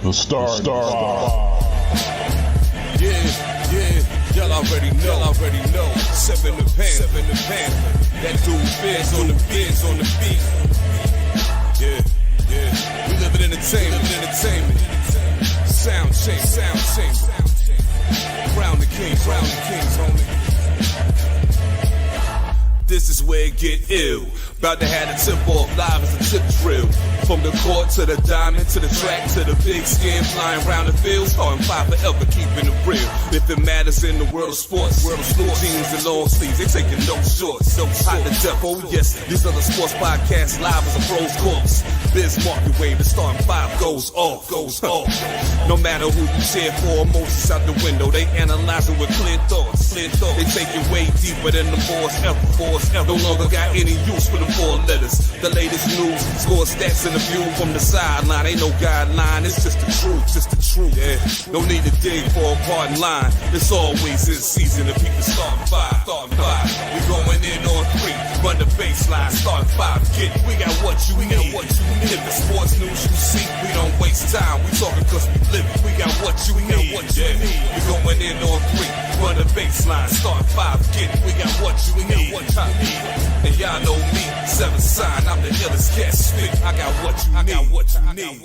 The Star. Yeah, y'all already know. Seven the pan. That dude Biz on the beat. Yeah. We live in entertainment. Sound change. Crown the kings, homie. This is where it get ill. About to have the tip off live as a tip drill. From the court to the diamond, to the track, to the big skin, flying around the field, starting five forever, keeping it real. If it matters in the world of sports, jeans and long sleeves, they taking no shorts. So hot to death, oh yes, these other sports podcasts live as a pro's corpse. Biz market wave, the starting five goes off. No matter who you cheer for, emotions out the window, they analyzing with clear thoughts. They take it way deeper than the force ever. No longer got any use for the four letters. The latest news, score stats and the view from the sideline. Ain't no guideline, it's just the truth. Yeah, no need to dig for a pardon line. It's always in season if people starting five. We going in on three, run the baseline, starting five. We got what you need. If the sports news you see, we don't waste time. We talking cause we live it. We got what you need. We going in on three, run the baseline, starting five. We got what you need. And y'all know me, seven sign, I'm the illest cat spit. I got what you need.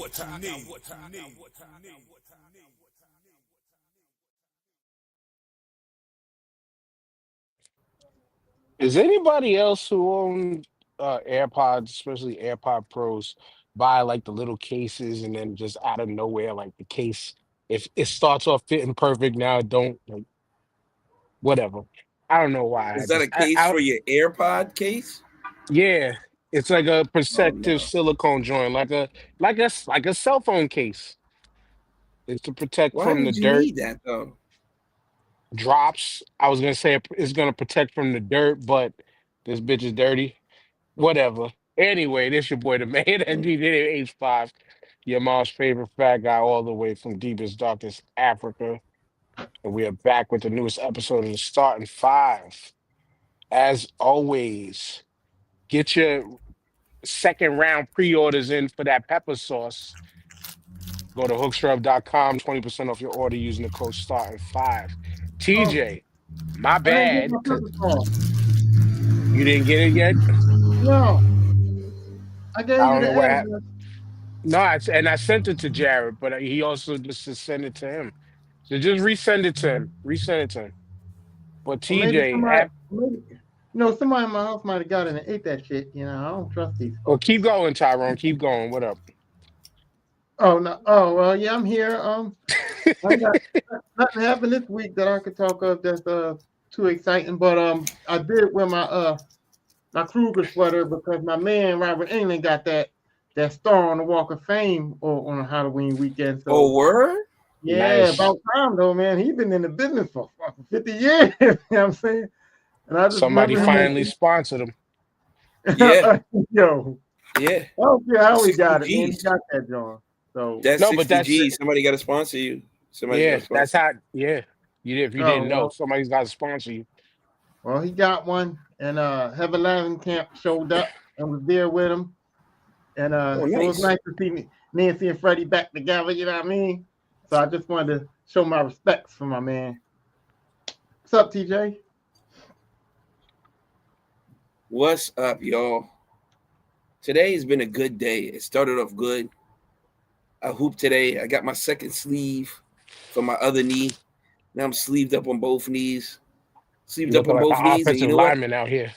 Is anybody else who owns AirPods, especially AirPod Pros, buy like the little cases and then just out of nowhere, like the case, if it starts off fitting perfect, now it don't, like, whatever. I don't know why. Is that a case for your AirPod case? Yeah, it's like a protective silicone joint, like a cell phone case. It's to protect Why from the would you dirt. need that though? Drops. I was gonna say it's gonna protect from the dirt, but this bitch is dirty. Whatever. Anyway, this your boy the man that be H5, your mom's favorite fat guy, all the way from deepest darkest Africa, and we are back with the newest episode of the Starting Five. As always, get your second round pre-orders in for that pepper sauce. Go to hookshrub.com, 20% off your order using the code Starting5. TJ, my bad. You didn't get it yet? No. I gave I you don't know the what address. happened. No, I sent it to Jared, but he also just to send it to him. So just resend it to him. But Or maybe TJ, somebody in my house might have got it and ate that shit. I don't trust these folks. well, keep going, Tyrone. Keep going. What up? Oh no! Oh well, yeah, I'm here. I got nothing happened this week that I could talk of that's too exciting. But I did wear my Kruger sweater because my man Robert England got that star on the Walk of Fame on a Halloween weekend. So, Oh, word? yeah, Nice. about time though, man. He's been in the business for 50 years. You know what I'm saying? And I just Somebody remember him finally sponsored him. Yeah. Yo, Yeah. I don't care how he got it, man. He G's. got that, John. So That's No, 60 but that's G's. Somebody got to sponsor you. that's how. Yeah, if you didn't know, well, somebody's got to sponsor you. well, he got one, and Heaven Lavin Camp showed up and was there with him, and so it was nice to see Nancy and Freddie back together. You know what I mean? So I just wanted to show my respects for my man. What's up, TJ? What's up, y'all? Today has been a good day. It started off good. I hooped today. I got my second sleeve for my other knee. Now I'm sleeved up on both knees. Sleeved You up look on like both an knees. And offensive you know what? lineman out here.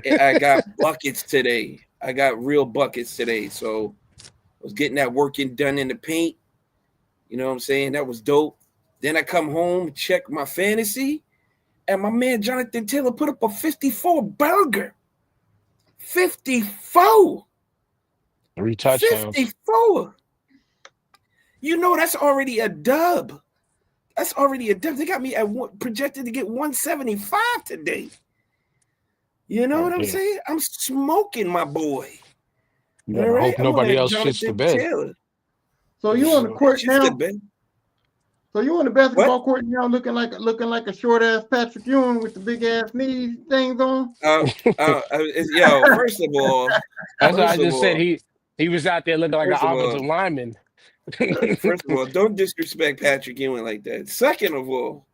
I got buckets today. I got real buckets today. So I was getting that working done in the paint. You know what I'm saying? That was dope. Then I come home, check my fantasy, and my man Jonathan Taylor put up a 54 burger. 54. 3 touchdowns. 54. You know that's already a dub. That's already a dub. They got me projected to get 175 today. You know what I'm saying? I'm smoking, my boy. You better hope nobody else shits the bed. Taylor. So you on the court now? The bed. So you on the basketball court now, looking like a short ass Patrick Ewing with the big ass knee things on? Yo, first of all, that's what I just said. He was out there looking like an offensive lineman. First of all, don't disrespect Patrick Ewing like that. Second of all,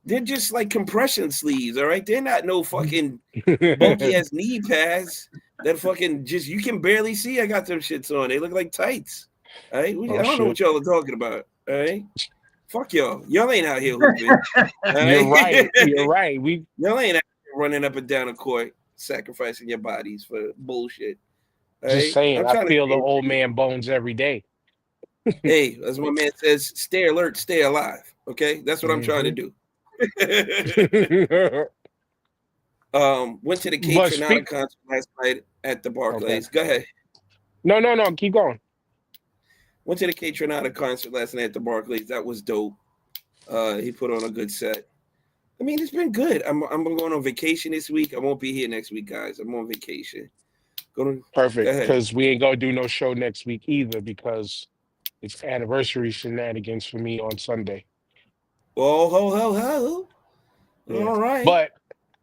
they're just like compression sleeves, all right? They're not no fucking bulky ass knee pads that fucking just you can barely see. I got them shits on. They look like tights. All right, I don't know what y'all are talking about. All right, fuck y'all. Y'all ain't out here hooping. You're right. You're right. Y'all ain't out here running up and down the court, sacrificing your bodies for bullshit. All Just right? saying. I'm I trying feel the to old man bones every day. hey, as my man says, stay alert, stay alive. Okay, that's what I'm trying to do. Went to the Kate But Trinata concert last night at the Barclays. Okay. Go ahead. No, keep going. Went to the Kate Trinata concert last night at the Barclays. That was dope. He put on a good set. I mean, it's been good. I'm going on vacation this week. I won't be here next week, guys. I'm on vacation. Perfect, because we ain't gonna do no show next week either because it's anniversary shenanigans for me on Sunday. Oh, ho. Yeah. All right. But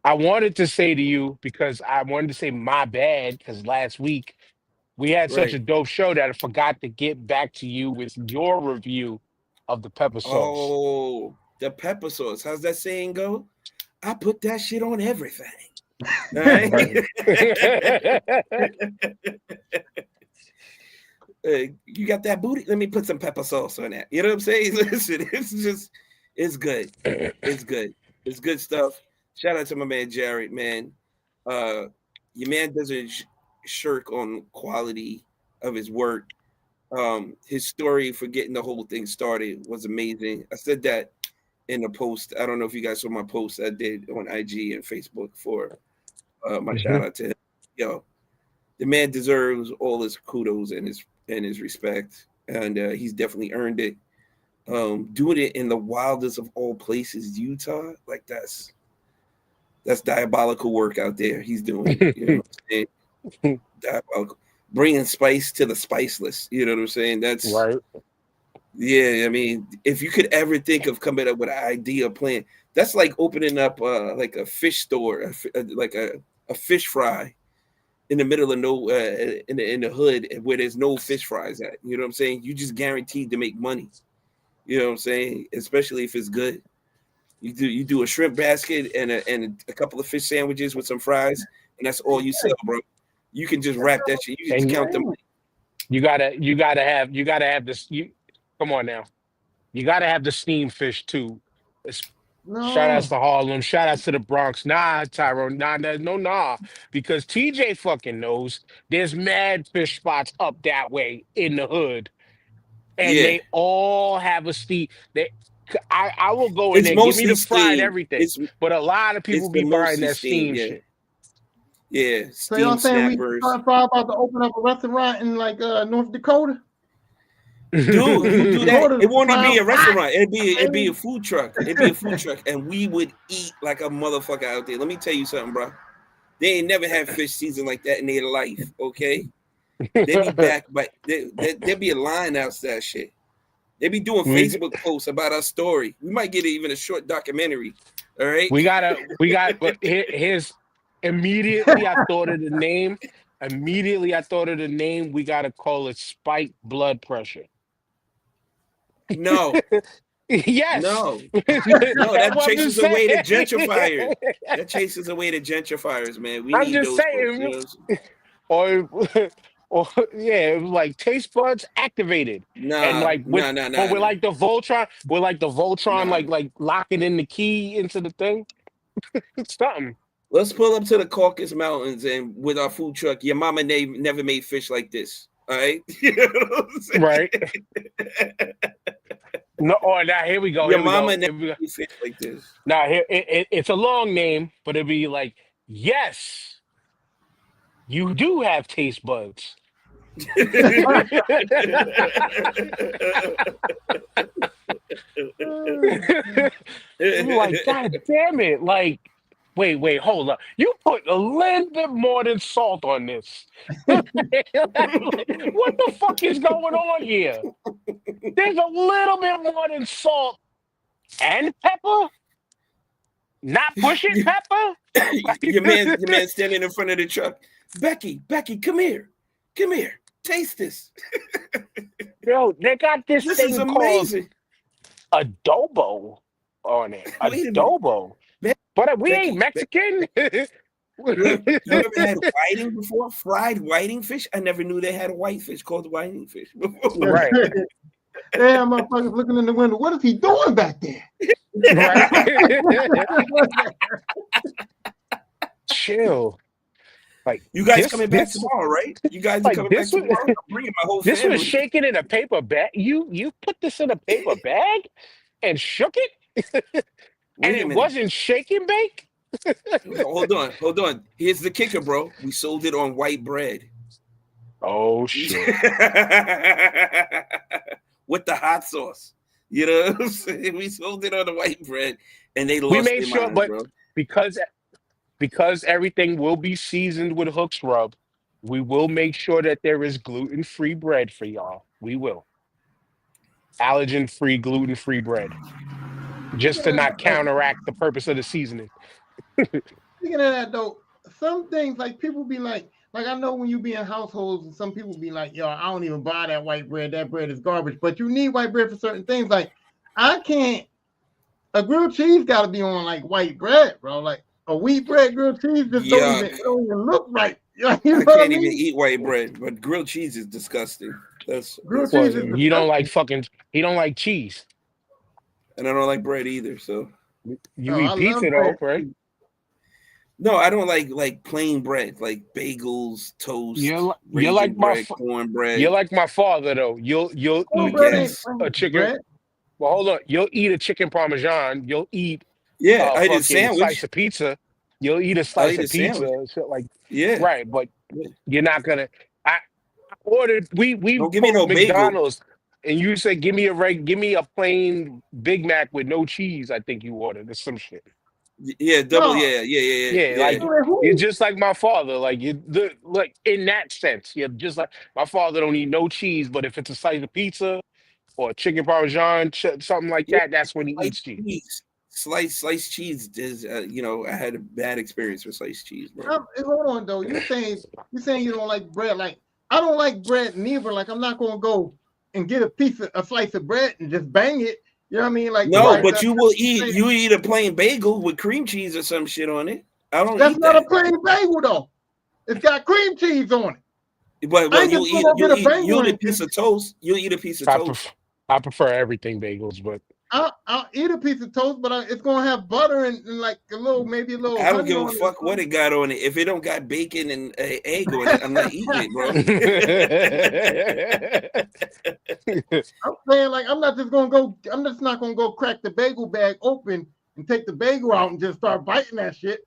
I wanted to say to you, because I wanted to say my bad, because last week we had such a dope show that I forgot to get back to you with your review of the pepper sauce. Oh, the pepper sauce. How's that saying go? I put that shit on everything. All right. You got that booty? Let me put some pepper sauce on that. You know what I'm saying? Listen, it's good. It's good. It's good stuff. Shout out to my man Jared, man. Your man doesn't shirk on quality of his work. His story for getting the whole thing started was amazing. I said that in the post. I don't know if you guys saw my post I did on IG and Facebook for my shout out to him. Yo, the man deserves all his kudos and his respect, and he's definitely earned it. Doing it in the wildest of all places, Utah, like that's diabolical work out there. He's doing, you know what I'm saying? Diabolical. Bringing spice to the spiceless. You know what I'm saying? That's right. Yeah, I mean, if you could ever think of coming up with an idea plan, that's like opening up like a fish store, like a fish fry in the middle of no in the hood where there's no fish fries at. You know what I'm saying? You just guaranteed to make money. You know what I'm saying? Especially if it's good. You do a shrimp basket and a couple of fish sandwiches with some fries, and that's all you sell, bro. You can just wrap that shit. You just count the money. You gotta have this. Come on now. You gotta have the steamed fish too. Shout outs to Harlem. Shout outs to the Bronx. Nah, Tyrone. Nah. Because TJ fucking knows there's mad fish spots up that way in the hood. And they all have a steam. I will go in It's there, give me mostly the fried steamed. everything. But a lot of people be buying that steam shit. Yeah, so y'all saying snappers. we about to open up a restaurant in like North Dakota? Dude, you do that. It won't even be a restaurant. It'd be a food truck. It'd be a food truck, and we would eat like a motherfucker out there. Let me tell you something, bro. They ain't never had fish seasoned like that in their life. Okay, they be back, but there be a line outside that shit. They be doing Facebook posts about our story. We might get even a short documentary. All right. But here's immediately I thought of the name. We gotta call it spike blood pressure. No. Yes. No, that chases away the gentrifiers. That chases away the gentrifiers, man. We need those folks, you know? Or yeah, it was like taste buds activated. And like nah. But we're like the Voltron, like locking in the key into the thing. It's something. Let's pull up to the Caucasus Mountains and with our food truck. Your mama never made fish like this. All right. You know what I'm saying? Right. No, now here we go. Your mama never made fish like this. Now here it's a long name, but it'd be like, yes, you do have taste buds. Like, God damn it. Like, wait, hold up. You put a little bit more than salt on this. What the fuck is going on here? There's a little bit more than salt and pepper? Not pushing pepper? Your man standing in front of the truck. Becky, come here. Taste this. Yo, they got this This is thing called amazing. adobo on it. Wait a minute. Adobo. Be- But we ain't Becky, Mexican. look, you ever had whiting before? Fried whiting fish? I never knew they had a white fish called whiting fish before. Right. Damn, motherfuckers looking in the window. What is he doing back there? Right. Chill. Like You guys this, coming back this, tomorrow, right? You guys are like coming back this was tomorrow? I'm bringing my whole this family. was shaken in a paper bag. You put this in a paper bag and shook it, and Wait a it minute. wasn't shake and bake. Hold on. Here's the kicker, bro. We sold it on white bread. Oh shit! With the hot sauce. You know what I'm saying? We sold it on the white bread, and they lost We made their sure, minds, but bro. because everything will be seasoned with Hooks Rub, we will make sure that there is gluten-free bread for y'all. We will allergen-free, gluten-free bread, just to not counteract the purpose of the seasoning. Speaking of that though, some things like people be like I know when you be in households and some people be like, yo, I don't even buy that white bread. That bread is garbage. But you need white bread for certain things. Like I can't. A grilled cheese got to be on like white bread, bro. Like a wheat bread grilled cheese just don't even look right. You know I what can't I mean? even eat white bread, but grilled cheese is disgusting. Grilled Well, cheese is you don't like fucking. He don't like cheese. and I don't like bread either. So You I eat love pizza though, bread. right? no, I don't like plain bread, like bagels, toast, You're raisin like my bread, cornbread. you're like my father though. You'll eat Cornbread ain't Yes. plain a chicken. bread. Well, hold on. You'll eat a chicken parmesan. You'll eat Yeah, a I did fucking sandwich. slice of pizza. You'll eat a I'll slice eat a of pizza, sandwich. shit like Yeah. right. But Yeah. you're not gonna. I ordered. We Don't give me no post bagel. McDonald's, and you said give me a plain Big Mac with no cheese. I think you ordered or some shit. Yeah, double. No, Yeah, like man, you're who? just like my father. Like like in that sense, you're just like my father. Don't eat no cheese, but if it's a slice of pizza or chicken parmesan, something like Yeah, that, that's when he eats sliced cheese. cheese. Sliced cheese is, I had a bad experience with sliced cheese, bro. Hold on though. You saying you don't like bread? Like I don't like bread neither. Like I'm not gonna go and get a slice of bread and just bang it. You know what I mean? Like No, Right. but you eat a plain bagel with cream cheese or some shit on it. I don't That's eat not that. a plain bagel though. It's got cream cheese on it. But I ain't just gonna get a bagel. you'll eat a And piece of toast. You'll eat a piece of I toast. prefer, I prefer everything bagels, but I'll eat a piece of toast, but it's gonna have butter and like maybe a little I don't honey give a on it. fuck what it got on it. If it don't got bacon and egg on it, I'm not eating it, bro. I'm saying like I'm just not gonna go crack the bagel bag open and take the bagel out and just start biting that shit.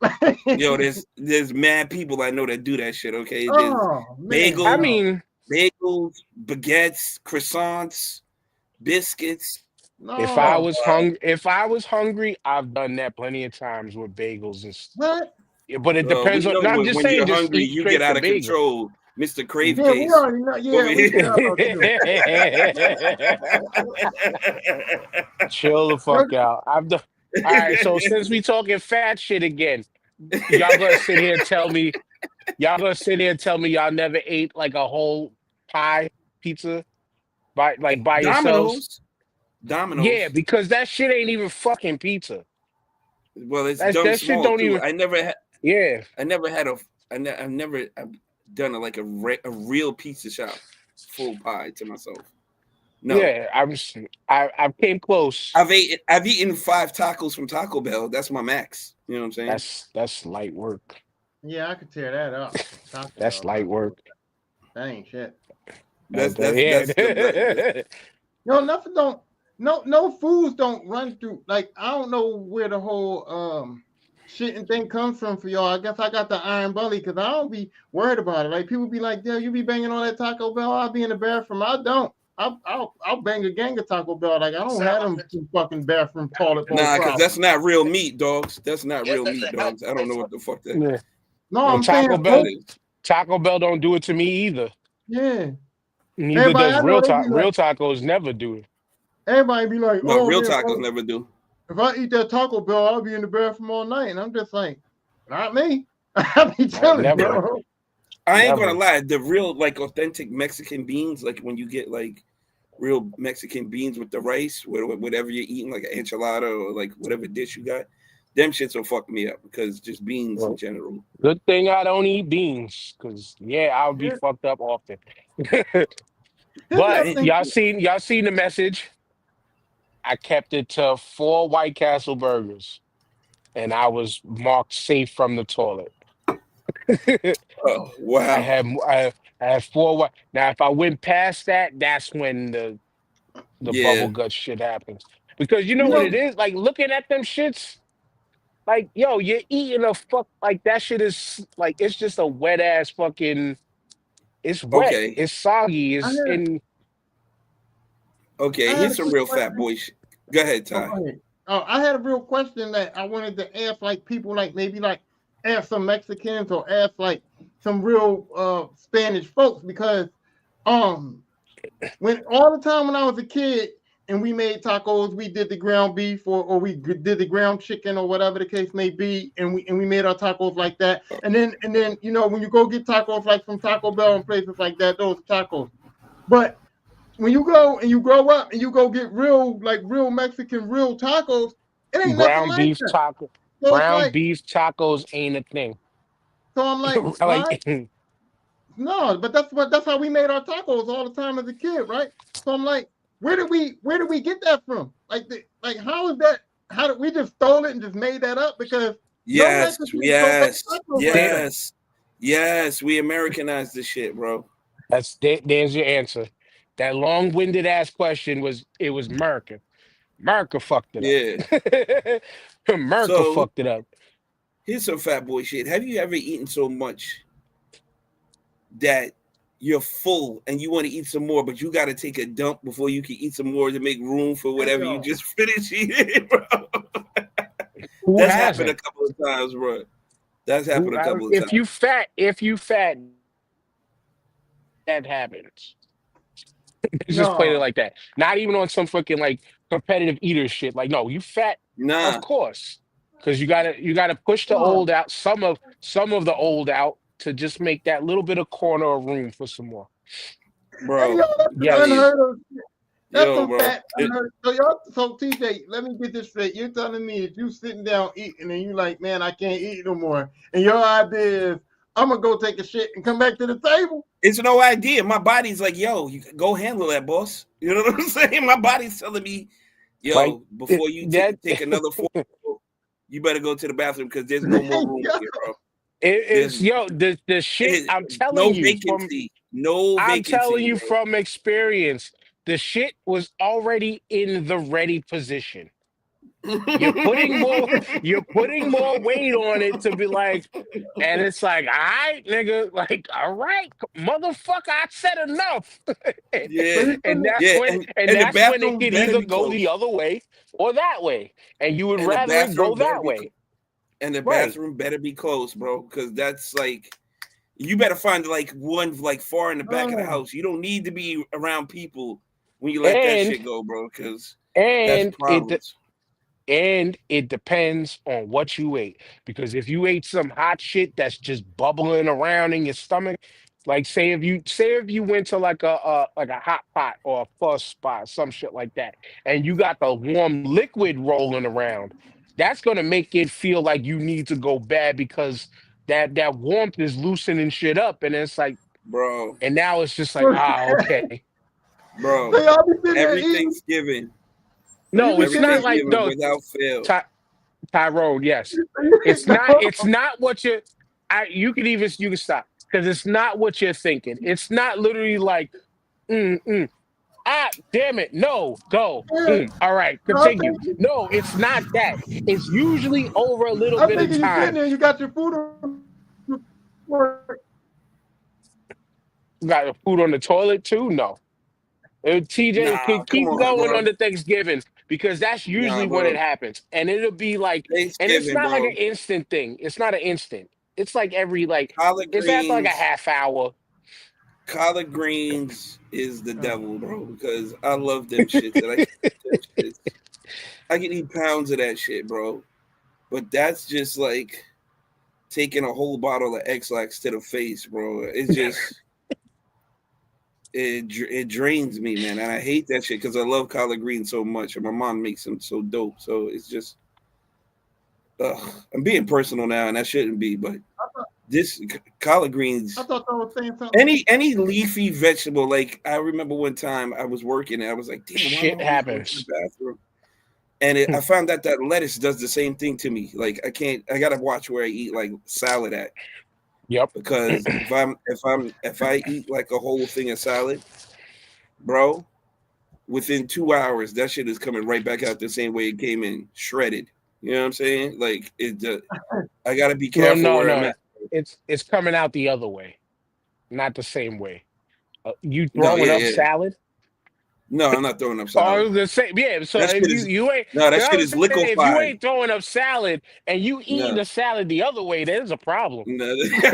Yo, there's mad people I know that do that shit. Okay, there's Oh man. bagels, I mean, bagels, baguettes, croissants, biscuits. No. if I was hungry, I've done that plenty of times with bagels and What? yeah, but it depends We on. know No, I'm just when saying, you're just hungry, eat you get straight out the of bagel. control, Mr. Crave Yeah, we Case. already know. Yeah, Over we here. know about you. Chill the fuck out. I've done. All right, so since we talking fat shit again, y'all gonna sit here and tell me y'all never ate like a whole pie pizza by yourselves? Domino's. Yeah, because that shit ain't even fucking pizza. Well, it's That dumb that shit small don't too. even. I've never Yeah, done a real pizza shop full pie to myself. No. yeah. I came close. I've eaten 5 tacos from Taco Bell. That's my max. You know what I'm saying? That's light work. Yeah, I could tear that up. That's light work. That ain't shit. That's Yeah. Nothing don't. No foods don't run through. Like I don't know where the whole shitting thing comes from for y'all. I guess I got the iron belly because I don't be worried about it. Like people be like, "Yeah, you be banging on that Taco Bell." I'll be in the bathroom. I don't. I'll bang a gang of Taco Bell. Like I don't have them fucking bathroom toilet bowl. Nah, because that's not real meat, dogs. That's not real meat, dogs. I don't know what the fuck that. Yeah. No, Well, I'm saying Taco Bell don't do it to me either. Yeah. Neither Everybody, does I know they be real like- tacos never do it. Everybody be like, No, "Oh, real man, tacos never do. if I eat that Taco Bell, I'll be in the bathroom all night." And I'm just like, not me. I'll be chilling, never. bro. I ain't Never. gonna lie. The real, like, authentic Mexican beans, like when you get like real Mexican beans with the rice, whatever you're eating, like an enchilada or like whatever dish you got. Them shits will fuck me up because just beans in Well, general. good thing I don't eat beans, because yeah, I would be Yeah, fucked up often. here's the But other Right? thing. y'all seen the message? I kept it to 4 White Castle burgers, and I was marked safe from the toilet. Oh I wow. had I had 4 white. Now, if I went past that, that's when the bubble Yeah. gut shit happens. Because you You know what it know, is? Like looking at them shits, like yo, you're eating a fuck like that shit is like it's just a wet ass fucking. It's wet. Okay. It's soggy. I It's had in. I Okay. had Here's a some quick real fat question. boy shit. Go ahead, Oh, Ty. go ahead. I had a real question that I wanted to ask, like people, like maybe like ask some Mexicans or ask like some real Spanish folks because um when all the time when I was a kid and we made tacos, we did the ground beef or we did the ground chicken or whatever the case may be, and we made our tacos like that. And then you know when you go get tacos like from Taco Bell and places like that, those tacos. But when you go and you grow up and you go get real Mexican real tacos, it ain't nothing Ground like beef that. taco. So it's Ground like, beef tacos ain't a thing. so I'm like, why? Like No, but that's how we made our tacos all the time as a kid, right? So I'm like, where did we get that from? Like how is that? How did we just stole it and just made that up? Because no Yes, Mexicans don't make yes, tacos like there, that. yes, yes. We Americanized this shit, bro. there's your answer. That long-winded ass question was it was America. America fucked it up. Yeah. America So fucked it up. here's some fat boy shit. Have you ever eaten so much that you're full and you want to eat some more, but you got to take a dump before you can eat some more to make room for Hey whatever you y'all, just finished eating, bro? Who That's happened a hasn't? couple of times, bro. That's happened a couple of If times. if you fat, that happens. It's just played it no, like that. Not even on some fucking like competitive eater shit. Like, no, you fat, of Nah, course. Because you gotta push the no. old out, some of the old out to just make that little bit of corner of room for some more. Hey bro. y'all, that's some Tell Yes. you, unheard of. That's yo, some bro. fat unheard. So y'all, so TJ, let me get this straight. You're telling me if you sitting down eating and you like, man, I can't eat no more, and your idea is I'm gonna go take a shit and come back to the table. It's no idea. My body's like, yo, you go handle that, boss. You know what I'm saying? My body's telling me, Like yo, before you that take another fork, you better go to the bathroom because there's no more room here, bro. There's it's yo the shit no vacancy, no I'm telling vacancy, you bro. from experience, the shit was already in the ready position. You're putting more you're putting more weight on it to be like, and it's like, all right, nigga, like, all right, motherfucker, I said enough. and, So Yeah, you putting it, yeah, and and the that's when it bathroom could better either be go the close, other way or that way. And you would and the rather it go bathroom better that be, way. and the Right. bathroom better be close, bro, because that's like you better find like one like far in the back of the oh, house. You don't need to be around people when you let that And shit go, bro, because that's and it problems, And it depends on what you ate. Because if you ate some hot shit that's just bubbling around in your stomach, like say if you went to like a hot pot or a fuzz spot, some shit like that, and you got the warm liquid rolling around, that's gonna make it feel like you need to go bad because that warmth is loosening shit up, and it's like, bro, and now it's just like, so okay. bro. y'all be sitting there Every eating. Thanksgiving, So you No, be it's sitting not there like eating. Thanksgiving no. without fail, Tyrone, yes. It's not No, it's not what you can stop because it's not what you're thinking. It's not literally like damn it, no, go. yeah. All right, So I'm continue. thinking, No, it's not that. It's usually over a little I'm bit of thinking you sitting time. there, you got your food on the fork. You got your food on the toilet too? No. TJ, nah, come keep on, going bro, on to Thanksgiving because that's nah, usually when it bro. happens. And it'll be like, and it's Thanksgiving, not like an bro. instant thing. It's not an instant. It's like Collard it's after like a greens, half hour. collard greens is the devil, bro, because I love them shits and I can eat them shits. I can eat pounds of that shit, bro. But that's just like taking a whole bottle of X-Lax to the face, bro. It's just it drains me, man, and I hate that shit because I love collard greens so much, and my mom makes them so dope. So it's just, I'm being personal now, and I shouldn't be, but this collard greens. I thought I was saying something. Any leafy vegetable, like I remember one time I was working and I was like, damn, why Shit am I always going to happens. the bathroom? And I found out that lettuce does the same thing to me. Like I gotta watch where I eat like salad at. Yep. Because if I eat like a whole thing of salad, bro, within 2 hours that shit is coming right back out the same way it came in, shredded. You know what I'm saying? Like I gotta be Well, careful where I'm at. It's coming out the other way, not the same way. You No, throwing up yeah. salad? No, I'm not throwing up Oh, I salad. was gonna say, yeah. So That if shit is you ain't, no, that you know shit what I'm is saying? If you liquefied. ain't throwing up salad and you eating No. the salad the other way, there's a problem. No. you saying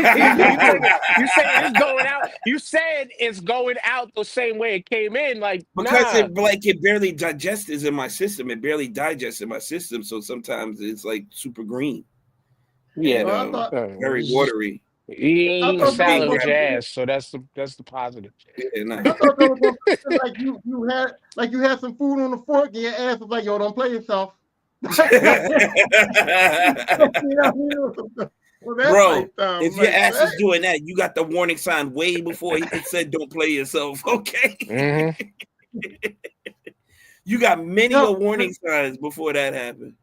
it's going out. You said it's going out the same way it came in. Like, Because nah. it barely digests in my system. It barely digests in my system. So sometimes it's like super green Yeah, and Well, I thought very it's just- watery. you ain't I eating thought And that salad being was with your graphic. ass, so that's the positive. Yeah, no. I thought that was something like you had some food on the fork and your ass was like, yo, don't play yourself. Bro, if your ass is doing that, you got the warning sign way before it said don't play yourself. Okay. Mm-hmm. You got many warning signs before that happened.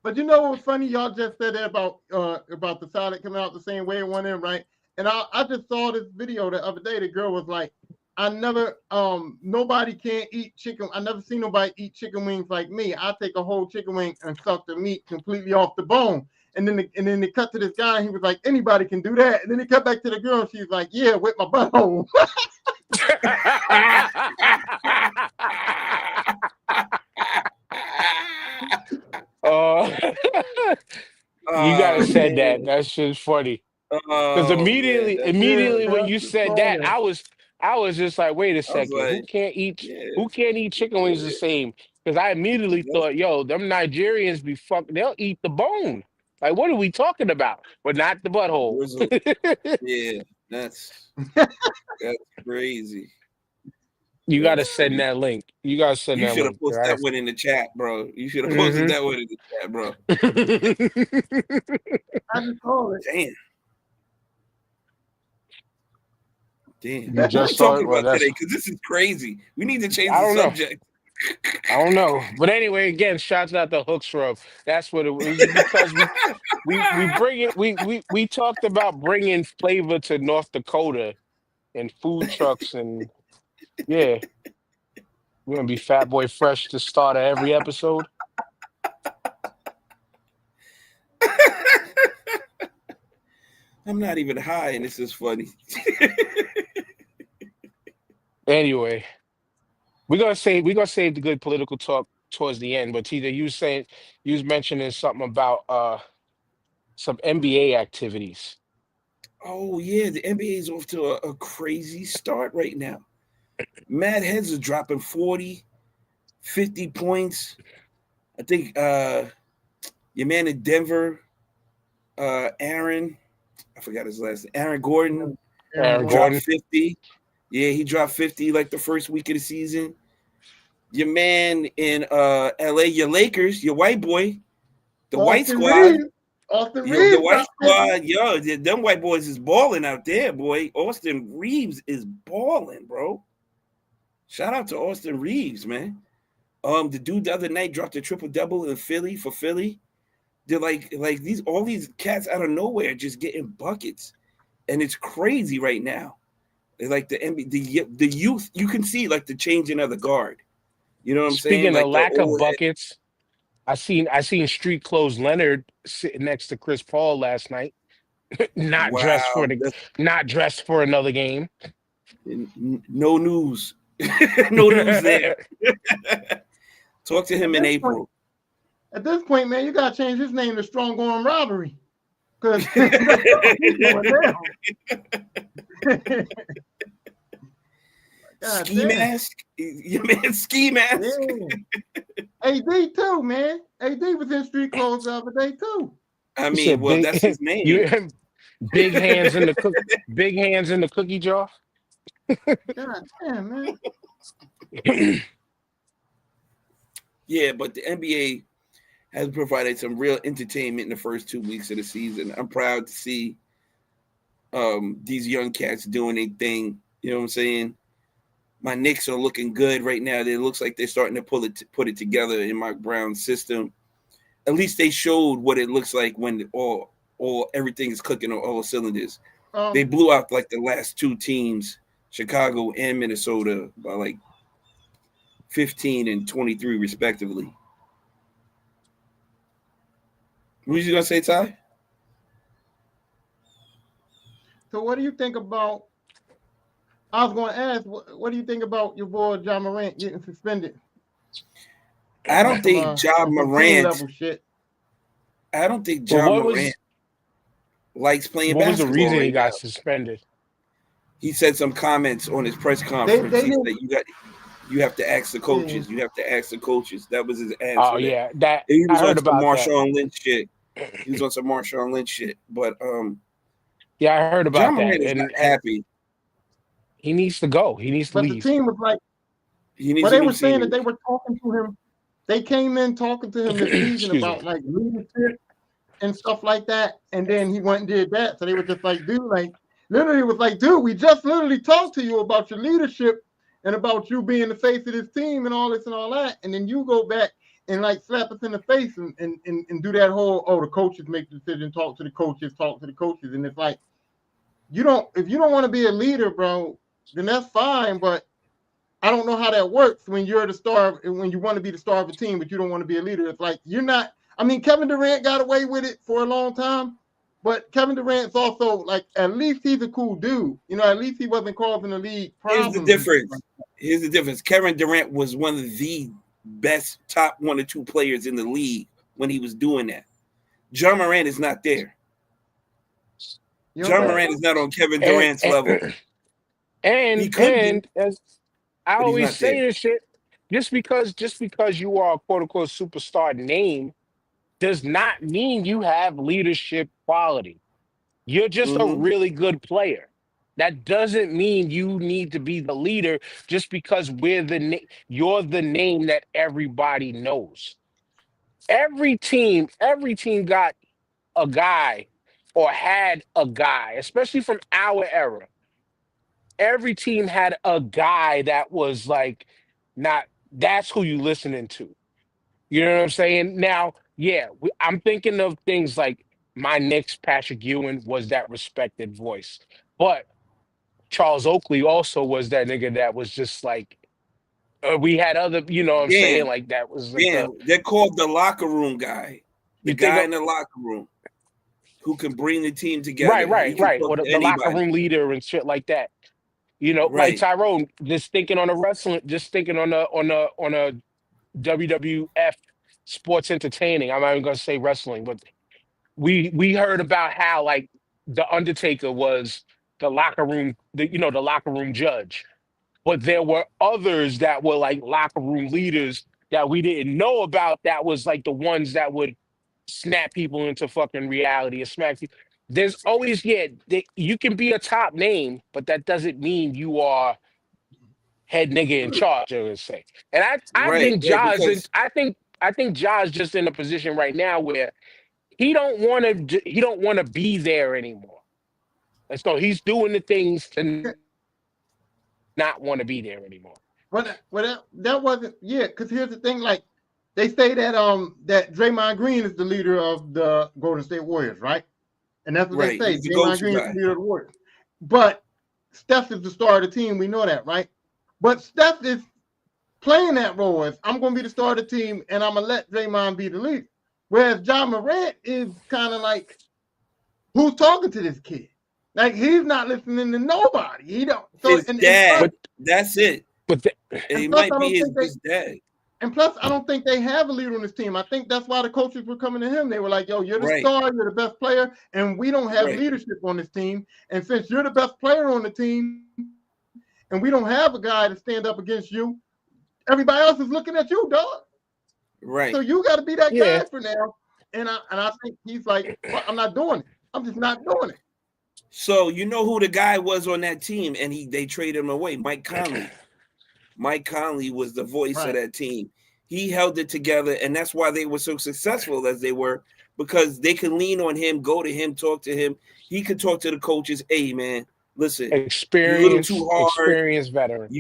But you know what was funny? Y'all just said that about the salad coming out the same way it went in, right? And I just saw this video the other day. The girl was like, I never nobody can't eat chicken. I never seen nobody eat chicken wings like me. I take a whole chicken wing and suck the meat completely off the bone. And then they cut to this guy, and he was like, anybody can do that. And then he cut back to the girl, and she's like, yeah, with my butthole. You gotta said man. that. That shit's funny. Because immediately when you said that, I was just like, wait a second, like, who can't eat chicken wings the same? Because I immediately thought, yo, them Nigerians be they'll eat the bone. Like, what are we talking about? But not the butthole. Yeah, that's crazy. You gotta send that link. You gotta send You that should link. have posted that one in the chat, bro. You should have posted that one in the chat, bro. I just saw it. Damn. You What are we just saw talking it? Well, about today? Because this is crazy. We need to change the subject. I don't know. But anyway, again, shouts out to Hooks Rub. That's what it was, because we bring it. We talked about bringing flavor to North Dakota and food trucks, and yeah, we're gonna be Fat Boy Fresh to start of every episode. I'm not even high, and this is funny. Anyway, we're gonna save the good political talk towards the end. But TJ, you was mentioning something about some NBA activities. Oh yeah, the NBA is off to a crazy start right now. Mad heads are dropping 40, 50 points. I think your man in Denver, Aaron, I forgot his last name, Aaron Gordon, dropped 50. Yeah, he dropped 50 like the first week of the season. Your man in LA, your Lakers, your white boy, the white squad. Austin Reeves. The white squad, them white boys is balling out there, boy. Austin Reeves is balling, bro. Shout out to Austin Reeves, man. The dude the other night dropped a triple-double in Philly for Philly. They're like all these cats out of nowhere just getting buckets. And it's crazy right now. They're like the NBA, the youth, you can see like the changing of the guard. You know what I'm saying? Speaking like of lack of buckets, I seen street clothes Leonard sitting next to Chris Paul last night, not dressed for another game. No news, no news there. Talk to him in April. At this point, man, you gotta change his name to Strong Arm Robbery, because Ski Mask, your man Ski Mask. Yeah. AD too, man. AD was in street clothes the other day too. I mean, well, that's his name. Big hands in the cookie jar. God damn, man. Yeah, but the NBA has provided some real entertainment in the first 2 weeks of the season. I'm proud to see these young cats doing their thing. You know what I'm saying? My Knicks are looking good right now. It looks like they're starting to put it together in Mike Brown's system. At least they showed what it looks like when all everything is clicking on all cylinders. They blew out like the last two teams, Chicago and Minnesota, by like 15 and 23 respectively. What was you gonna say, Ty? So what do you think about? I was going to ask, what do you think about your boy John Morant getting suspended? I don't think John Morant. Shit. I don't think John Morant likes playing basketball. What was the reason he got now. suspended? He said some comments on his press conference. He said you have to ask the coaches. You have to ask the coaches. That was his answer. Oh yeah, that he was I heard on some about Marshawn Lynch shit. He was on some Marshawn Lynch shit. But yeah, I heard about John that. Morant is not happy. He needs to go. He needs to leave. But the team was like, but they were saying that they were talking to him. They came in talking to him this season about like leadership and stuff like that. And then he went and did that. So they were just like, dude, like literally was like, dude, we just literally talked to you about your leadership and about you being the face of this team and all this and all that. And then you go back and like slap us in the face and do that whole, the coaches make the decision, talk to the coaches. And it's like, if you don't want to be a leader, bro, then that's fine. But I don't know how that works when you're the star, when you want to be the star of a team, but you don't want to be a leader. It's like you're not. I mean, Kevin Durant got away with it for a long time, but Kevin Durant's also like, at least he's a cool dude. You know, at least he wasn't causing the league problems. Here's the difference. Kevin Durant was one of the best top 1 or 2 players in the league when he was doing that. John Morant is not there. John Morant is not on Kevin Durant's level. And as I always say this shit, just because you are a quote unquote superstar name does not mean you have leadership quality. You're just a really good player. That doesn't mean you need to be the leader just because you're the name that everybody knows. Every team got a guy or had a guy, especially from our era. Every team had a guy that was like, that's who you listening to. You know what I'm saying? Now, yeah, I'm thinking of things like my Knicks, Patrick Ewing was that respected voice. But Charles Oakley also was that nigga that was just like, we had other, you know what I'm saying? Like that was like they're called the locker room guy. The guy in the locker room who can bring the team together. Right. Or the locker room leader and shit like that. You know, like Tyrone, just thinking on a WWF sports entertaining. I'm not even gonna say wrestling, but we heard about how like the Undertaker was the locker room judge. But there were others that were like locker room leaders that we didn't know about that was like the ones that would snap people into fucking reality and smack people. There's always, you can be a top name, but that doesn't mean you are head nigga in charge, I would say. And I think Ja's just in a position right now where he don't want to be there anymore. And so he's doing the things to not want to be there anymore. That wasn't because here's the thing, like they say that that Draymond Green is the leader of the Golden State Warriors, right? And that's what they say. Draymond Green is the leader of the Warriors. But Steph is the star of the team, we know that, right? But Steph is playing that role as I'm gonna be the star of the team and I'm gonna let Draymond be the leader. Whereas John Morant is kind of like, who's talking to this kid? Like he's not listening to nobody. He don't. So his dad. That's it. But he might be his dad. And plus, I don't think they have a leader on this team. I think that's why the coaches were coming to him. They were like, "Yo, you're the star. You're the best player, and we don't have leadership on this team. And since you're the best player on the team, and we don't have a guy to stand up against you, everybody else is looking at you, dog. Right. So you got to be that guy for now." And I think he's like, well, "I'm not doing it. I'm just not doing it." So you know who the guy was on that team, and they traded him away. Mike Conley. Mike Conley was the voice of Right. that team. He held it together, and that's why they were so successful as they were, because they could lean on him, go to him, talk to him. He could talk to the coaches. Hey, man, listen, you're a little too hard. Experienced veteran.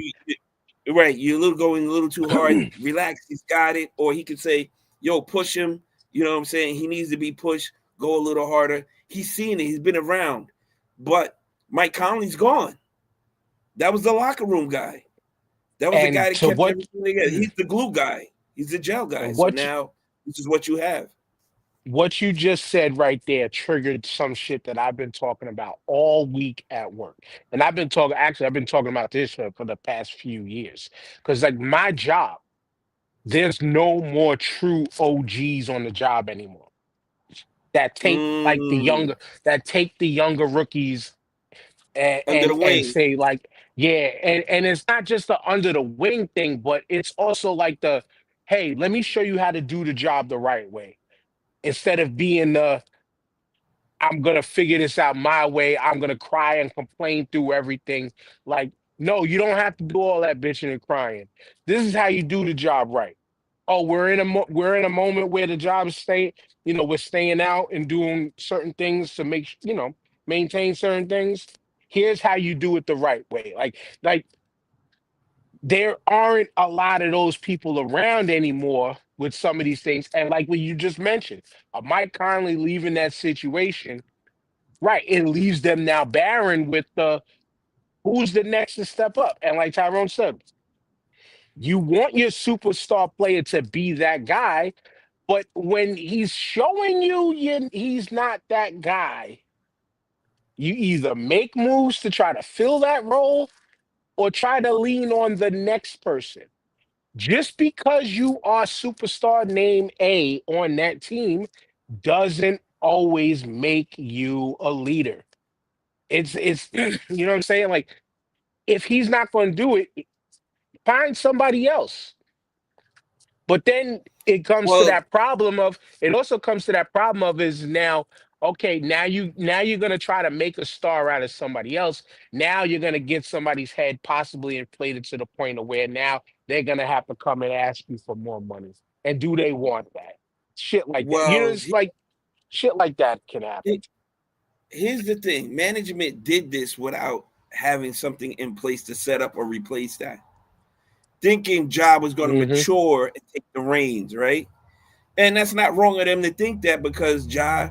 Right, you're going a little too hard. Relax, he's got it. Or he could say, "Yo, push him." You know what I'm saying? He needs to be pushed. Go a little harder. He's seen it. He's been around. But Mike Conley's gone. That was the locker room guy. That was the guy And that to kept what everything together. He's the glue guy. He's the gel guy. So what now this is what you have. what you just said right there triggered some shit that I've been talking about all week at work. And I've been talking about this for the past few years. Because like my job, there's no more true OGs on the job anymore. That take like Mm, that take the younger rookies and under the wing. say like, yeah, and it's not just the under the wing thing, but it's also like the, hey, let me show you how to do the job the right way. Instead of being the, I'm gonna figure this out my way. I'm gonna cry and complain through everything. Like, no, you don't have to do all that bitching and crying. This is how you do the job right. Oh, we're in a moment where the job is staying. We're staying out and doing certain things to maintain certain things. Here's how you do it the right way. Like there aren't a lot of those people around anymore with some of these things. And like what you just mentioned, Mike Conley leaving that situation. Right. It leaves them now barren with the who's the next to step up. And like Tyrone said, you want your superstar player to be that guy, but when he's showing he's not that guy, you either make moves to try to fill that role or try to lean on the next person. Just because you are superstar name A on that team doesn't always make you a leader. It's you know what I'm saying? Like if he's not going to do it, find somebody else. But then Well, it also comes to that problem of is now, okay, now you're gonna try to make a star out of somebody else. Now you're gonna get somebody's head possibly inflated to the point of where now they're gonna have to come and ask you for more money. And do they want that? Shit like that. well, It's like shit like that can happen. here's the thing. Management did this without having something in place to set up or replace that. Thinking Ja was going to Hmm. mature and take the reins, right? And that's not wrong of them to think that, because Ja,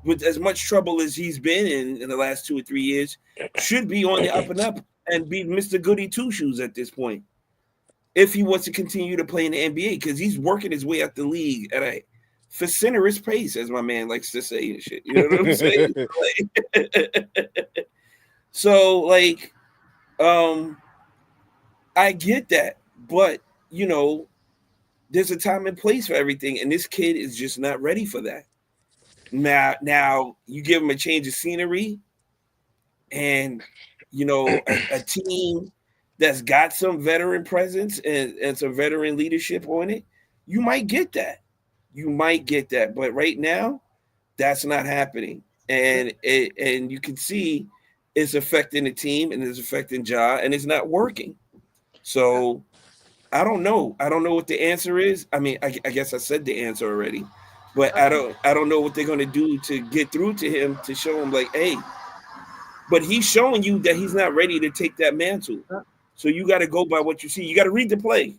with as much trouble as he's been in the last 2 or 3 years, should be on the up and up and be Mr. Goody Two Shoes at this point, if he wants to continue to play in the NBA, because he's working his way up the league at a vociferous pace, as my man likes to say and shit. You know what I'm saying? So, like, um, I get that, but you know, there's a time and place for everything, and this kid is just not ready for that. Now you give him a change of scenery, and a team that's got some veteran presence and some veteran leadership on it. You might get that. But right now, that's not happening, and you can see it's affecting the team and it's affecting Ja, and it's not working. So I don't know. I don't know what the answer is. I mean, I guess I said the answer already, but I think I don't know what they're going to do to get through to him to show him like, hey, but he's showing you that he's not ready to take that mantle. uh, So you got to go by what you see. You got to read the play.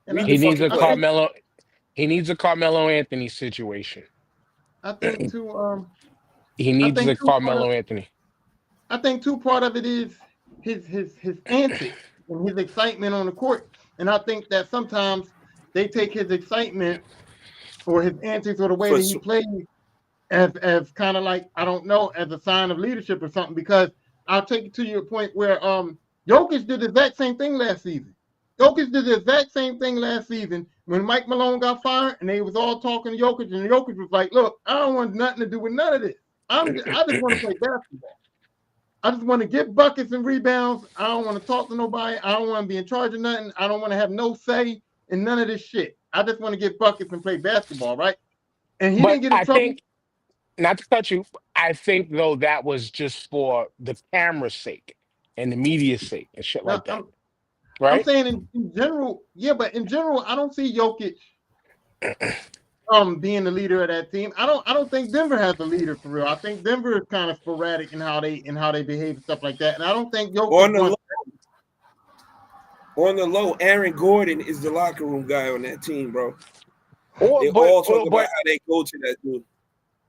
and Read I, the He needs fucking a I play. think Carmelo. He needs a Carmelo Anthony situation. I think too He I needs a think too part of Carmelo Anthony. I think too part of it is his antics and his excitement on the court. And I think that sometimes they take his excitement or his antics or the way For that he plays as kind of like, I don't know, as a sign of leadership or something. Because I'll take it to your point where Jokic did the exact same thing last season. Jokic did the exact same thing last season when Mike Malone got fired and they was all talking to Jokic, and Jokic was like, look, I don't want nothing to do with none of this. I just want to play basketball. I just want to get buckets and rebounds. I don't want to talk to nobody. I don't want to be in charge of nothing. I don't want to have no say in none of this shit. I just want to get buckets and play basketball, right? And he But didn't get in I trouble. think not to cut you, I think though that was just for the camera's sake and the media's sake and shit Now, like that, I'm right? saying in general, yeah, but in general, I don't see Jokic being the leader of that team. I don't think Denver has a leader for real. I think Denver is kind of sporadic in how they behave and stuff like that. And I don't think On Jokic the wants. on the low, Aaron Gordon is the locker room guy on that team, bro. Or They all talk about how they go to that dude.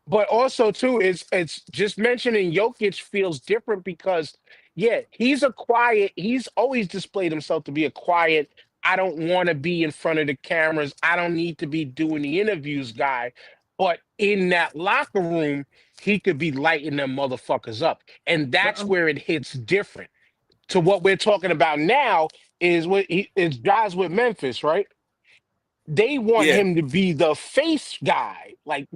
but also too, it's just mentioning Jokic feels different because yeah, he's a quiet. He's always displayed himself to be a quiet. I don't want to be in front of the cameras. I don't need to be doing the interviews, guy. But in that locker room, he could be lighting them motherfuckers up, and But that's where it hits different. To what we're talking about now is what is guys with Memphis, right? They want Yeah, him to be the face guy. Like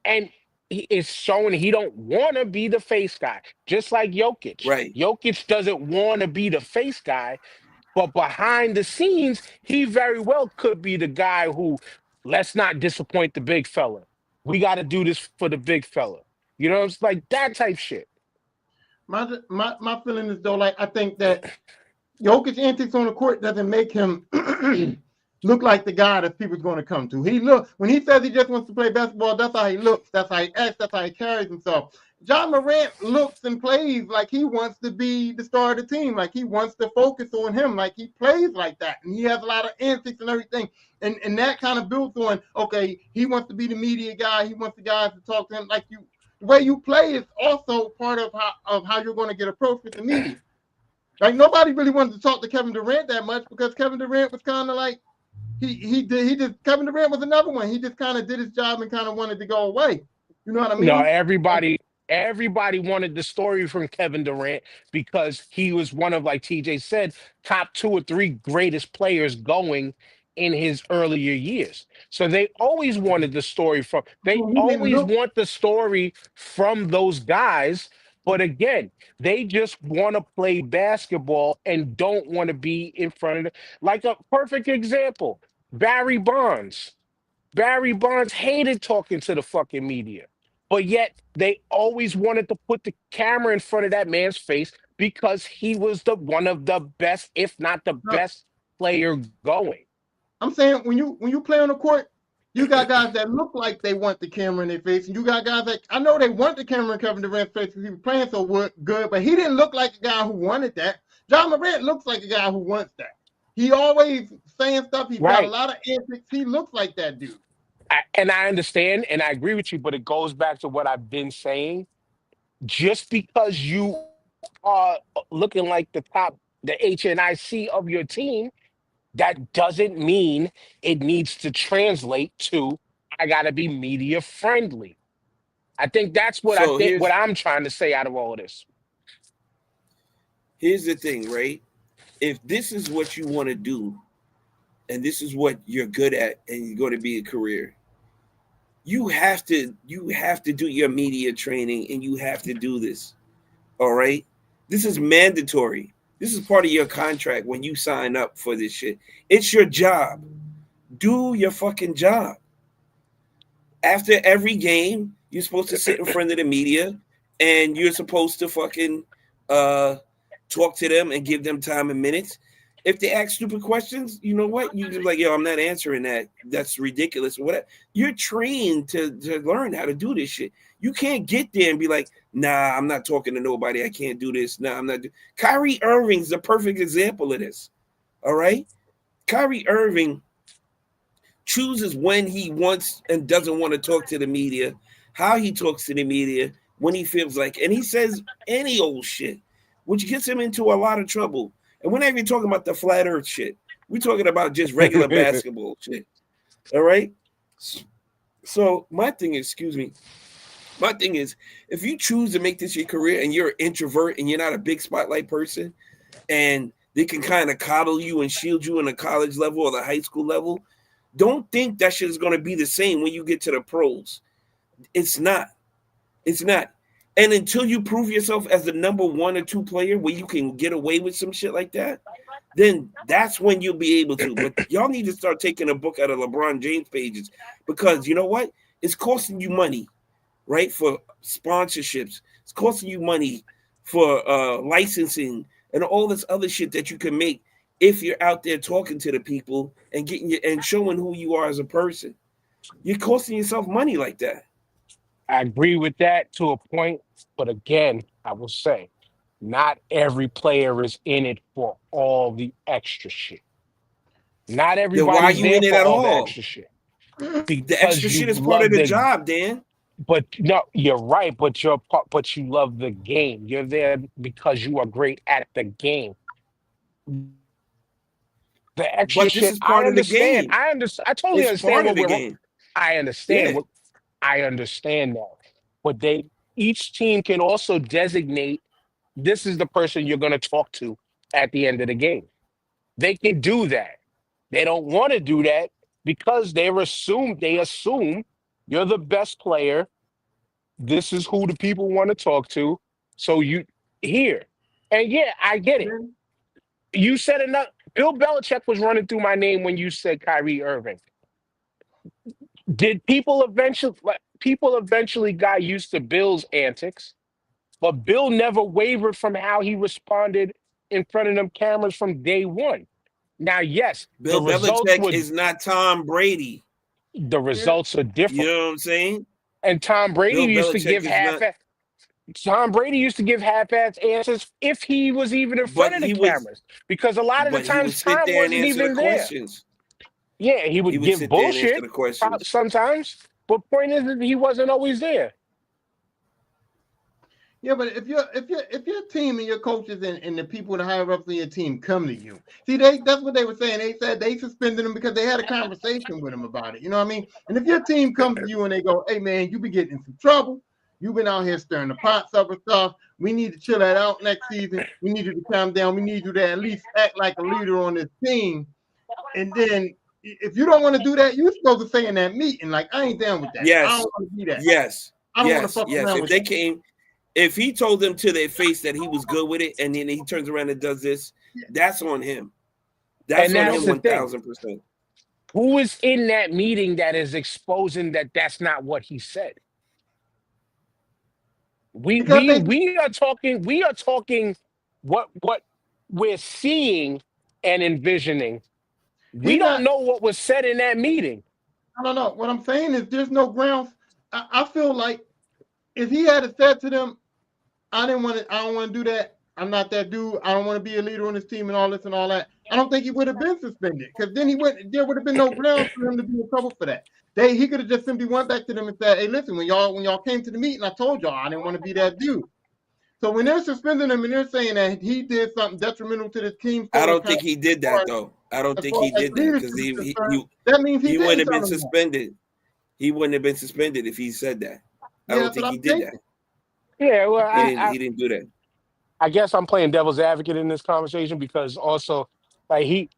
and it's showing he don't want to be the face guy. Just like Jokic. right. Jokic doesn't want to be the face guy, but behind the scenes, he very well could be the guy who let's not disappoint the big fella. We got to do this for the big fella. You know, it's like that type shit. my feeling is though, like I think that Jokic antics on the court doesn't make him look like the guy that people's going to come to. He look when he says he just wants to play basketball. That's how he looks. That's how he acts. That's how he carries himself. John Morant looks and plays like he wants to be the star of the team. Like he wants to focus on him. Like he plays like that, and he has a lot of antics and everything. And that kind of builds on okay. He wants to be the media guy. He wants the guys to talk to him. Like you, the way you play is also part of how you're going to get approached with the media. Like nobody really wanted to talk to Kevin Durant that much because Kevin Durant was kind of like he just Kevin Durant was another one. He just kind of did his job and kind of wanted to go away. You know what I No, mean? everybody wanted the story from Kevin Durant because he was one of, like TJ said, top two or three greatest players going in his earlier years. So they always wanted the story from they So he didn't always look. want the story from those guys. But again, they just want to play basketball and don't want to be in front of the like a perfect example, Barry Bonds. Barry Bonds hated talking to the fucking media, but yet they always wanted to put the camera in front of that man's face because he was the one of the best, if not the No, best player going. I'm saying when you play on the court, you got guys that look like they want the camera in their face, and you got guys that I know they want the camera in Kevin Durant's face because he was playing so good, but he didn't look like a guy who wanted that. John Morant looks like a guy who wants that. He always saying stuff. He's got a Right. lot of antics. He looks like that dude. And I understand and I agree with you, but it goes back to what I've been saying. Just because you are looking like the HNIC of your team, that doesn't mean it needs to translate to I gotta be media friendly. I think that's what I So think what I'm trying to say out of all of this. here's the thing, right? If this is what you want to do, and this is what you're good at, and you're going to be a career, you have to do your media training, and you have to do this. All right, this is mandatory. This is part of your contract when you sign up for this shit. It's your job. Do your fucking job. After every game, you're supposed to sit in front of the media and you're supposed to fucking talk to them and give them time and minutes. If they ask stupid questions, you know what? You just like, yo, I'm not answering that. That's ridiculous. Whatever. You're trained to learn how to do this shit. You can't get there and be like, nah, I'm not talking to nobody. I can't do this. Nah, I'm not. Kyrie Irving's the perfect example of this. All right? Kyrie Irving chooses when he wants and doesn't want to talk to the media, how he talks to the media, when he feels like, and he says any old shit, which gets him into a lot of trouble. And we're not even talking about the flat earth shit. We're talking about just regular basketball shit. All right? So my thing is, if you choose to make this your career and you're an introvert and you're not a big spotlight person and they can kind of coddle you and shield you on the college level or the high school level, don't think that shit is going to be the same when you get to the pros. It's not. It's not. And until you prove yourself as the number 1 or 2 player where you can get away with some shit like that, then that's when you'll be able to. But y'all need to start taking a book out of LeBron James pages because you know what? It's costing you money. right? For sponsorships, it's costing you money for licensing and all this other shit that you can make if you're out there talking to the people and getting you and showing who you are as a person. You're costing yourself money like that. I agree with that to a point, but again, I will say, not every player is in it for all the extra shit. Not Then why are everybody's you there in it for at all the all? extra shit The extra because shit you is part of love the the. job, Dan. But no, you're right. But you love the game. You're there because you are great at the game. The extra But this shit, is I part of the understand. game. I understand. I totally It's understand part of what the we're. game. I understand Yeah. what I understand that. But each team can also designate this is the person you're going to talk to at the end of the game. They can do that. They don't want to do that because they assume you're the best player. This is who the people want to talk to. So you here. And yeah, I get it. Then, You said enough. Bill Belichick was running through my name when you said Kyrie Irving. Did people eventually got used to Bill's antics, but Bill never wavered from how he responded in front of them cameras from day one. Now, yes, Bill Belichick is not Tom Brady. the yeah, results are You different. know what I'm saying? And Bill Belichick is not, Tom Brady used to give half-ass answers if he was even in but front of the cameras, because a lot of the he would times sit Tom there and wasn't answer the even there. questions. Yeah, he He would would give sit there and answer bullshit the questions. sometimes, but point is that he wasn't always there. yeah. But if your team and your coaches and the people that higher ups in your team come to you, see, that's what they were saying. They said they suspended him because they had a conversation with him about it. You know what I mean? And if your team comes to you and they go, "Hey man, you be getting in some trouble. You've been out here stirring the pots up and stuff. We need to chill that out next season. We need you to calm down. We need you to at least act like a leader on this team." And then if you don't want to do that, you're supposed to say in that meeting, like, I ain't down with that. I Yes, don't want to be that. yes, I don't want to fuck yes. around If with they that. came, if he told them to their face that he was good with it, and then he turns around and does this, that's on him. That's And on that's him the thing. 1000%. Who is in that meeting that is exposing that that's not what he said? We Because we they we are talking what we're seeing and envisioning. We he's don't not, know what was said in that meeting. I don't know. What I'm saying is there's no grounds. I feel like if he had said to them, I don't want to do that. I'm not that dude. I don't want to be a leader on this team and all this and all that. I don't think he would have been suspended because then there would have been no grounds for him to be in trouble for that. He could have just simply went back to them and said, "Hey, listen, when y'all came to the meeting, I told y'all I didn't want to be that dude." So when they're suspending him and they're saying that he did something detrimental to the team, I don't think he did that though. I don't as think far he as did that leadership because is concerned, he that means he he wouldn't didn't have tell been him that. suspended. He wouldn't have been suspended if he said that. I Yeah, don't that's what think he I'm did that. thinking. Yeah, well, He didn't. He didn't do that. I guess I'm playing devil's advocate in this conversation because also, like he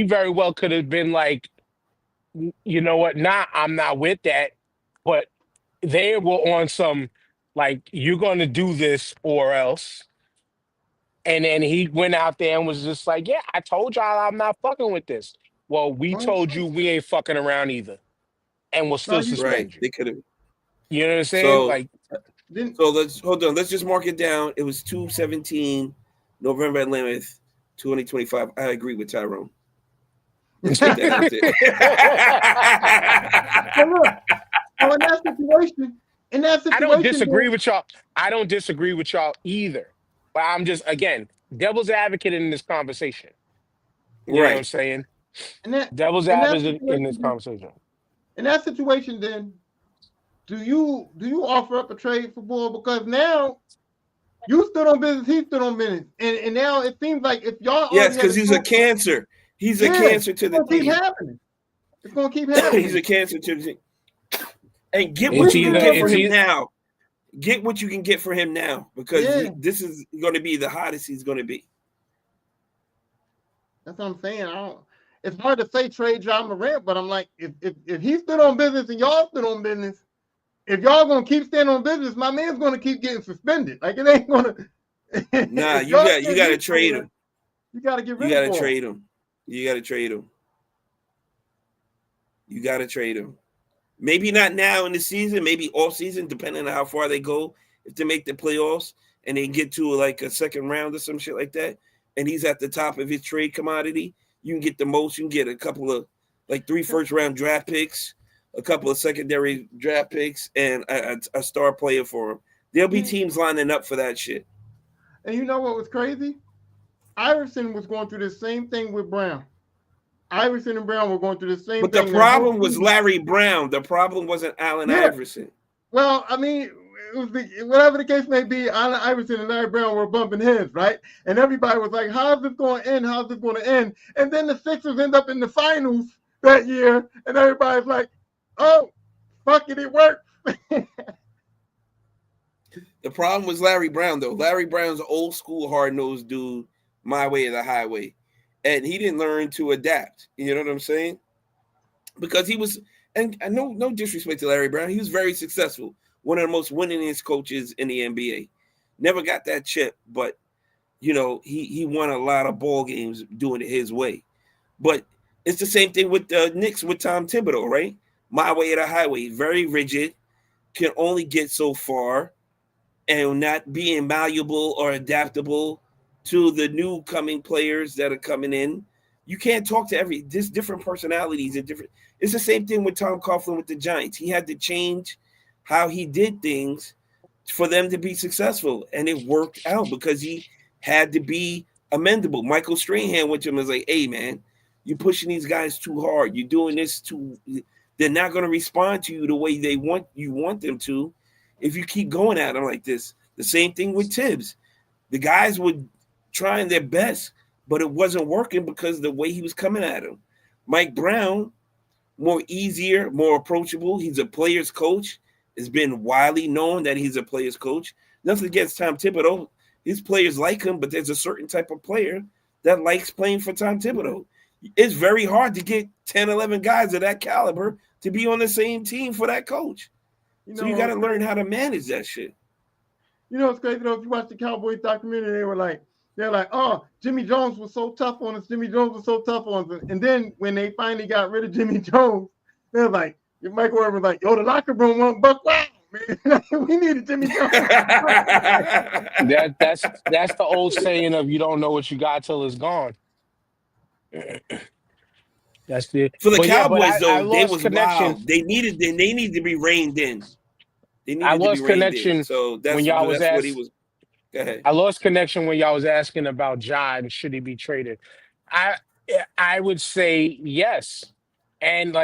very well could have been like, you know what? Nah, I'm not with that. But they were on some like you're going to do this or else. And then he went out there and was just like, "Yeah, I told y'all I'm not fucking with this." Well, we Well, told you we ain't fucking around either, and we'll no, still you Right. suspend you. They could have. You know what I'm saying? So Like, didn't. let's hold on. Let's just mark it down. It was 2/17, November 11th, 2025. I agree with Tyrone. Let's put that out there. Well, look, so in that I don't situation, disagree then, with y'all. I don't disagree with y'all either. But I'm just again devil's advocate in this conversation. You know what I'm Right. saying? in that Devil's in that advocate in situation, this conversation. in that situation, then do you offer up a trade for Bull because now you stood on business, he stood on business, and now it seems like if y'all Yes, already had because a he's a talk, cancer. He's a yeah, cancer to it's the gonna keep team. happening. It's gonna keep He's happening. a cancer to the team. And get We what you still, can get for It's him either now. Get what you can get for him now because yeah, this is going to be the hottest he's going to be. that's what I'm saying. I don't. It's hard to say trade John Morant, but I'm like, if he stood on business and y'all stood on business, if y'all gonna keep standing on business, my man's gonna keep getting suspended. Like it ain't gonna. Nah, If you y'all got can't to get trade somewhere, him. you got to get You rid got of to Paul. trade him. You got to trade him. You got to trade him. Maybe not now in the season, maybe off season, depending on how far they go. If they make the playoffs and they get to like a second round or some shit like that, and he's at the top of his trade commodity, you can get the most. You can get a couple of like 3 first-round draft picks, a couple of secondary draft picks, and a star player for him. There'll be teams lining up for that shit. And you know what was crazy? Iverson was going through the same thing with Brown. Iverson and Brown were going through the same thing. But the problem was Larry Brown. The problem wasn't Allen Iverson. Well, I mean, it was whatever the case may be, Allen Iverson and Larry Brown were bumping heads, right? And everybody was like, how's this going to end? How's this going to end? And then the Sixers end up in the finals that year, and everybody's like, oh, fuck it, it worked. The problem was Larry Brown, though. Larry Brown's an old school, hard-nosed dude, my way or the highway. And he didn't learn to adapt. You know what I'm saying? Because he was, and no disrespect to Larry Brown, he was very successful. One of the most winningest coaches in the NBA. Never got that chip, but, you know, he won a lot of ball games doing it his way. But it's the same thing with the Knicks with Tom Thibodeau, right? My way or the highway. Very rigid, can only get so far, and not being malleable or adaptable to the new coming players that are coming in. You can't talk to there's different personalities and different. It's the same thing with Tom Coughlin with the Giants. He had to change how he did things for them to be successful. And it worked out because he had to be amendable. Michael Strahan went to him and was like, hey man, you're pushing these guys too hard. You're doing this they're not going to respond to you the way you want them to if you keep going at them like this. The same thing with Tibbs. The guys were trying their best, but it wasn't working because of the way he was coming at them. Mike Brown, more easier, more approachable. He's a player's coach. It's been widely known that he's a player's coach. Nothing against Tom Thibodeau. His players like him, but there's a certain type of player that likes playing for Tom Thibodeau. It's very hard to get 10, 11 guys of that caliber to be on the same team for that coach. So you got to learn how to manage that shit. You know, it's crazy though. If you watch the Cowboys documentary, they're like, oh, Jimmy Jones was so tough on us. Jimmy Jones was so tough on us. And then when they finally got rid of Jimmy Jones, they're like, Michael Irvin was like, yo, the locker room won't buck wild, man. We needed Jimmy Jones. That's the old saying of you don't know what you got till it's gone. That's the for the Cowboys I though. They was connection. wild. They needed to be reined in. I lost connection So that's when y'all was what he was. Go ahead. I lost connection when y'all was asking about Ja and should he be traded. I would say yes, and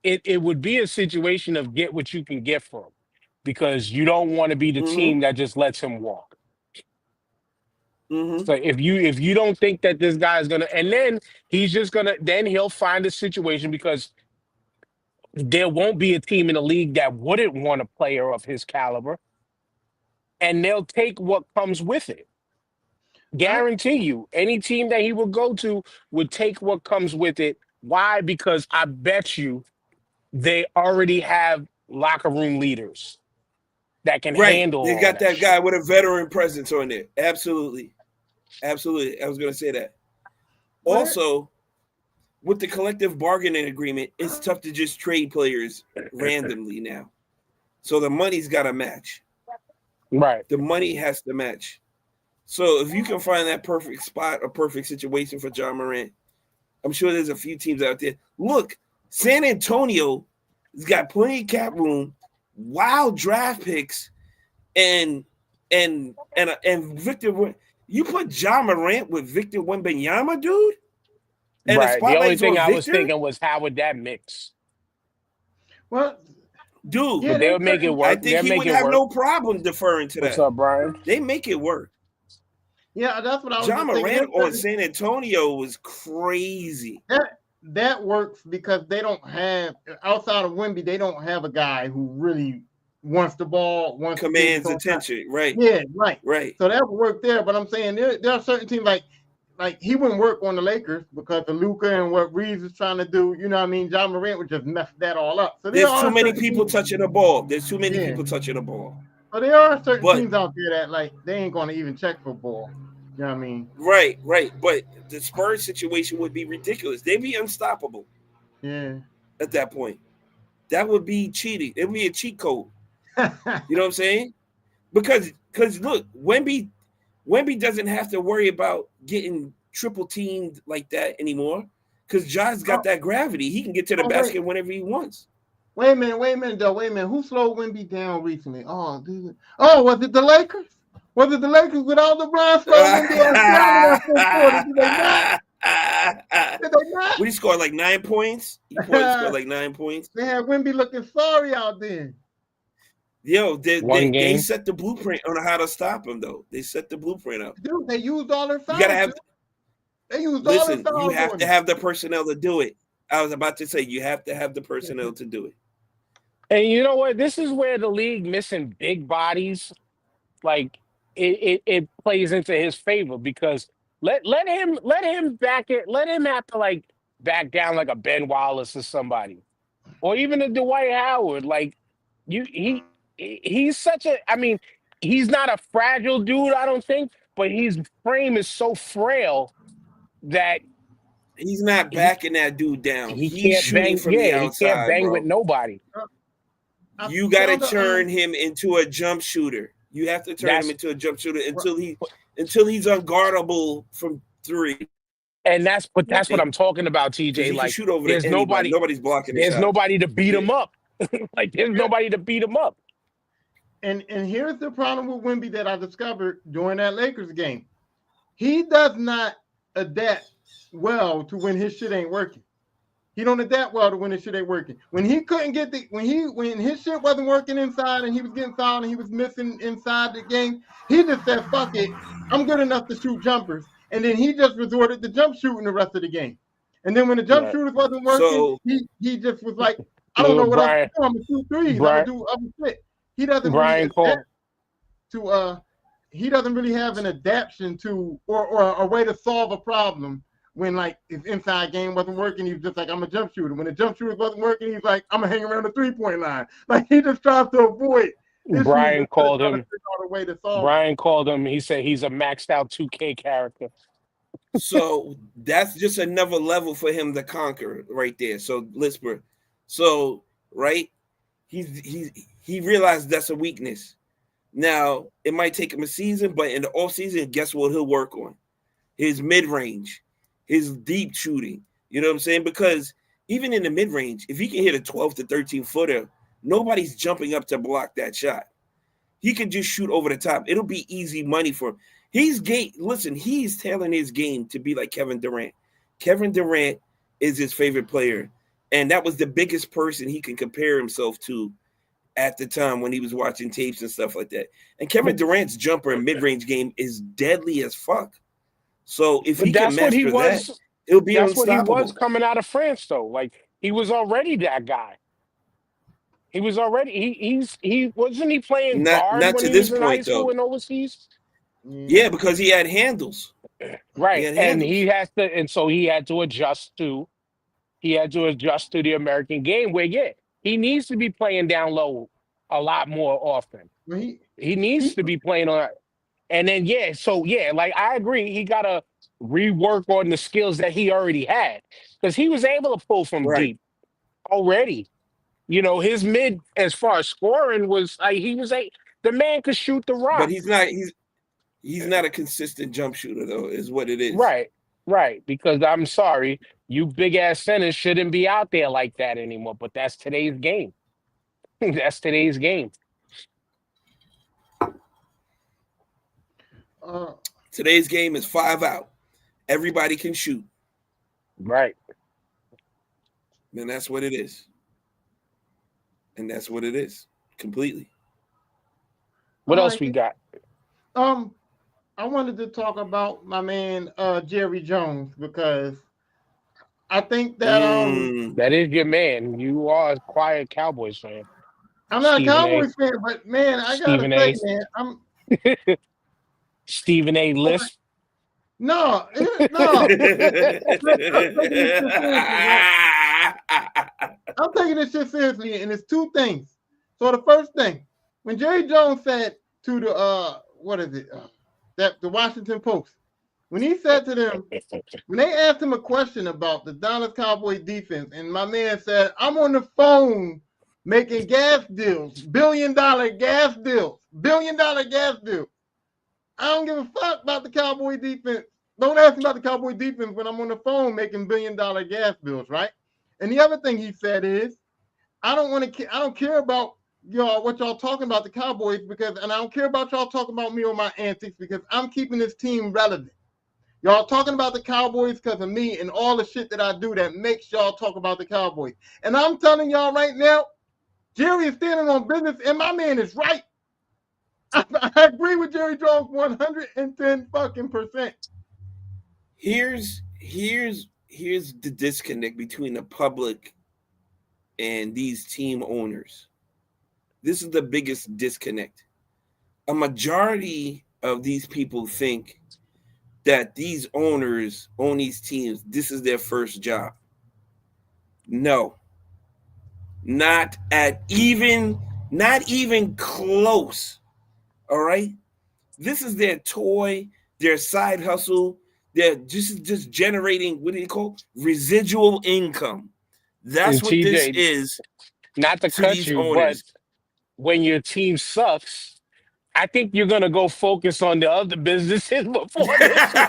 it would be a situation of get what you can get for him, because you don't want to be the team that just lets him walk. So if you don't think that this guy is gonna, and then he'll find a situation, because there won't be a team in the league that wouldn't want a player of his caliber, and they'll take what comes with it. Guarantee you, any team that he would go to would take what comes with it. Why? Because I bet you they already have locker room leaders that can handle. They got that guy with a veteran presence on there. Absolutely. I was going to say that. Also, with the collective bargaining agreement, it's tough to just trade players randomly now. So the money's got to match. Right. The money has to match. So if you can find that perfect spot, a perfect situation for John Morant, I'm sure there's a few teams out there. Look, San Antonio has got plenty of cap room, wild draft picks, and Victor. You put John Morant with Victor Wembanyama, dude. And right. The only thing I was thinking was, how would that mix? Well, dude, but they'll make it work. I think he would have no problem deferring to that. What's up, Brian? They make it work. Yeah, that's what I was John Morant on San Antonio was crazy. That works because they don't have, outside of Wemby, they don't have a guy who really wants the ball, commands attention. Right. Yeah, right. Right. So that would work there. But I'm saying there are certain teams like he wouldn't work on the Lakers because of Luka and what Reeves is trying to do. You know what I mean? John Morant would just mess that all up. So there's too many people touching the ball. There's too many people touching the ball. But there are certain teams out there that they ain't going to even check for ball. You know what I mean? Right. But the Spurs situation would be ridiculous. They'd be unstoppable. Yeah. At that point. that would be cheating. It would be a cheat code. You know what I'm saying? Because look, Wemby doesn't have to worry about getting triple teamed like that anymore. Because John's got that gravity. He can get to the basket whenever he wants. Wait a minute, though. Wait a minute. Who slowed Wemby down recently? Oh, dude. Oh, was it the Lakers? Was it the Lakers with all the Bron slowed Wemby on that first quarter? Did they not? Did they not? What, he scored like 9 points? He scored like 9 points. They had Wemby looking sorry out there. Yo, they set the blueprint on how to stop him, though. They set the blueprint up. Dude, they used all their fouls. You gotta have. They used Listen, all their you fouls. have to have the personnel to do it. I was about to say you have to have the personnel to do it. And you know what? This is where the league missing big bodies, like it plays into his favor because let him back it. Let him have to like back down like a Ben Wallace or somebody, or even a Dwight Howard. Like he's such a. I mean, he's not a fragile dude. I don't think, but his frame is so frail that he's not backing that dude down. He He's can't shooting bang. from the Yeah, outside, he can't bang bro. with nobody. You got to turn him into a jump shooter. You have to turn him into a jump shooter until he's unguardable from three. And that's what I'm talking about, TJ. Like, shoot over there's anybody. Nobody's blocking. There's nobody to beat him up. Like, there's nobody to beat him up. And here's the problem with Wemby that I discovered during that Lakers game. He does not adapt well to when his shit ain't working. He don't adapt well to when his shit ain't working. When he couldn't get when his shit wasn't working inside and he was getting fouled and he was missing inside the game, he just said, fuck it, I'm good enough to shoot jumpers. And then he just resorted to jump shooting the rest of the game. And then when the jump shooters wasn't working, he just was like, I don't know what else to do. I'm gonna shoot threes. I'm gonna do other shit. He doesn't he doesn't really have an adaptation to or a way to solve a problem. When like his inside game wasn't working, he was just like, I'm a jump shooter. When the jump shooter wasn't working, he's like, I'm gonna hang around the 3-point line. Like he just tries to avoid. Brian called him. He said he's a maxed out 2K character. So that's just another level for him to conquer right there. So Lisper, right, he realized that's a weakness. Now it might take him a season, but in the off season, guess what he'll work on? His mid range. His deep shooting, you know what I'm saying? Because even in the mid-range, if he can hit a 12 to 13 footer, nobody's jumping up to block that shot. He can just shoot over the top. It'll be easy money for him. He's tailoring his game to be like Kevin Durant. Kevin Durant is his favorite player. And that was the biggest person he can compare himself to at the time when he was watching tapes and stuff like that. And Kevin Durant's jumper and mid-range game is deadly as fuck. So if he can master that, it'll be unstoppable. That's what he was coming out of France, though. Like he was already that guy. He was already he wasn't he playing guard when he was in high school and overseas? Yeah, because he had handles. Right, and he has to, and so he had to adjust to the American game. Where he needs to be playing down low a lot more often. He needs to be playing on. And then, like I agree, he got to rework on the skills that he already had because he was able to pull from deep already. You know, his mid as far as scoring was like the man could shoot the rock. But he's not a consistent jump shooter though, is what it is. Right. Because I'm sorry, you big ass centers shouldn't be out there like that anymore. But that's today's game. That's today's game. Today's game is 5 out. Everybody can shoot. Right. And that's what it is. And that's what it is. Completely. What else we got? I wanted to talk about my man Jerry Jones because I think that that is your man. You are a quiet Cowboys fan. I'm not a Cowboys fan, but man, I gotta say, man, I'm Stephen A. Lisp. No. I'm taking this shit seriously, and it's two things. So the first thing, when Jerry Jones said to the the Washington Post, when he said to them, when they asked him a question about the Dallas Cowboys defense, and my man said, I'm on the phone making gas deals, billion-dollar gas deals, billion-dollar gas deals. I don't give a fuck about the Cowboy defense. Don't ask me about the Cowboy defense when I'm on the phone making billion-dollar gas bills, right? And the other thing he said is, I don't care about y'all what y'all talking about the Cowboys because, and I don't care about y'all talking about me or my antics because I'm keeping this team relevant. Y'all talking about the Cowboys because of me and all the shit that I do that makes y'all talk about the Cowboys. And I'm telling y'all right now, Jerry is standing on business, and my man is right. I agree with Jerry Jones 110 fucking percent. Here's the disconnect between the public and these team owners. This is the biggest disconnect. A majority of these people think that these owners own these teams. This is their first job. No, not even close. All right. This is their toy, their side hustle. They're just generating, what do you call, residual income. That's And what this TJ, is. not to cut you, Owners. but when your team sucks, I think you're gonna go focus on the other businesses before this one.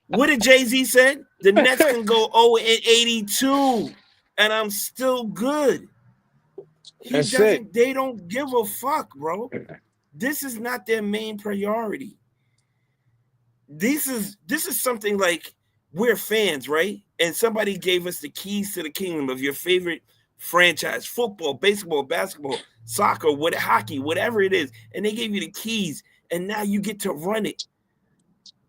What did Jay-Z said? The Nets can go 0-82, and I'm still good. They don't give a fuck, bro. This is not their main priority. This is something like we're fans, right? And somebody gave us the keys to the kingdom of your favorite franchise, football, baseball, basketball, soccer, hockey, whatever it is. And they gave you the keys, and now you get to run it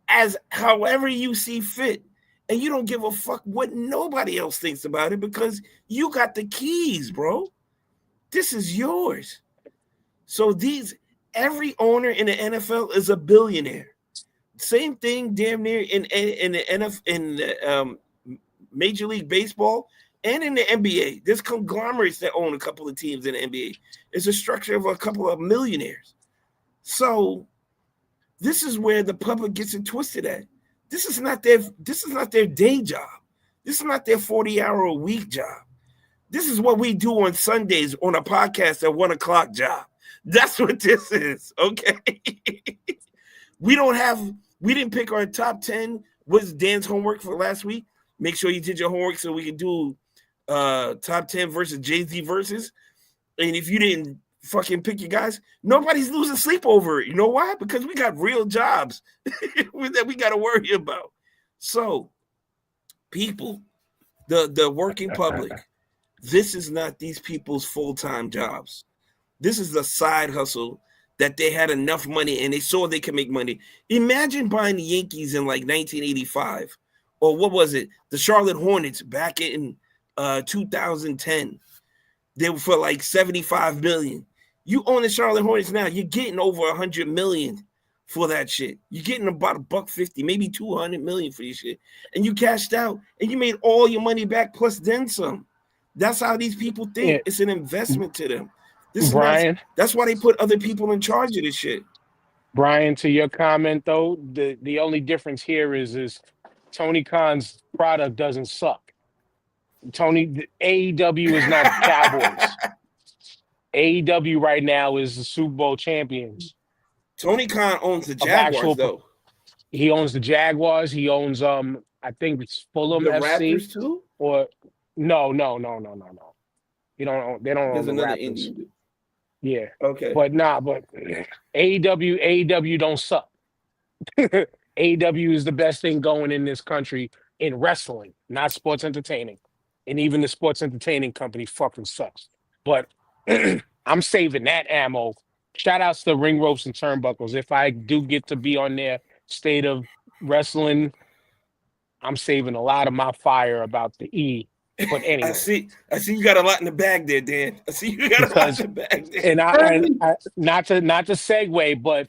as however you see fit. And you don't give a fuck what nobody else thinks about it because you got the keys, bro. This is yours. So every owner in the NFL is a billionaire. Same thing, damn near in the NFL, in the Major League Baseball and in the NBA. There's conglomerates that own a couple of teams in the NBA. It's a structure of a couple of millionaires. So this is where the public gets it twisted at. This is not their day job. This is not their 40-hour-a-week job. This is what we do on Sundays on a podcast at 1:00 job. That's what this is, okay? We didn't pick our top 10. What's Dan's homework for last week? Make sure you did your homework so we can do top 10 versus Jay-Z versus. And if you didn't fucking pick your guys, nobody's losing sleep over it. You know why? Because we got real jobs that we got to worry about. So, people, the working public, this is not these people's full-time jobs. This is the side hustle that they had enough money and they saw they could make money. Imagine buying the Yankees in like 1985, or what was it? The Charlotte Hornets back in 2010. They were for like $75 million. You own the Charlotte Hornets now, you're getting over $100 million for that shit. You're getting about $150, maybe $200 million for your shit. And you cashed out and you made all your money back plus then some. That's how these people think. Yeah. It's an investment to them. Brian, that's why they put other people in charge of this shit. Brian, to your comment though, the only difference here is Tony Khan's product doesn't suck. AEW is not the Cowboys. AEW right now is the Super Bowl champions. Tony Khan owns the Jaguars, though. He owns the Jaguars. He owns I think it's Fulham the FC. Raptors too? Or no. They don't own the Raptors. Indian. Yeah. Okay. But AEW don't suck. AEW is the best thing going in this country in wrestling, not sports entertaining. And even the sports entertaining company fucking sucks. But I'm saving that ammo. Shout outs to Ring Ropes and Turnbuckles. If I do get to be on their State of Wrestling, I'm saving a lot of my fire about the E. But anyway, I see you got a lot in the bag there, Dan. I see you got a lot in the bag there. And I not to segue, but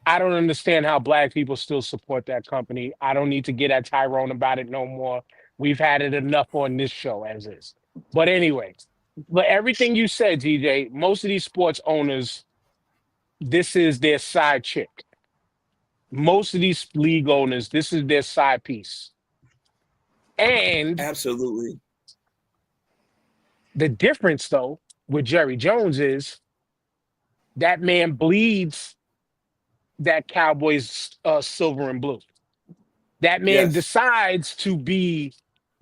I don't understand how Black people still support that company. I don't need to get at Tyrone about it no more. We've had it enough on this show as is. But anyway, but everything you said, DJ, most of these sports owners, this is their side chick. Most of these league owners, this is their side piece. And Absolutely. the difference, though, with Jerry Jones is that man bleeds that Cowboys silver and blue. That man Yes. decides to be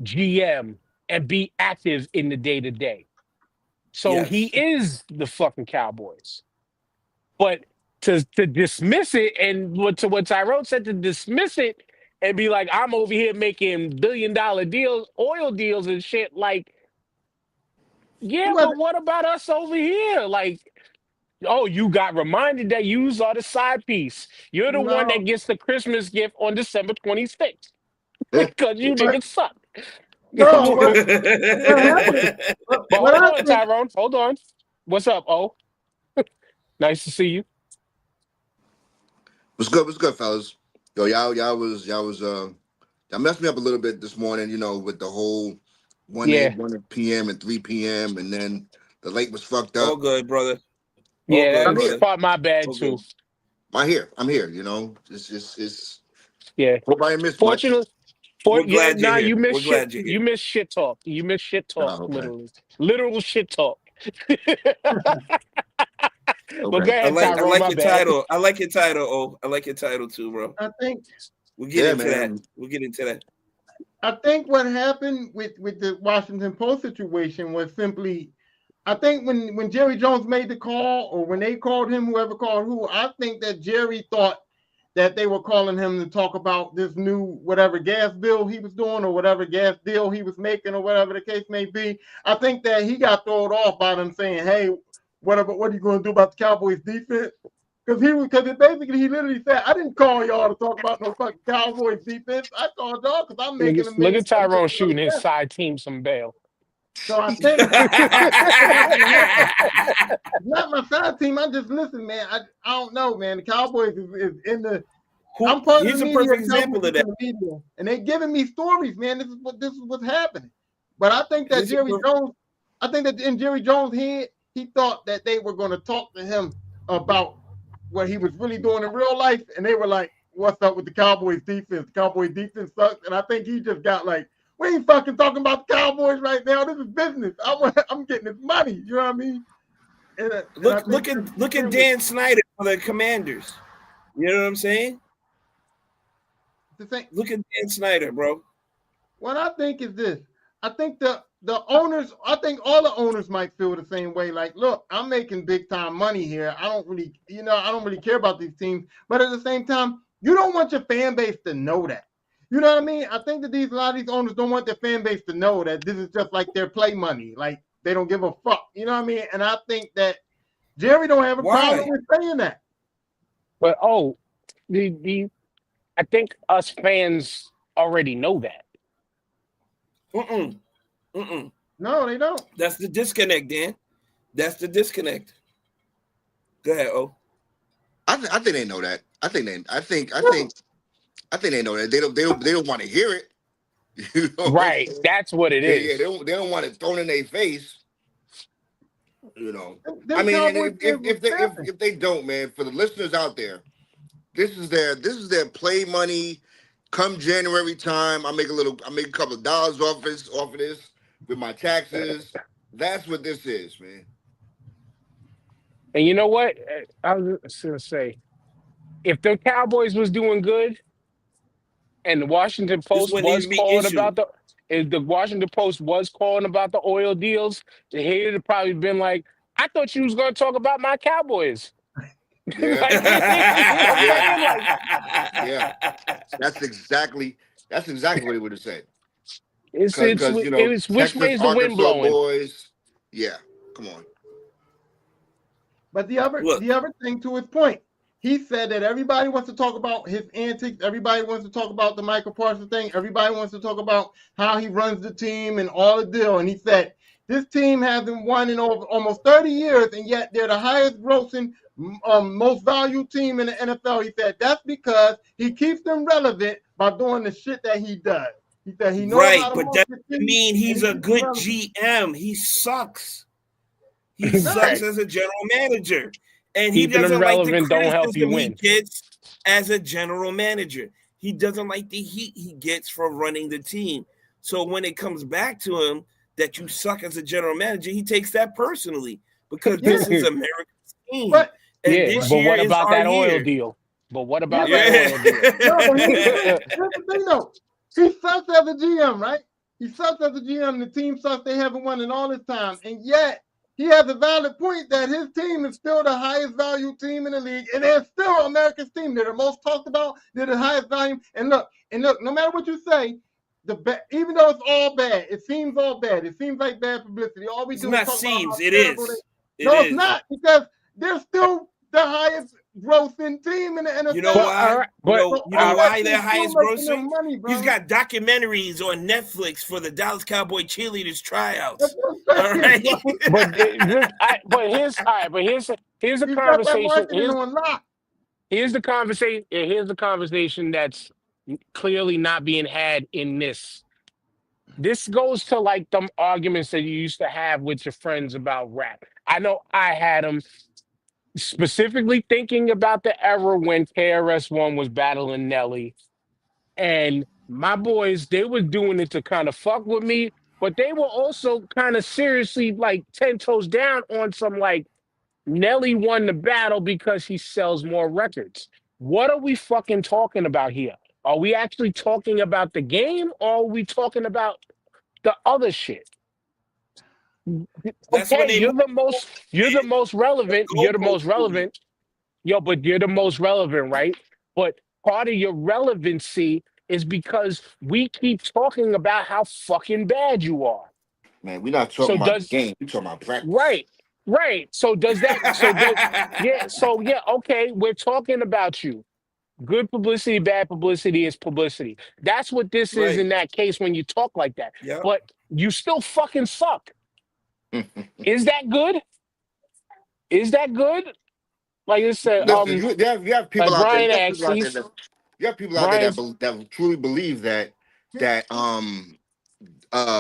GM and be active in the day to day. So he Yes. is the fucking Cowboys. But to dismiss it and what Tyrone said, to dismiss it and be like, I'm over here making $1 billion deals, oil deals and shit. Like, He yeah, but wasn't. what about us over here? Like, oh, you got reminded that you are the side piece. You're the one No, that gets the Christmas gift on December 26th because you but niggas suck. no. What happened? What's But What hold I on, think. Tyrone. Hold on. What's up? Oh, nice to see you. What's good, fellas? Yo, y'all messed me up a little bit this morning, with the whole 1 Yeah, 1 p.m. and 3 p.m. and then the lake was fucked all up. good, brother? All yeah, good, I'm that's here. brother. part my bad All too. good. I'm here, it's Yeah. hope I didn't miss much. Fortunately, We're yeah, glad you're nah, here. you miss We're shit. glad you're You here. miss shit talk. You miss shit talk, Oh, okay. literally. Literal shit talk. But go Okay. I ahead, like I Tyrone, like my your bad. title. I like your title. Oh, I like your title too, bro. I think. We'll get Yeah, into that. man. We'll get into that. I think what happened with the Washington Post situation was simply. I think when Jerry Jones made the call, or when they called him, whoever called who, I think that Jerry thought that they were calling him to talk about this new whatever gas bill he was doing, or whatever gas deal he was making, or whatever the case may be. I think that he got thrown off by them saying, "Hey, what are you going to do about the Cowboys defense?" Because it basically he literally said, "I didn't call y'all to talk about no fucking Cowboys defense. I called y'all because I'm making a Look million at Tyrone dollars shooting his less." side team some bail. So I think what's gonna happen. It's not my side team. I just listen, man. I don't know, man. The Cowboys is in the. Who? I'm part of the Here's a media. perfect The Cowboys example is of that. in the media, and they giving me stories, man. This is what's happening. But I think that Here's a Jerry per- Jones. I think that in Jerry Jones' head, he thought that they were going to talk to him about what he was really doing in real life, and they were like, "What's up with the Cowboys defense? The Cowboys defense sucks." And I think he just got like, "We ain't fucking talking about the Cowboys right now. This is business. I'm getting this money." You know what I mean? And I think look at Dan Snyder for the Commanders. You know what I'm saying? the thing. Look at Dan Snyder, bro. What I think is this. I think the owners. I think all the owners might feel the same way. Like, look, I'm making big time money here. I don't really, I don't really care about these teams. But at the same time, you don't want your fan base to know that. You know what I mean? I think that a lot of these owners don't want their fan base to know that this is just like their play money. Like they don't give a fuck. You know what I mean? And I think that Jerry don't have a problem Why? with saying that. But I think us fans already know that. Mm-mm. Mm-mm. No, they don't. That's the disconnect, Dan. That's the disconnect. Go ahead, O. I think they know that. I think they know that. They don't want to hear it. You know what I'm Right. saying? That's what it Yeah, is. they don't want it thrown in their face. I Them mean, and Cowboys fans was snapping. if they don't, man, for the listeners out there, this is their play money. Come January time, I make a couple of dollars off of this with my taxes. That's what this is, man. And you know what? I was going to say, if the Cowboys was doing good and the Washington This Post wouldn't was even be calling issue. about if the Washington Post was calling about the oil deals, the hater would probably been like, I thought you was going to talk about my Cowboys. Yeah, Like, you know what I'm yeah, saying? Like, yeah. That's exactly what he would have said. it's Because it's which way Texas, is the wind Arkansas blowing? boys. Yeah, come on. But Look, the other thing, to his point, he said that everybody wants to talk about his antics. Everybody wants to talk about the Michael Parsons thing. Everybody wants to talk about how he runs the team and all the deal. And he said this team hasn't won in over almost 30 years, and yet they're the highest grossing, most valued team in the NFL. He said that's because he keeps them relevant by doing the shit that he does. He said he knows right, how to but that market doesn't team, mean and he's he a keeps them good relevant. GM. He sucks. He No, sucks Right. as a general manager. And he Keeping them doesn't like the relevant don't help you criticism he win. gets as a general manager. He doesn't like the heat he gets for running the team. So when it comes back to him that you suck as a general manager, he takes that personally because this is America's team. But And Yeah, this but year what is about our that oil year. deal? But what yeah, about but, that oil deal? no, but here's the thing though. He sucks as a GM, right? He sucks as a GM. The team sucks. They haven't won in all this time, and yet he has a valid point that his team is still the highest value team in the league, and they're still America's team. They're the most talked about. They're the highest value. And look, no matter what you say, even though it's all bad, it seems all bad. It seems like bad publicity. All we It's do not is talk seems, about how it terrible is. they. No, it's not, because they're still the highest grossing team in the NFL. You know But, why? all right, you know, but, you know all why right. they're highest grossing? Money, bro. He's got documentaries on Netflix for the Dallas Cowboy cheerleaders tryouts. That's what All I'm saying, right. bro. But here's all right. But here's the He's got that conversation. marketing on lock. Here's the conversation. Here's the conversation that's clearly not being had in this. This goes to like them arguments that you used to have with your friends about rap. I know I had them specifically thinking about the era when KRS-One was battling Nelly, and my boys, they were doing it to kind of fuck with me, but they were also kind of seriously like 10 toes down on some like Nelly won the battle because he sells more records. What are we fucking talking about here? Are we actually talking about the game, or are we talking about the other shit? That's when Okay, they you're the most relevant. You're the most goalposts moving. relevant. Yo, but you're the most relevant, right? But part of your relevancy is because we keep talking about how fucking bad you are. Man, we're not So talking about the does game. We're talking about practice. right, right. So does that? So does yeah. So yeah. Okay, we're talking about you. Good publicity, bad publicity is publicity. That's what this is Right. in that case when you talk like that. Yep. But you still fucking suck. Is that good? Is that good? Like I said, Listen, you have people like out there. Brian You have asks, people out there that you have people out there Brian's that truly believe that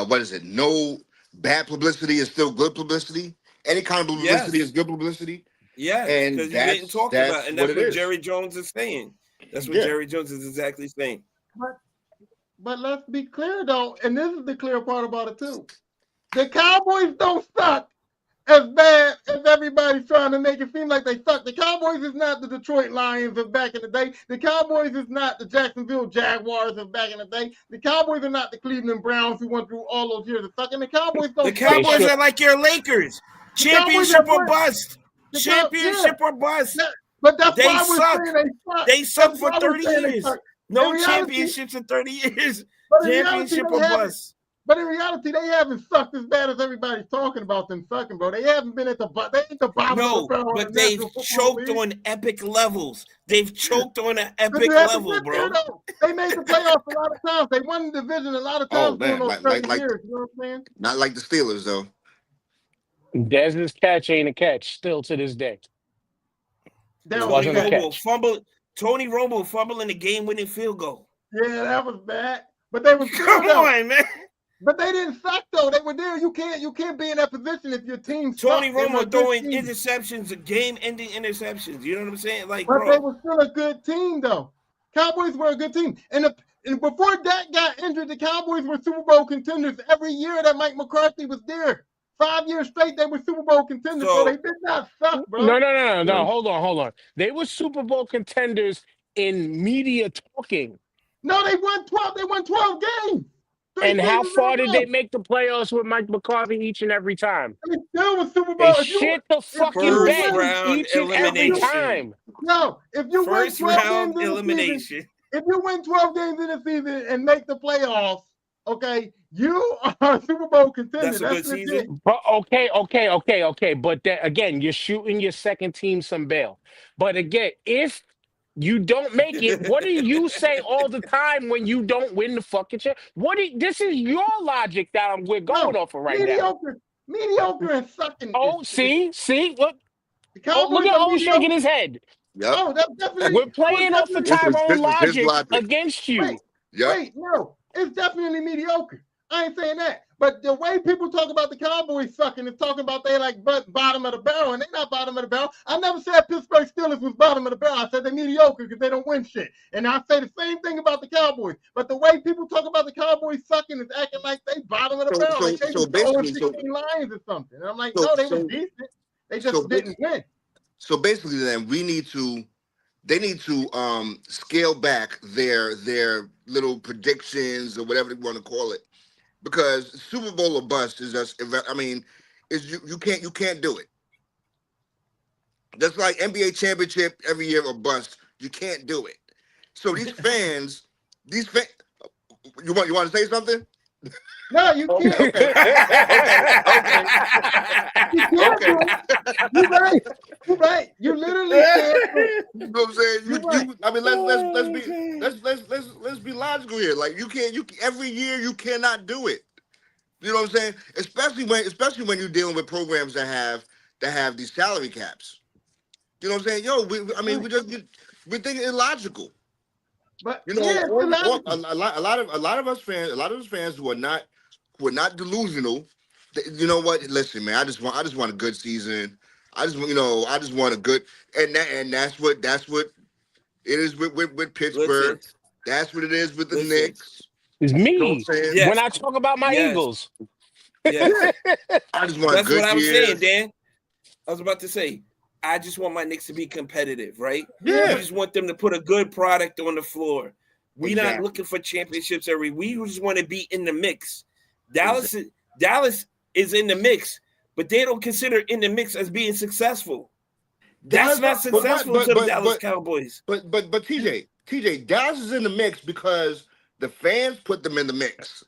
what is it? No bad publicity is still good publicity. Any kind of publicity Yes. is good publicity. Yes, And because you're getting talked about, and that's what what it is. Jerry Jones is saying. That's what Yeah. Jerry Jones is exactly saying. But let's be clear though, and this is the clear part about it too. The Cowboys don't suck as bad as everybody's trying to make it seem like they suck. The Cowboys is not the Detroit Lions of back in the day. The Cowboys is not the Jacksonville Jaguars of back in the day. The Cowboys are not the Cleveland Browns who went through all those years of sucking. The Cowboys don't The suck. Cowboys should- are like your Lakers. The Cowboys Championship are or bust. The Cow- Championship or bust. Yeah, but that's They why we're suck. saying they suck. They suck That's for why we're 30 saying they years. suck. No In reality- championships in 30 years. But in reality, Championship they or haven't. bust. But in reality, they haven't sucked as bad as everybody's talking about them sucking, bro. They haven't been at the bottom. They ain't the bottom No, of the barrel. but they've choked on epic levels. They've choked on an epic level, bro. They made the playoffs a lot of times. They won the division a lot of times during those 30 years. You know what I'm saying? Not like the Steelers though. Dez's catch ain't a catch still to this day. That wasn't a bad. catch. Tony Romo fumbling the game-winning field goal. Yeah, that was bad. But they was Come on, man. But they didn't suck though. They were there. You can't be in that position if your team Tony sucked. They were Romo a good throwing team. interceptions, game-ending interceptions. You know what I'm saying? Like, But they bro. were still a good team, though. Cowboys were a good team. And before Dak got injured, the Cowboys were Super Bowl contenders every year that Mike McCarthy was there. 5 years straight, they were Super Bowl contenders. So they did not suck, bro. No. Hold on. They were Super Bowl contenders in media talking. No, they won 12. They won 12 games. And how far did they make the playoffs with Mike McCarthy each and every time? They still was Super Bowl. They shit the fucking First bed round each and every elimination. time. No, if you win First 12 round games in the season, elimination. if you win 12 games in the season and make the playoffs, okay, you are a Super Bowl contender. That's a good legit. season. But okay. But then again, you're shooting your second team some bail. But again, if you don't make it, what do you say all the time when you don't win the fucking shit? This is your logic that we're going off of right now. Mediocre and sucking. Oh, see, look. The Oh, Cowboys look at are O mediocre. shaking his head. Yep. Oh, that's definitely. We're playing off the This is Tyrone his logic logic. against you. Wait, Yep. wait, no, it's definitely mediocre. I ain't saying that. But the way people talk about the Cowboys sucking is talking about they like bottom of the barrel, and they're not bottom of the barrel. I never said Pittsburgh Steelers was bottom of the barrel. I said they're mediocre because they don't win shit. And I say the same thing about the Cowboys. But the way people talk about the Cowboys sucking is acting like they bottom of the barrel, like they was 0-16 Lions or something. And I'm like, no, they were decent. They just didn't win. So basically, then they need to scale back their little predictions or whatever they want to call it, because Super Bowl or bust is just, I mean, is you can't do it. That's like NBA championship every year or bust. You can't do it. So these fans, you want to say something? No, you can't. Okay. You're right. You literally can't. You know what I'm saying? I mean, let's be logical here. Like you every year you cannot do it. You know what I'm saying? Especially when you're dealing with programs that have these salary caps. You know what I'm saying? Yo, we're thinking illogical. But you know, a lot of us fans who are not delusional. You know what? Listen, man, I just want a good season. I just want a good, and that's what it is with Pittsburgh. Listen. That's what it is with the Knicks. It's me. You know what I'm saying? Yes. When I talk about my Eagles. Yes. I just want That's good what I was years. saying, Dan. I was about to say, I just want my Knicks to be competitive, right? Yeah. I just want them to put a good product on the floor. We're Exactly. not looking for championships we just want to be in the mix. Dallas is in the mix, but they don't consider in the mix as being successful. That's not successful to the Dallas Cowboys. But TJ, Dallas is in the mix because the fans put them in the mix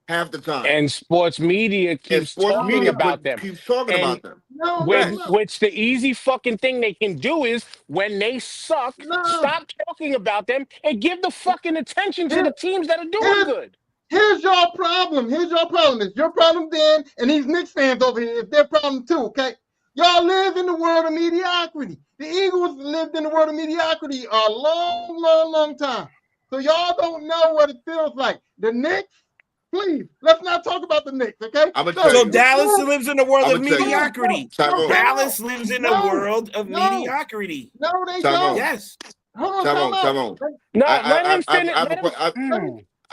half the time. And sports media keeps talking about them. Keeps talking about them. No, Which the easy fucking thing they can do is when they suck, stop talking about them and give the fucking attention to the teams that are doing good. Here's your problem. It's your problem, Dan, and these Knicks fans over here. It's their problem too, okay? Y'all live in the world of mediocrity. The Eagles lived in the world of mediocrity a long time. So y'all don't know what it feels like. The Knicks, please, let's not talk about the Knicks, okay? So Dallas lives in the world of mediocrity. No, Dallas lives in the world of mediocrity. No, they don't. Yes. Hold on. No, let him finish.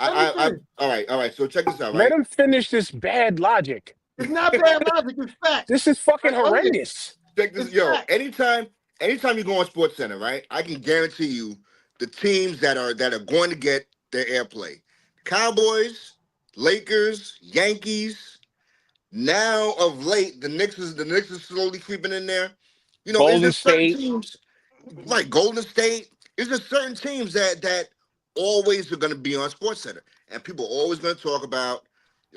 All right. So check this out. Let him finish this bad logic. It's not bad logic. It's fact. This is fucking horrendous. Check this, anytime you go on Sports Center, right? I can guarantee you the teams that are going to get their airplay: Cowboys, Lakers, Yankees. Now of late, the Knicks is slowly creeping in there. You know, Golden State. Teams, like Golden State. Is there certain teams that always are going to be on Sports Center, and people are always going to talk about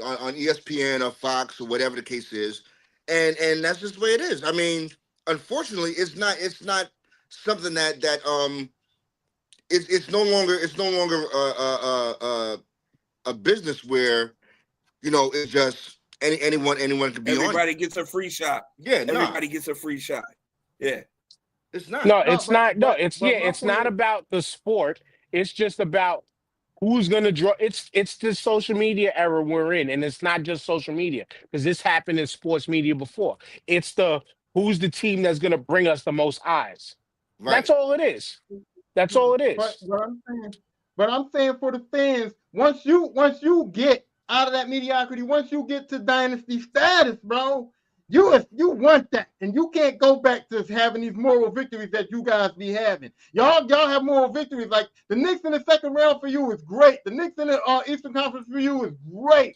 on ESPN or Fox or whatever the case is, and that's just the way it is. I mean, unfortunately, it's not something that it's no longer a business where, you know, it's just anyone can be on. Everybody gets a free shot. Yeah, everybody gets a free shot. Yeah, it's not. No, it's not. No, it's not about the sport. It's just about who's going to draw. It's the social media era we're in, and it's not just social media, because this happened in sports media before. It's who's the team that's going to bring us the most eyes. Right. That's all it is. That's all it is. But I'm saying for the fans, once you get out of that mediocrity, once you get to dynasty status, bro, you want that, and you can't go back to having these moral victories that you guys be having. Y'all have moral victories. Like the Knicks in the second round for you is great. The Knicks in the Eastern Conference for you is great,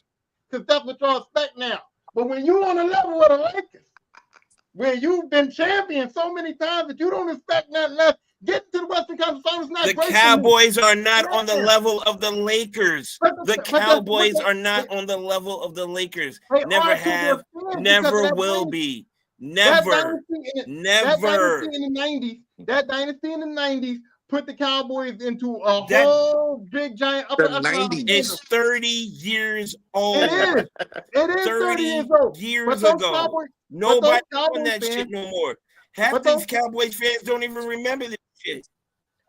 because that's what y'all expect now. But when you on a level of the Lakers, where you've been champion so many times that you don't expect nothing less, getting to the Western Conference Finals is not great. The Cowboys are not on the level of the Lakers. The Cowboys are not on the level of the Lakers. Never have, never will be. Never. That dynasty in the 90s put the Cowboys into a whole big giant upper echelon. It's 30 years old. It is 30 years old. Years ago. Nobody doing that shit no more. Half these Cowboys fans don't even remember this shit.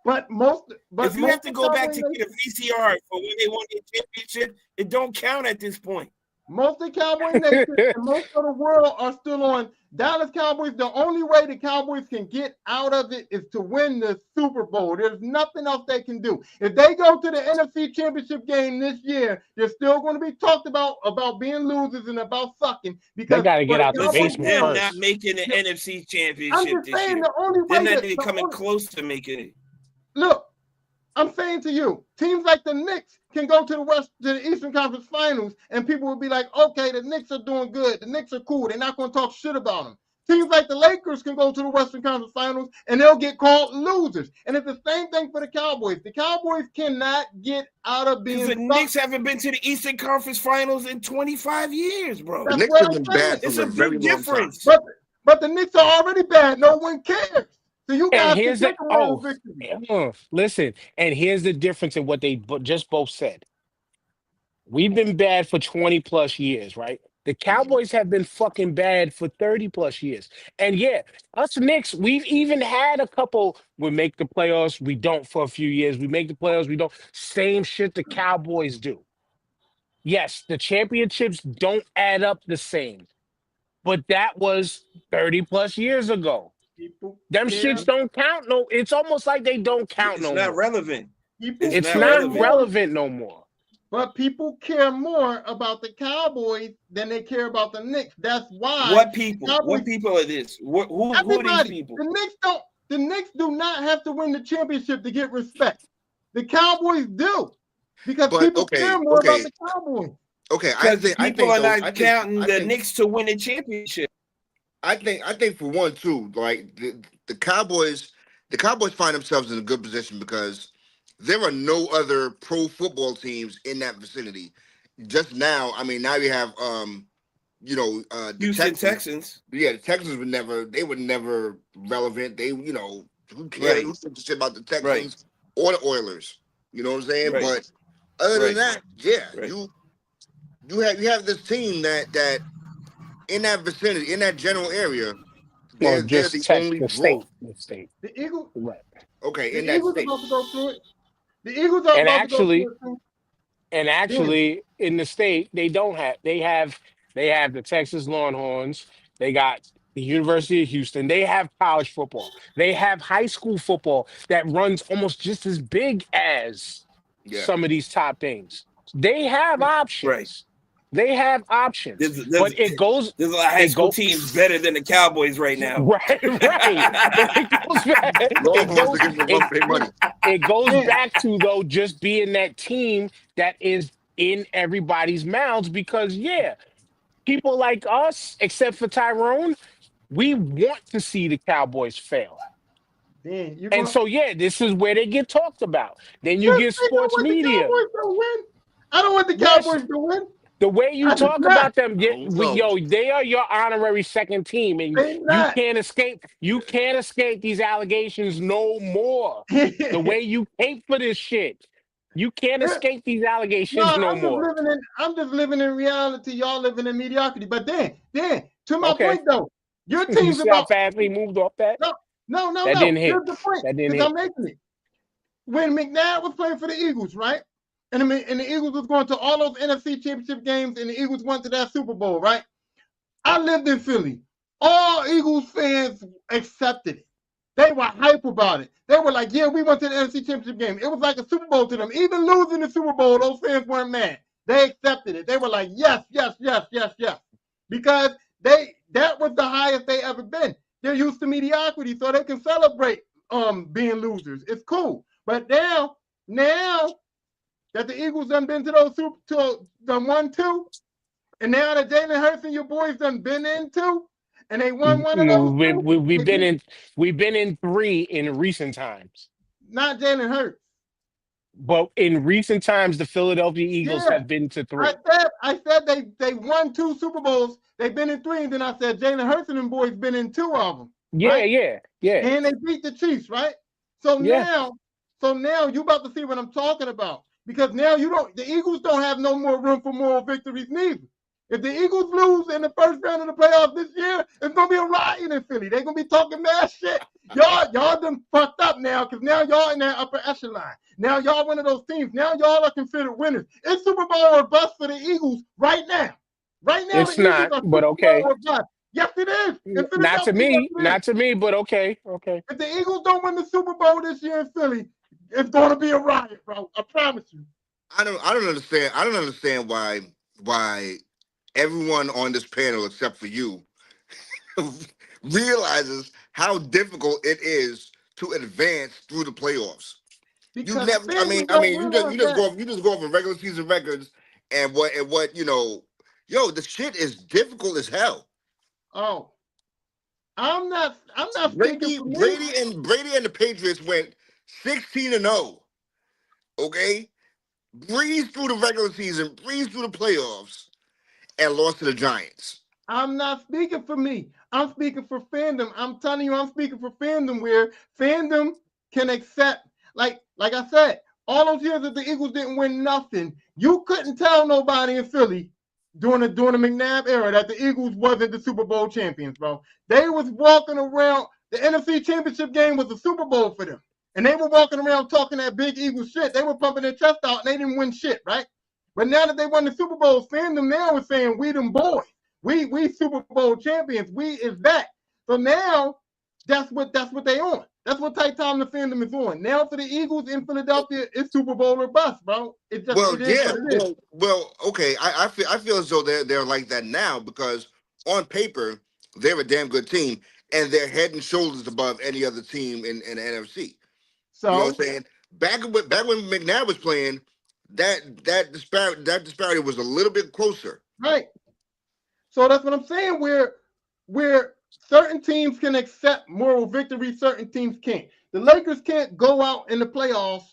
But most, but If you most have to of go back Cowboys to get a VCR for when they won the championship, it don't count at this point. Most of Cowboy Nation and most of the world are still on Dallas Cowboys. The only way the Cowboys can get out of it is to win the Super Bowl. There's nothing else they can do. If they go to the NFC Championship game this year, they're still going to be talked about being losers and about sucking They because got to for get the out the Cowboys basement Them now, not first. making the NFC I'm championship just this saying year. the only They're way not that even the coming only, close to making it. look, I'm saying to you, teams like the Knicks can go to the Eastern Conference Finals, and people will be like, okay, the Knicks are doing good. The Knicks are cool. They're not going to talk shit about them. Teams like the Lakers can go to the Western Conference Finals, and they'll get called losers. And it's the same thing for the Cowboys. The Cowboys cannot get out of Because being the stuck. Knicks haven't been to the Eastern Conference Finals in 25 years, bro. The That's Knicks what have I'm been saying. bad It's for a a very big long time. difference. But the Knicks are already bad. No one cares. So you And guys can here's take the a moral victory. listen. And here's the difference in what they just both said. We've been bad for 20 plus years, right? The Cowboys have been fucking bad for 30 plus years. And yeah, us Knicks, we've even had a couple. We make the playoffs, we don't for a few years. We make the playoffs, we don't. Same shit the Cowboys do. Yes, the championships don't add up the same, but that was 30 plus years ago. People Them care. shits don't count. No, it's almost like they don't count It's no not more. relevant. People It's It's not care not relevant. more. relevant no more. But people care more about the Cowboys than they care about the Knicks. That's why What the people? Cowboys, What people are this? Who are these everybody, people? the Knicks do not have to win the championship to get respect. The Cowboys do. Because But people care more about the Cowboys. okay. Because the I people think are though. not counting the Knicks to win the championship. I think for one too, like the Cowboys, find themselves in a good position because there are no other pro football teams in that vicinity. Just now, I mean, now you have the Houston Texans. Texans. Yeah, the Texans were never relevant. They, who cares? Right. Who gives a shit about the Texans Right. or the Oilers? You know what I'm saying? Right. But other than Right. that, yeah, Right. you have this team that in that vicinity, in that general area, Well, they're just the tech only the draw. state. The state. The Eagles, Right. Okay, in the that Eagles are state. about to go through it. The Eagles are And about to go actually, through it too. in the state, they have the Texas Longhorns, they got the University of Houston, they have college football, they have high school football that runs almost just as big as Yeah. some of these top things. They have Right. options. They have options. There's But it goes a lot of high it school go teams better than the Cowboys right now. right. But it goes back. It Longhorns goes are getting it, the big money. it goes Man, back to though just being that team that is in everybody's mouths because yeah, people like us, except for Tyrone, we want to see the Cowboys fail. man, you're And gonna so yeah, this is where they get talked about. Then you just get think I sports want the media. Cowboys to win. I don't want the Yes, Cowboys to win. the way you I do talk not. about them, I don't know. they are your honorary second team, and They you not. can't escape. You can't escape these allegations no more. The way you paid for this shit, you can't escape these No, allegations no more. I'm just living in reality. Y'all living in mediocrity. But then, to my Okay, point though, your you team's see how about fast we moved off that? no. That didn't hit. Here's the point, That didn't because hit. I'm making it. When McNabb was playing for the Eagles, right? And the Eagles was going to all those NFC championship games, and the Eagles went to that Super Bowl, right? I lived in Philly. All Eagles fans accepted it. They were hype about it. They were like, yeah, we went to the NFC Championship game. It was like a Super Bowl to them. Even losing the Super Bowl, those fans weren't mad. They accepted it. They were like, yes. Because that was the highest they ever been. They're used to mediocrity, so they can celebrate being losers. It's cool. But now that the Eagles done been to those done 1-2, and now that Jalen Hurts and your boys done been in 2, and they won one of those We, 2, we, we've been in 3 in recent times, not Jalen Hurts. but in recent times, the Philadelphia Eagles Yeah, have been to 3. I said they won 2 Super Bowls. They've been in 3, and then I said Jalen Hurts and them boys been in 2 of them. Yeah, right? yeah. And they beat the Chiefs, right? So Yeah. now you about to see what I'm talking about, because now the Eagles don't have no more room for moral victories neither. If the Eagles lose in the first round of the playoffs this year, it's gonna be a riot in Philly. They're gonna be talking mad shit. Y'all done fucked up now because now y'all in that upper echelon. Now y'all one of those teams. Now y'all are considered winners. It's Super Bowl or bust for the Eagles right now. Right now, the It's Eagles not, are but Super Bowl okay. or bust. Yes, it is. In Not to Philadelphia, yes, me, it is. not to me, but okay, okay. If the Eagles don't win the Super Bowl this year in Philly, it's gonna be a riot, bro. I promise you. I don't understand why everyone on this panel except for you realizes how difficult it is to advance through the playoffs. You Because never. fans I don't mean, realize that. you just go off of regular season records and what you know. Yo, the shit is difficult as hell. Oh, I'm not speaking for me. Brady and the Patriots went 16-0. Okay, breezed through the regular season, breezed through the playoffs, and lost to the Giants. I'm not speaking for me. I'm speaking for fandom. I'm telling you, I'm speaking for fandom where fandom can accept, like I said, all those years that the Eagles didn't win nothing, you couldn't tell nobody in Philly during the McNabb era that the Eagles wasn't the Super Bowl champions, bro. They was walking around. The NFC Championship game was the Super Bowl for them. And they were walking around talking that big Eagles shit. They were pumping their chest out and they didn't win shit, right? But now that they won the Super Bowl, fandom now is saying, we them boys. We Super Bowl champions. We is that. So now that's what they on. That's what type time the fandom is on. Now for the Eagles in Philadelphia, it's Super Bowl or bust, bro. It Well, is yeah. what it is. Well, okay. I feel as though they're like that now because on paper they're a damn good team and they're head and shoulders above any other team in the NFC. You know what So I'm saying? Back when McNabb was playing, that disparity was a little bit closer. right. So that's what I'm saying. Where certain teams can accept moral victory, certain teams can't. The Lakers can't go out in the playoffs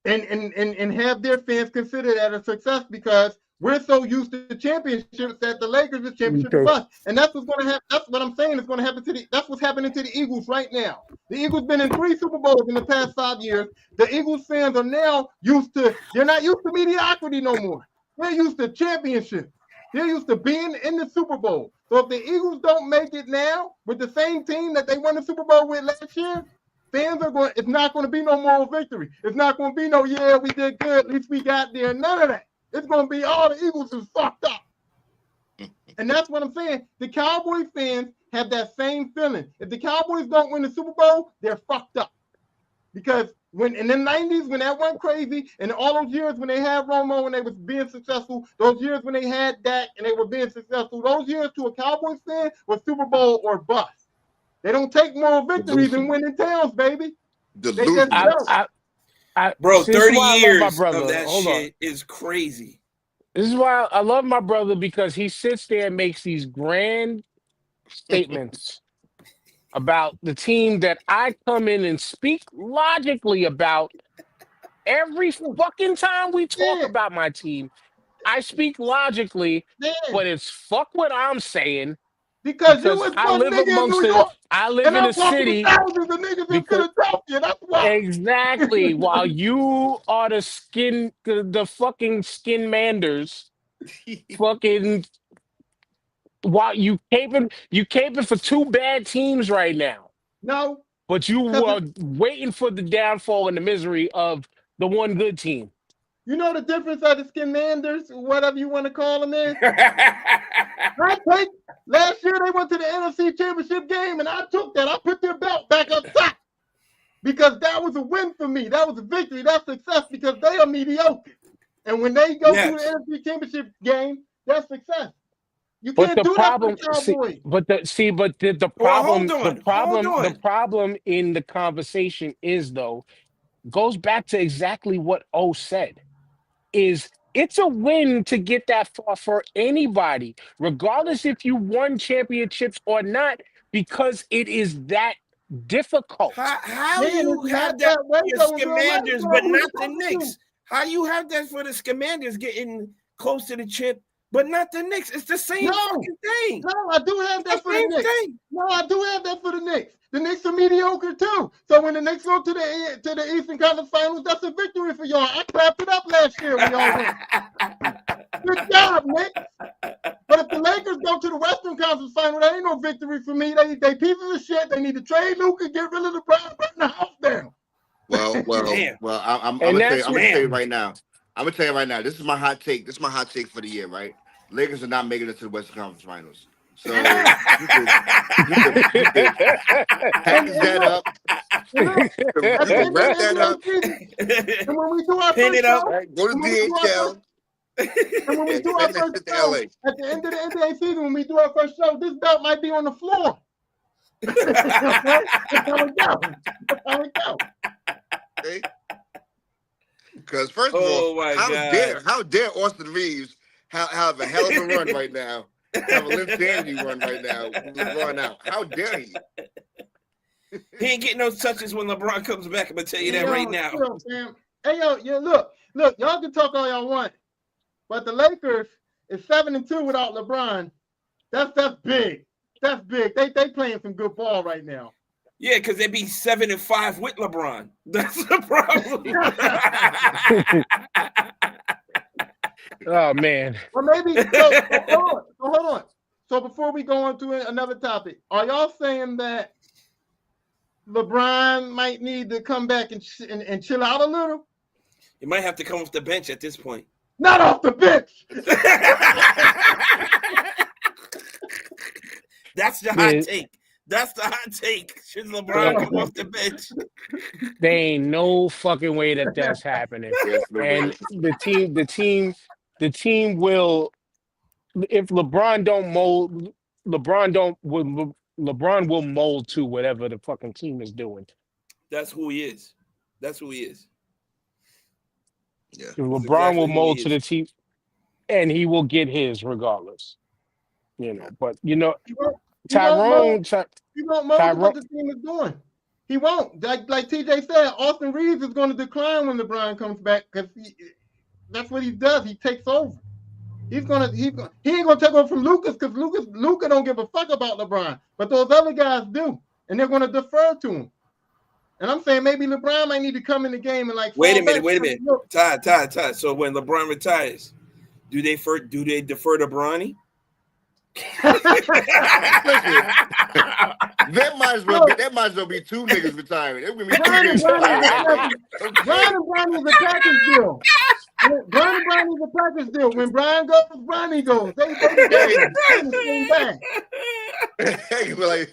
and have their fans consider that a success because we're so used to championships that the Lakers is championship Okay. bust. And that's what's going to happen. That's what I'm saying is going to happen that's what's happening to the Eagles right now. The Eagles been in 3 Super Bowls in the past 5 years. The Eagles fans are now they're not used to mediocrity no more. They're used to championships. They're used to being in the Super Bowl. So if the Eagles don't make it now with the same team that they won the Super Bowl with last year, fans are going, it's not going to be no moral victory. It's not going to be no, yeah, we did good, at least we got there. None of that. It's going to be all the Eagles is fucked up. And that's what I'm saying. The Cowboys fans have that same feeling. If the Cowboys don't win the Super Bowl, they're fucked up. Because when in the 90s, when that went crazy, and all those years when they had Romo and they was being successful, those years when they had Dak and they were being successful, those years to a Cowboys fan was Super Bowl or bust. They don't take moral victories and winning towns, baby. They just Delusional. don't. Bro, See, this is 30 why I love my years brother. of that Hold on. shit is crazy. This is why I love my brother because he sits there and makes these grand statements about the team that I come in and speak logically about every fucking time we talk Yeah, about my team. I speak logically, yeah. but it's fuck what I'm saying Because you because was I one live nigga in amongst New the York, I live and in I'm a talking to city thousands of niggas in because Philadelphia. That's why. exactly while you are the fucking skin manders fucking while you caping for 2 bad teams right now, No, but you because are waiting for the downfall and the misery of the one good team. you know the difference of the Skinanders, whatever you want to call them is. I take last year they went to the NFC Championship game, and I took that. I put their belt back up top because that was a win for me. That was a victory. That's success because they are mediocre. And when they go through the Yes. NFC Championship game, that's success. You But can't the do that for the problem, Cowboys. Well, hold on. Hold the on. problem in the conversation is though goes back to exactly what O said. Is it's a win to get that far for anybody, regardless if you won championships or not, because it is that difficult. How Man, you it's not have that that way for though the in real life. Commanders, Bro. but Who you not the talking to? Knicks? How you have that for the Commanders getting close to the chip, but not the Knicks? It's the same No. fucking thing. No, I do have that It's for the the same Knicks. thing. No, I do have that for the Knicks. The Knicks are mediocre too. So when the Knicks go to the Eastern Conference Finals, that's a victory for y'all. I clapped it up last year when y'all won. Good job, Knicks. But go to the Western Conference Final, that ain't no victory for me. They pieces of shit. They need to trade Luka, get rid of LeBron, burn the house down. Well, Damn. I'm And gonna tell you, that's I'm what gonna tell you right now. I'm gonna tell you right now. This is my hot take. This is my hot take for the year, right? Lakers are not making it to the Western Conference Finals. So you could package that Look, up. and look, You at the can end of the wrap that NBA up. season, and when we do our Pin first it up. show, Right? Go to and when we do our first, DHL and when we and do our send that first shit to show, LA. at the end of the NBA season, when we do our first show, this belt might be on the floor. That's how it go. That's how it go. Okay? Because first of Oh all, my how dare Austin Reeves have a hell of a run right now, have a insanity run right now with LeBron out. How dare he? He ain't getting no touches when LeBron comes back. I'm gonna tell you that right now. Fam. Hey look, y'all can talk all y'all want, but the Lakers is 7-2 without LeBron. That's big. That's big. They playing some good ball right now. Yeah, because they'd be 7-5 with LeBron. That's the problem. oh man. Well, maybe. So hold on. So before we go on to another topic, are y'all saying that LeBron might need to come back and chill out a little? You might have to come off the bench at this point. Not off the bench. That's the hot take. That's the hot take. Should LeBron come off the bench? There ain't no fucking way that that's happening. Yes, no And way. the team will, if LeBron don't mold, LeBron will mold to whatever the fucking team is doing. That's who he is. That's who he is. Yeah. If LeBron will mold to the team, and he will get his regardless. But He won't Tyrone, mold to what the team is doing. He won't. Like TJ said, Austin Reeves is going to decline when LeBron comes back because that's what he does. He takes over. He ain't gonna take over from Lucas because Luka don't give a fuck about LeBron, but those other guys do, and they're gonna defer to him. And I'm saying maybe LeBron might need to come in the game and wait a minute. Ty. So when LeBron retires, do they defer to Bronny? There might as well be two niggas retiring. It would be Brian and two niggas Brian is a package deal. Brian and Brian is a package deal. When Brian goes, Bronny goes. They back. Hey, like,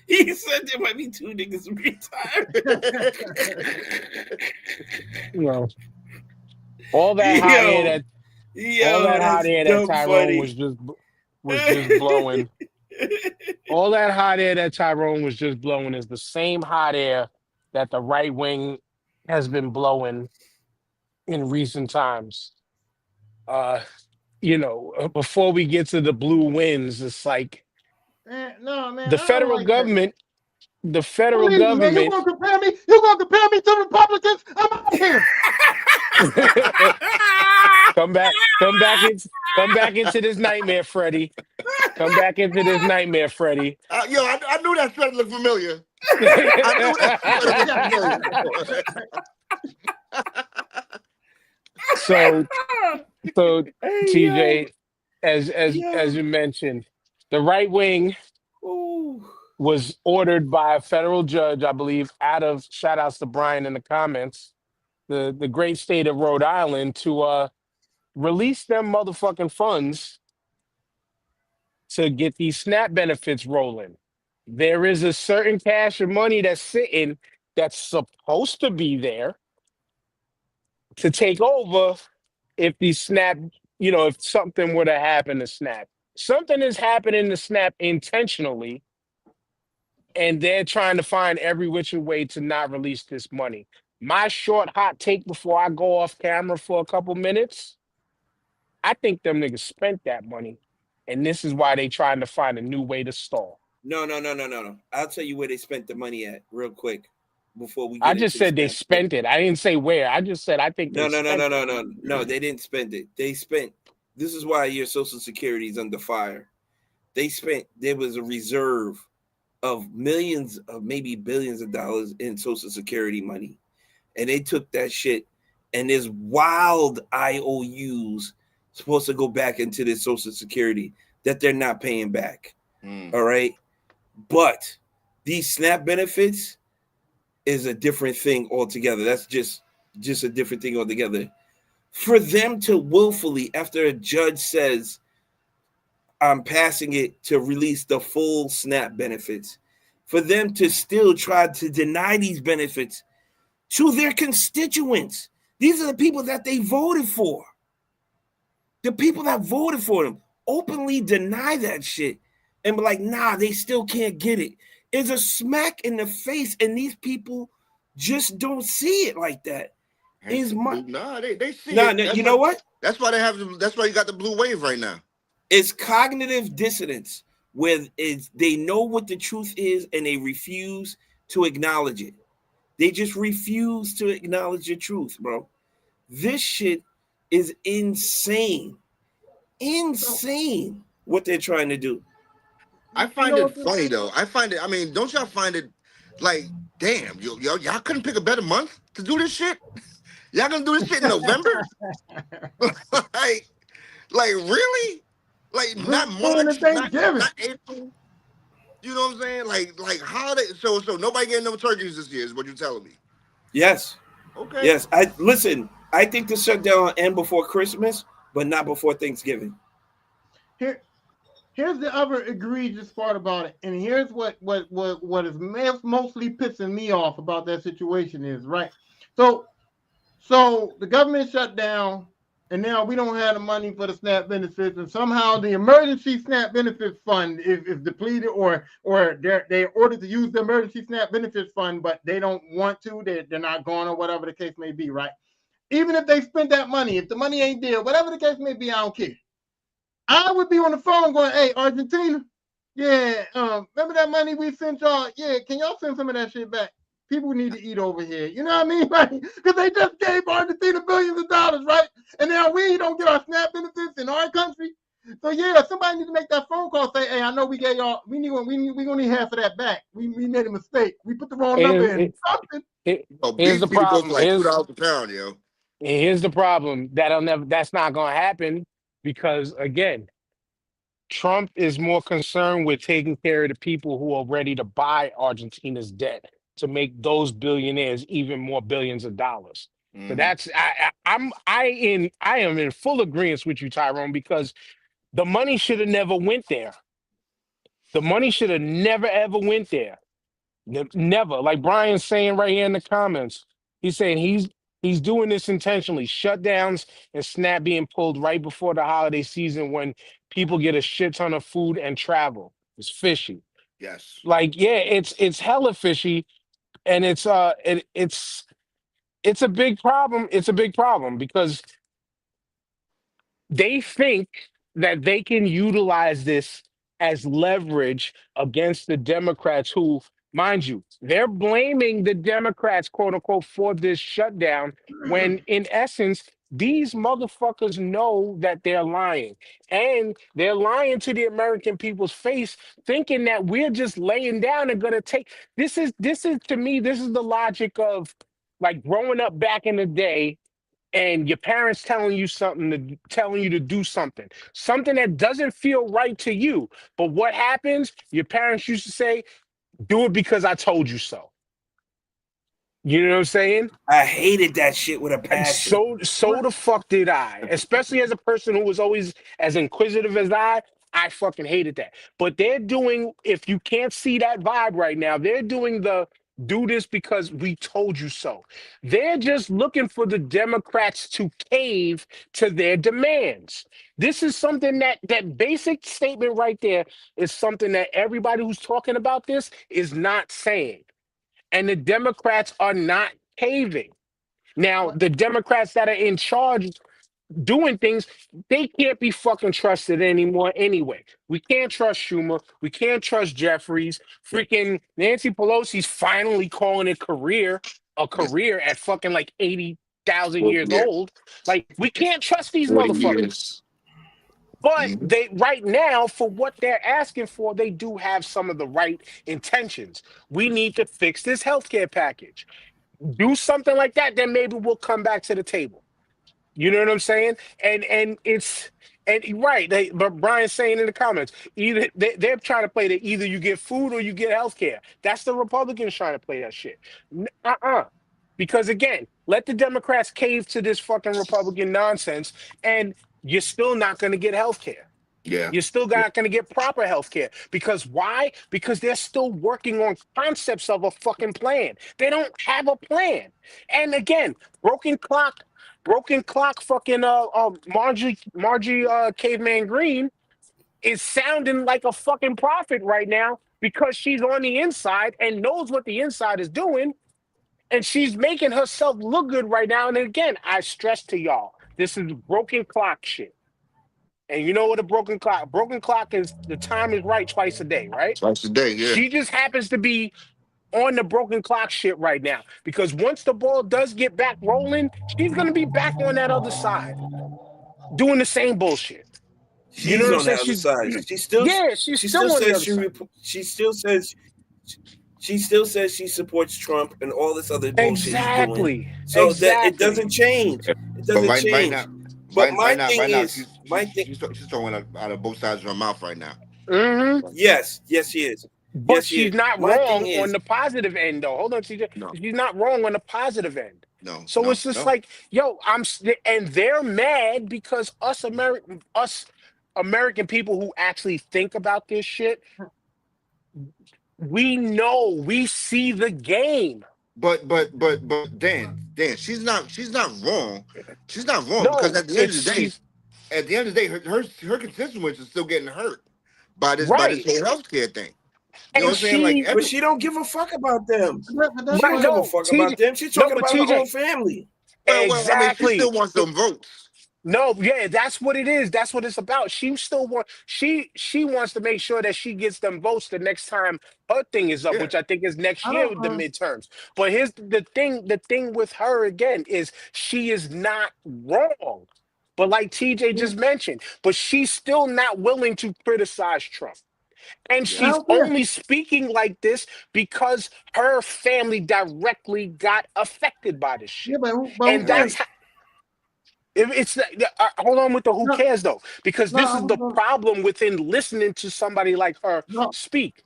he said there might be two niggas retired. All that hot air that Tyrone was just blowing. All that hot air that Tyrone was just blowing is the same hot air that the right wing has been blowing in recent times. Before we get to the blue winds, it's like the federal government. The federal government. You gonna compare me? You gonna compare me to Republicans? I'm out here. Come back into this nightmare, Freddie. Come back into this nightmare, Freddie. I knew that sweater looked familiar. I knew that sweater looked familiar. So TJ, as you mentioned, the right wing was ordered by a federal judge, I believe, shout outs to Brian in the comments, the great state of Rhode Island, to release them motherfucking funds to get these SNAP benefits rolling. There is a certain cash of money that's sitting that's supposed to be there to take over if these SNAP, if something were to happen to SNAP. Something is happening to SNAP intentionally, and they're trying to find every which way to not release this money. My short hot take before I go off camera for a couple minutes, I think them niggas spent that money, and this is why they trying to find a new way to stall. No. I'll tell you where they spent the money at real quick before we get I just said they spent it. I didn't say where. I just said I think No, they didn't spend it. This is why your Social Security is under fire. There was a reserve of millions of maybe billions of dollars in Social Security money. And they took that shit, and there's wild IOUs supposed to go back into this Social Security. that they're not paying back. Mm. All right. But these SNAP benefits is a different thing altogether. That's just a different thing altogether. For them to willfully, after a judge says, I'm passing it to release the full SNAP benefits, for them to still try to deny these benefits to their constituents. These are the people that they voted for. The people that voted for them openly deny that shit and be like, nah, they still can't get it. It's a smack in the face, and these people just don't see it like that. That's Is the my blue. Nah, they see nah, it. you know what? That's why they have. That's why you got the blue wave right now. It's cognitive dissonance where they know what the truth is and they refuse to acknowledge it. They just refuse to acknowledge the truth, bro. This shit is insane. So, Insane what they're trying to do. I you find know it what? funny though. I find it. I mean, don't y'all find it like, damn, y'all couldn't pick a better month to do this shit? Y'all gonna do this shit in November? like, really? Like not Thanksgiving and March, Thanksgiving. not April. You know what I'm saying? Like holiday. So nobody getting no turkeys this year is what you're telling me. Yes. Okay. Yes. I listen, I think the shutdown will end before Christmas, but not before Thanksgiving. Here, here's the other egregious part about it, and here's what is mostly pissing me off about that situation is right. So the government shut down, and now we don't have the money for the SNAP benefits, and somehow the emergency SNAP benefits fund is depleted, or they're ordered to use the emergency SNAP benefits fund, but they don't want to. They're not going, or whatever the case may be, right? Even if they spent that money, if the money ain't there, whatever the case may be, I don't care. I would be on the phone going, "Hey, Argentina, yeah, remember that money we sent y'all? Yeah, can y'all send some of that shit back? People need to eat over here." You know what I mean? Right? Because they just gave Argentina billions of dollars, right? And now we don't get our SNAP benefits in our country. So yeah, somebody needs to make that phone call. Say, "Hey, I know we gave y'all. We gonna need half of that back. We made a mistake. We put the wrong number And in. Something." Oh, here's beef the need to go for problem. like $2 a pound, yo. Here's the problem. That's not gonna happen because again, Trump is more concerned with taking care of the people who are ready to buy Argentina's debt to make those billionaires even more billions of dollars. So Mm-hmm. that's I am in full agreement with you, Tyrone, because the money should have never went there. The money should have never ever went there. Never. Like Brian's saying right here in the comments, he's saying he's doing this intentionally. Shutdowns and SNAP being pulled right before the holiday season when people get a shit ton of food and travel. It's fishy. Yes. Like, yeah, it's hella fishy, and it's a big problem. It's a big problem because they think that they can utilize this as leverage against the Democrats, who, mind you, they're blaming the Democrats, quote unquote, for this shutdown, when in essence, these motherfuckers know that they're lying. And they're lying to the American people's face, thinking that we're just laying down and gonna take this is to me, this is the logic of like growing up back in the day and your parents telling you to do something that doesn't feel right to you. But what happens? Your parents used to say, do it because I told you so. You know what I'm saying? I hated that shit with a And passion. so the fuck did I. Especially as a person who was always as inquisitive as I fucking hated that. But they're doing, if you can't see that vibe right now, they're doing the do this because we told you so. They're just looking for the Democrats to cave to their demands. This is something that basic statement right there is something that everybody who's talking about this is not saying. And the Democrats are not caving. Now, What? the Democrats that are in charge doing things, they can't be fucking trusted anymore anyway. We can't trust Schumer. We can't trust Jeffries. Freaking Nancy Pelosi's finally calling it a career at fucking like 80,000 Well, years yeah. old. Like, we can't trust these 40 motherfuckers. years. But Mhm. they right now, for what they're asking for, they do have some of the right intentions. We need to fix this healthcare package. Do something like that, then maybe we'll come back to the table. You know what I'm saying? And And right, but Brian's saying in the comments, either they're trying to play that either you get food or you get health care. That's the Republicans trying to play that shit. Because again, let the Democrats cave to this fucking Republican nonsense, and you're still not going to get health care. Yeah. You're still not going to get proper health care. Because why? Because they're still working on concepts of a fucking plan. They don't have a plan. And again, broken clock fucking Margie Caveman Green is sounding like a fucking prophet right now because she's on the inside and knows what the inside is doing, and she's making herself look good right now. And again, I stress to y'all, this is broken clock shit. And you know what a broken clock? Broken clock is the time is right twice a day, right? Twice a day, yeah. She just happens to be on the broken clock shit right now. Because once the ball does get back rolling, she's gonna be back on that other side, doing the same bullshit. You know She's what I'm on the saying? other side. She's still On the other side. She still says she supports Trump and all this other bullshit he's doing. Exactly. So that it doesn't change. It doesn't But change. But my thing is, she's throwing out of both sides of her mouth right now. Mm-hmm. Yes, she is. But yes, she's not wrong on the positive end, though. Hold on, CJ. No. She's not wrong on the positive end. No. So it's just like, yo, and they're mad because us American people who actually think about this shit, we know, we see the game. But Dan, she's not wrong. She's not wrong because at the end of the day, her constituents are still getting hurt by this whole healthcare thing. You know what I'm saying? But she don't give a fuck about them. She don't give a fuck about them. She's talking about her whole family. Exactly. I mean, she still wants some votes. No, yeah, that's what it is. That's what it's about. She still wants to make sure that she gets them votes the next time her thing is up, which I think is next year with the midterms. But here's the thing with her again is she is not wrong. But like TJ just mentioned, but she's still not willing to criticize Trump. And she's only speaking like this because her family directly got affected by this shit. Yeah, and that's how, it's hold on with the who cares though, because this is the problem within listening to somebody like her speak.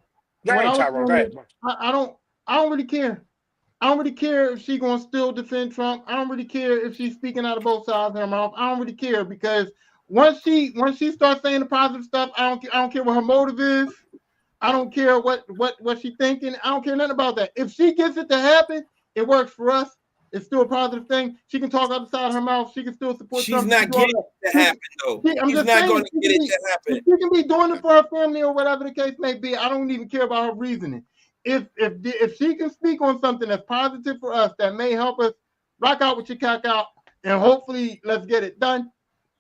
Go ahead, Tyrone. Go ahead. I don't really care. I don't really care if she's gonna still defend Trump. I don't really care if she's speaking out of both sides of her mouth. I don't really care because once she starts saying the positive stuff, I don't care what her motive is. I don't care what she's thinking. I don't care nothing about that. If she gets it to happen, it works for us. It's still a positive thing. She can talk outside of her mouth. She can still support She's Trump. Not getting it to happen, though. She's not going to get it to happen. She can be doing it for her family or whatever the case may be. I don't even care about her reasoning. If she can speak on something that's positive for us, that may help us rock out with your cock out, and hopefully let's get it done.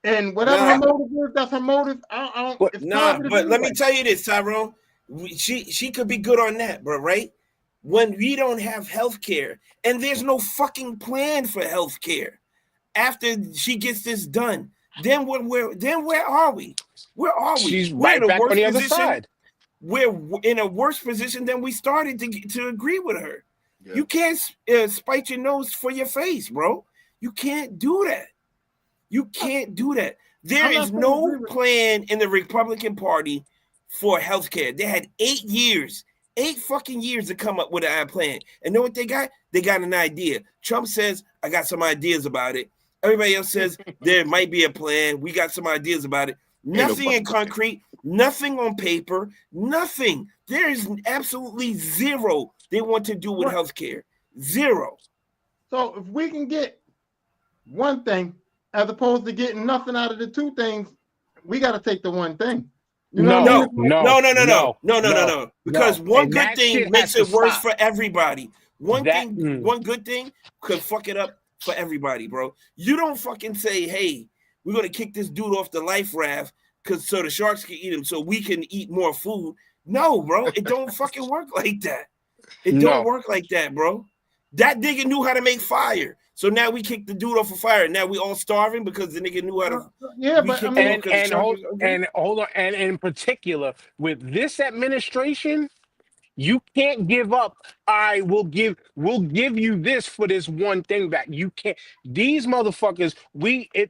And whatever her motive is, that's her motive. But let me tell you this, Tyrone. She could be good on that, bro, right? When we don't have health care and there's no fucking plan for health care after she gets this done, then where are we? Where are we? She's right back on the other side. We're in a worse position than we started to agree with her. Yeah. You can't spite your nose for your face, bro. You can't do that. You can't do that. There is no plan in the Republican Party for healthcare. They had 8 fucking years to come up with a plan. And know what they got? They got an idea. Trump says, I got some ideas about it. Everybody else says there might be a plan. We got some ideas about it. Nothing in concrete, nothing on paper, nothing. There is absolutely zero they want to do with healthcare. Zero. So if we can get one thing as opposed to getting nothing out of the two things, we got to take the one thing. No. Because one good thing makes it worse for everybody. One good thing could fuck it up for everybody, bro. You don't fucking say, hey, we're going to kick this dude off the life raft so the sharks can eat him so we can eat more food. No, bro. It don't fucking work like that. It don't work like that, bro. That nigga knew how to make fire. So now we kick the dude off of fire. Now we all starving because the nigga knew how to. Yeah, but I mean, hold on. And in particular, with this administration, You can't give up. We'll give you this for this one thing back. You can't. These motherfuckers,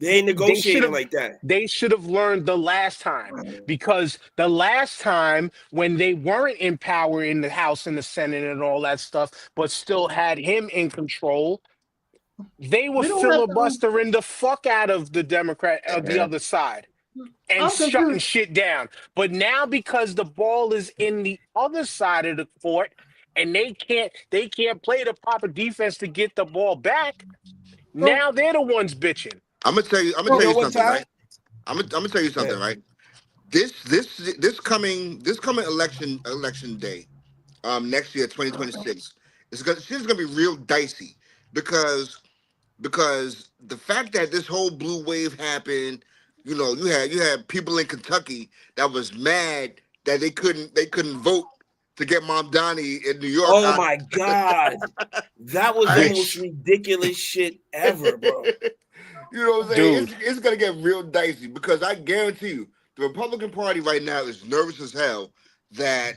They ain't they should negotiating have like that. learned the last time, because the last time when they weren't in power in the House and the Senate and all that stuff, but still had him in control, they were We don't have to. filibustering the fuck out of the Democrat of the other side and I'm shutting confused. shit down. But now, because the ball is in the other side of the court and they can't play the proper defense to get the ball back, So, now they're the ones bitching. I'm gonna tell you. I'm gonna so tell You know you what, something, Ty? right? I'm gonna tell you Yeah. something, right? This coming election day, next year, 2026, shit's gonna be real dicey because the fact that this whole blue wave happened, you had people in Kentucky that was mad that they couldn't vote to get Mom Donnie in New York Oh out. my God. That was the I- most Which, ridiculous shit ever, bro. You know what I'm saying? dude, It's gonna get real dicey because I guarantee you, the Republican Party right now is nervous as hell that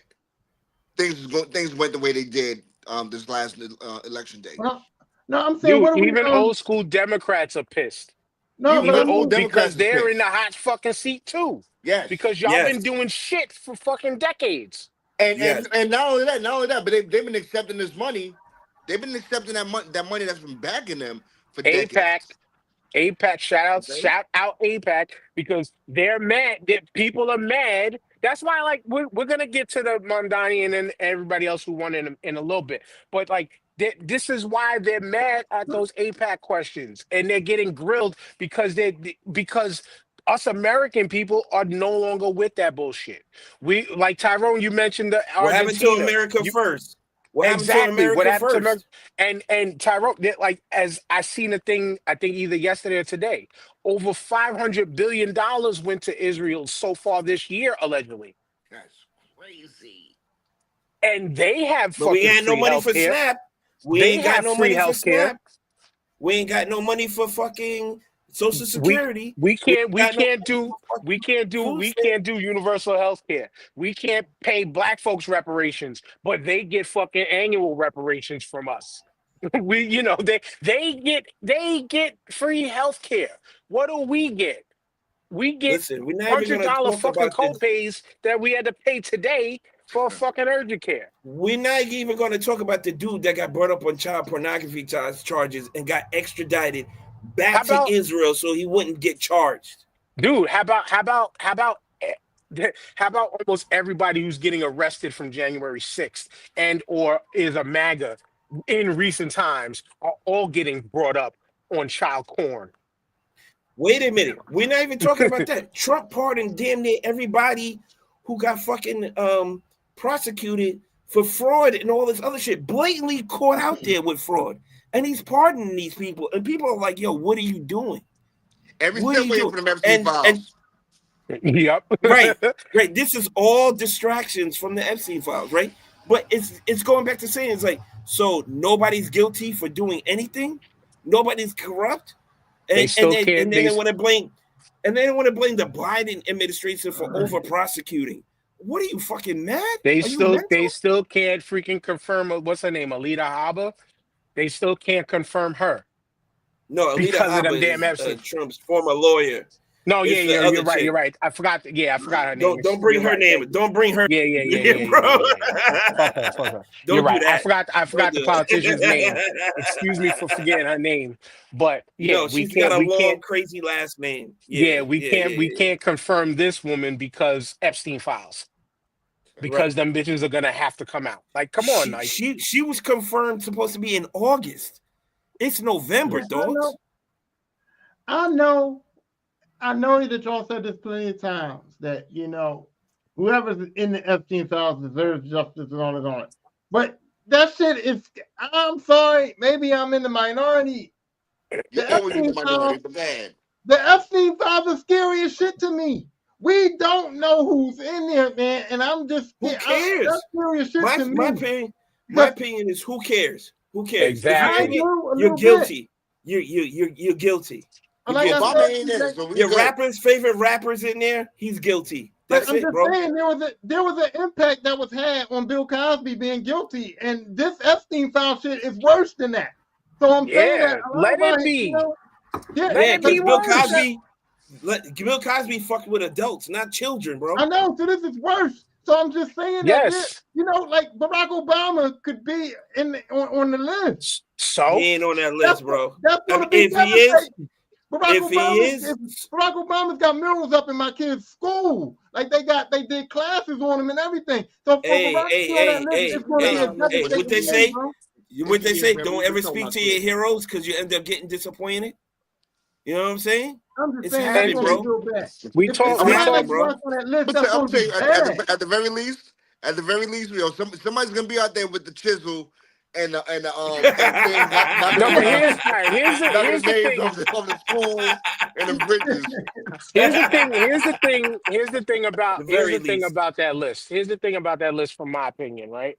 things went the way they did this last election day. well, no, I'm saying, dude, what are we? even old school Democrats are pissed. No, Even but I Even old mean, because Democrats is they're in the pissed. hot fucking seat too. Yes. Because y'all Yes. been doing shit for fucking decades. And Yes. and not only that, but they've been accepting this money. They've been accepting that money that's been backing them for APAC, decades. Okay? shout out APAC, because they're mad. People are mad. That's why, like, we're gonna get to the Mondani and then everybody else who won in a little bit. But like, this is why they're mad at those APAC questions, and they're getting grilled because us American people are no longer with that bullshit. We, like Tyrone, you mentioned the What happened to Argentina. America You first? What happened to Exactly. What America happened to America? first? And Tyrone, like, as I seen a thing, I think either yesterday or today, over $500 billion went to Israel so far this year, allegedly, That's crazy. and they have But we fucking ain't no free money health for care. SNAP. We They ain't got have no free money for health care. SNAP. We ain't got no money for fucking Social We Security. we We can't ain't we got no can't money do for we fucking can't do food we stamps. can't do universal health care. We can't pay black folks reparations, but they get fucking annual reparations from us. They get free health care. What do we get? We get Listen, we're not even gonna $100 talk fucking about this. copays that we had to pay today for fucking urgent care. We're not even gonna talk about the dude that got brought up on child pornography charges and got extradited How back to about Israel so he wouldn't get charged. Dude, how about almost everybody who's getting arrested from January 6th and or is a MAGA in recent times are all getting brought up on child porn. Wait a minute. We're not even talking about that. Trump pardoned damn near everybody who got fucking prosecuted for fraud and all this other shit. Blatantly caught out there with fraud. And he's pardoning these people. And people are like, yo, what are you doing? Every What are step you waiting doing? for them Epstein And files. Yep. right. This is all distractions from the Epstein files, right? But it's going back to saying, it's like, so nobody's guilty for doing anything? Nobody's corrupt? They And still then can't they want to blame the Biden administration for over prosecuting. What are you, fucking mad? they Are you still mental? they still can't freaking confirm what's her name, Alita Haba. They still can't confirm her No, Alita because of them Haba damn is Epstein. Trump's former lawyer. No, It's the yeah, other you're right. chick. You're right. I forgot her name. Don't bring You're her right. name. Thank you. Don't bring her. Yeah. Bro. Fuck her. Fuck her. You're Don't do right. I that. forgot. I Don't forgot the do politician's name. it. Excuse me for forgetting her name. But yeah, No, we she's got can't. a We long, can't. crazy last name. Yeah, Yeah, we yeah, can't. yeah, We yeah. can't confirm this woman because Epstein files. Because Right. them bitches are gonna have to come out. Like, come on, like. She was confirmed supposed to be in August. It's November, dogs. I know that y'all said this plenty of times that whoever's in the Epstein files deserves justice and all that on it. But that shit is. I'm sorry, maybe I'm in the minority. You're The always in the Epstein minority, files, but bad. the Epstein files are scary as shit to me. We don't know who's in there, man, and I'm just. Who cares? That's scary as shit to me. My opinion is who cares? Who cares? Exactly. If you're in it, a you're little guilty. You're guilty. You're Like I guilty. Obama said, ain't in it, so we Your good. favorite rappers in there, he's guilty. But That's I'm it, just bro. saying there was an impact that was had on Bill Cosby being guilty, and this Epstein file shit is worse than that. So I'm saying that Yeah, a lot let of our, it be. yeah, Let Yeah, it be because Bill worse. Cosby, Bill Cosby fucked with adults, not children, bro. I know. So this is worse. So I'm just saying that Yes. like Barack Obama could be on the list. So He ain't on that list, bro. That's I going mean, to be devastating. if he is, Barack Obama's got murals up in my kids' school. Like they did classes on him and everything. So for hey, Barack to hey, be on that hey, list, hey, it's going to be a Nah, hey, what devastating they thing, say? bro. What they say? Remember, Don't we ever were talking speak about to your kids. heroes because you end up getting disappointed. You know what I'm saying? I'm just It's saying that's and happening, going to be bro. real bad. we If It's talk we somebody talk like happening, bro. Barack on that list, I'm that's gonna going to tell be you bad. at the very least, somebody's gonna be out there with the chisel and things, not no, the but names, here's all right, not the here's the names thing. of the schools and the bridges. The very least. That list. Here's the thing about that list, from my opinion, right?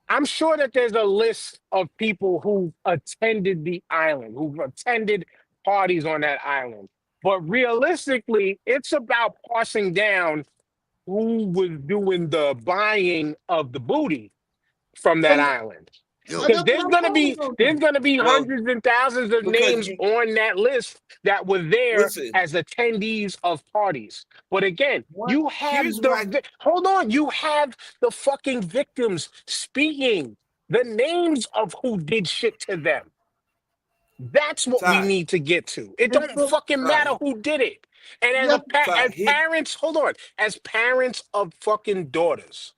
I'm sure that there's a list of people who attended the island, who attended parties on that island. But realistically, it's about parsing down who was doing the buying of the booty from that And island. Yo, Because that's what I'm talking about. there's Though. gonna be Well, hundreds and thousands of because names you on that list that were there listen. as attendees of parties. But again, What? you have Here's why. hold on, you have the fucking victims speaking the names of who did shit to them. That's what we Ty, need to get to. It It's don't so, fucking Ty, matter who did it. And yes, as Here, parents, hold on, as parents of fucking daughters,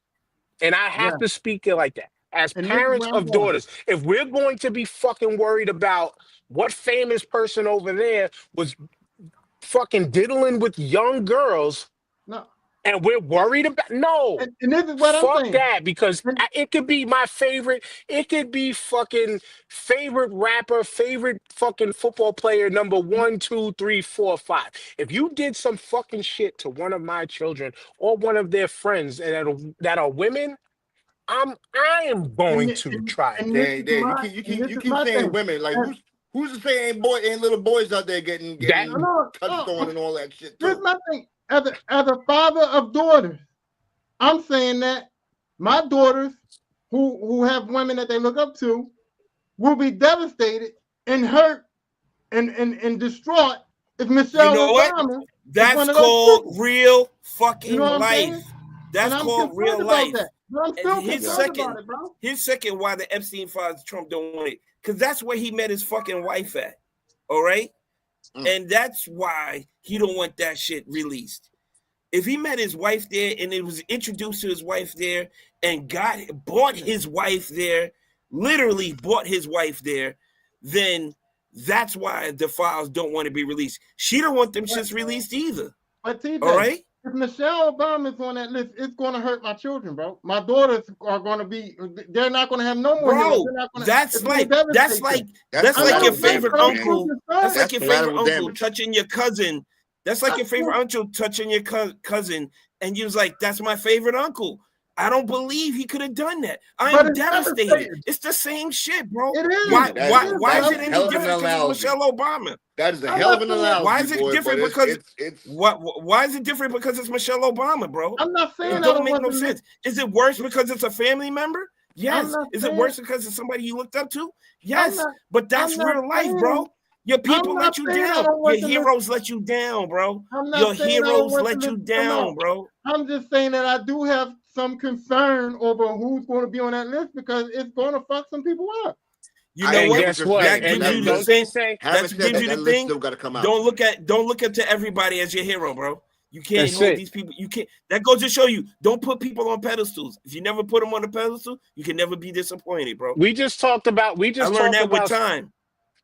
and I have yeah. to speak it like that. As And this is parents where I'm of going. daughters, if we're going to be fucking worried about what famous person over there was fucking diddling with young girls, No, and we're worried about, no, and this is what I'm fuck saying. that, because And, it could be my favorite, it could be fucking favorite rapper, favorite fucking football player, number one, two, three, four, five. If you did some fucking shit to one of my children or one of their friends that are women, I am and, going and, to try and this that. is you my keep and this you is keep my saying thing. women. Like And, who's to say ain't little boys out there getting That no, no, touched on no. and all that shit Here's too. my thing. As a father of daughters, I'm saying that my daughters, who have women that they look up to, will be devastated and hurt and distraught if you Michelle know what? Obama is That's one of those called people. real You know fucking what I'm life. saying? And That's I'm called concerned real about life. that. But I'm And still concerned about it, bro. his second why the Epstein files Trump don't want it. Because that's where he met his fucking wife at. All right? Mm. And that's why he don't want that shit released. If he met his wife there and it was introduced to his wife there and bought his wife there, literally bought his wife there, then that's why the files don't want to be released. She don't want them But, shits released either. but All TJ, right? if Michelle Obama is on that list, it's going to hurt my children, bro. My daughters are going to be, they're not going to have no more heroes. Bro, They're not going to, that's it's going like to devastate them. That's that's I like your know, collateral but favorite damage, I'm man. still uncle. That's concerned. like That's your favorite collateral uncle damage. touching your cousin. That's like I your favorite still, uncle touching your cousin, and you was like, "That's my favorite uncle." I don't believe he could have done that. I but am it's devastated. devastating. It's the same shit, bro. It is. Why? Man, It Why? is. Why But is that's I'm it a any hell of an different concerned. because it's analogy. Michelle Obama? That is a I'm hell not of an saying, Why analogy, is it boy. But different because it's what? Why is it different because it's Michelle Obama, bro? I'm not It saying I don't don't make want no them to, sense. Is it worse because it's a family member? I'm Yes. not Is it saying, worse because it's somebody you looked up to? I'm Yes. not, But I'm that's not real life, saying, bro. Your I'm people not let you saying I down. don't Your want them to, heroes let you down, bro. I'm Your not saying I don't heroes want them let to you come down, out. bro. I'm just saying that I do have some concern over who's going to be on that list because it's going to fuck some people up. You know I And get what? what guess you're what? saying, That but gives that you the Don't list, they thing. say having That said gives that, you the that list thing. still got to come out. Don't look up to everybody as your hero, bro. You can't that's hold it? these people. You can't. That goes to show you. Don't put people on pedestals. If you never put them on a pedestal, you can never be disappointed, bro. I learned that with time.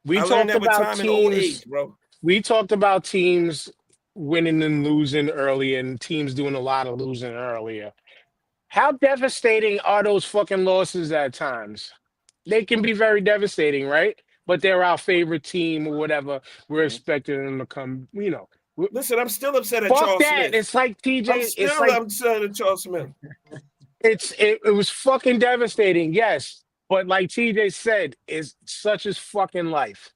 We I learned talked that with about time in old teams. age, bro. We talked about teams winning and losing early, and teams doing a lot of losing earlier. How devastating are those fucking losses at times? They can be very devastating, right? But they're our favorite team or whatever. We're Mhm. expecting them to come, Listen, I'm still upset at Fuck Charles that. Smith. It's like TJ, it's like I'm upset at Charles Smith. it was fucking devastating, yes. But like TJ said, it's such as fucking life.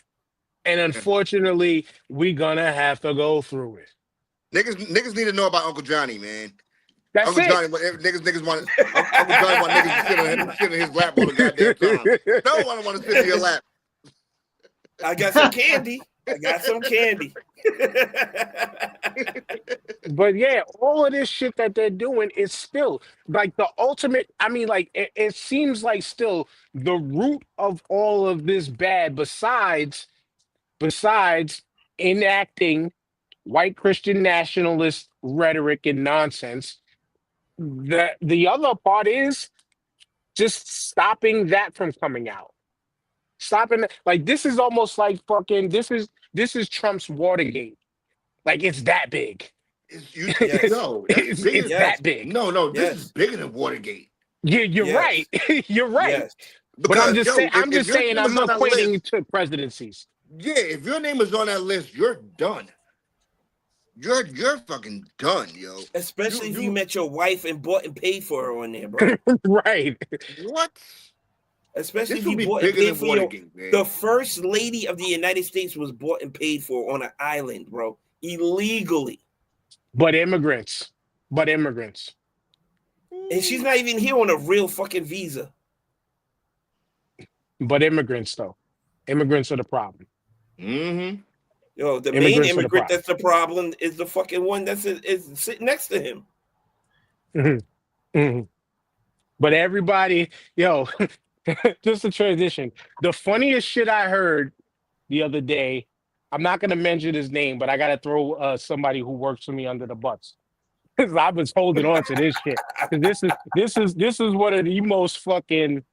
And Yeah. unfortunately, we're gonna have to go through it. Niggas need to know about Uncle Johnny, man. That's Uncle it. Johnny, niggas want Uncle Johnny want niggas to sit in his lap all the goddamn time. No one want to sit in your lap. I got some candy. But yeah, all of this shit that they're doing is still like the ultimate. I mean, like it seems like still the root of all of this bad, besides enacting white Christian nationalist rhetoric and nonsense. The other part is just stopping that from coming out. Stopping like this is almost like fucking this is Trump's Watergate. Like it's that big. Yes. No, that's bigger. It's Yes. that big. No, this is bigger than Watergate. You're Yes. right. You're right. Yes. But Because I'm just saying. I'm if just your saying. name I'm is on that equating list, to presidencies. yeah, if your name is on that list, you're done. You're fucking done, yo. Especially if you met your wife and bought and paid for her on there, bro. Right. What? Especially This if will you be bought and bigger paid than for your. Watergate, man. The first lady of the United States was bought and paid for on an island, bro, illegally. But immigrants. And she's not even here on a real fucking visa. But immigrants, though. Immigrants are the problem. Mm-hmm. Yo, the Immigrants are main the immigrant problem. that's the problem is the fucking one that's is sitting next to him. Mm-hmm. Mm-hmm. But everybody, yo, just a transition. The funniest shit I heard the other day, I'm not going to mention his name, but I got to throw somebody who works for me under the bus. Because I was holding on to this shit. Because this is one of the most fucking.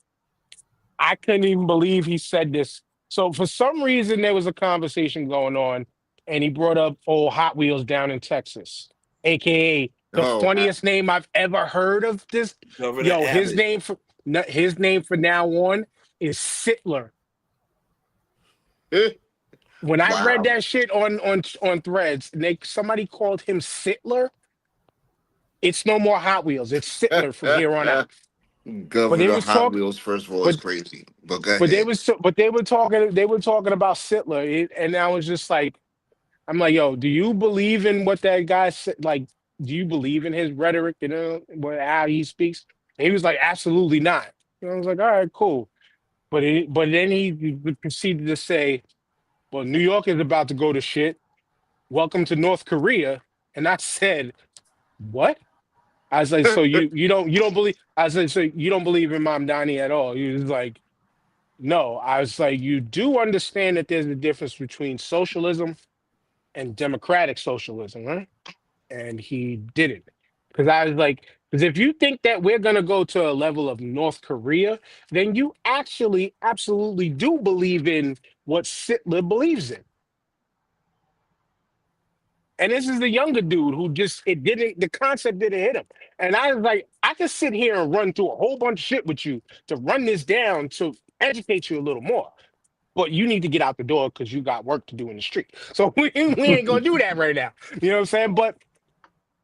I couldn't even believe he said this. So for some reason there was a conversation going on, and he brought up old Hot Wheels down in Texas, aka the funniest name I've ever heard of this. Governor Yo, his Abbott. name for now on is Sittler. When I read that shit on Threads, and somebody called him Sittler, it's no more Hot Wheels. It's Sittler from here on out. Governor Hot Wheels, first of all, is crazy. But go ahead. They were talking about Sittler, and I was just like, I'm like, yo, do you believe in what that guy said? Like, do you believe in his rhetoric? You know, how he speaks? And he was like, absolutely not. And I was like, all right, cool. But then he proceeded to say, well, New York is about to go to shit. Welcome to North Korea. And I said, what? I was like, so you don't believe? I said, so you don't believe in Mamdani at all? He was like, no. I was like, you do understand that there's a difference between socialism and democratic socialism, right? And he didn't. Because I was like, because if you think that we're gonna go to a level of North Korea, then you actually absolutely do believe in what Sittler believes in. And this is the younger dude who the concept didn't hit him. And I was like, I could sit here and run through a whole bunch of shit with you to run this down to educate you a little more. But you need to get out the door because you got work to do in the street. So we ain't gonna do that right now. You know what I'm saying? But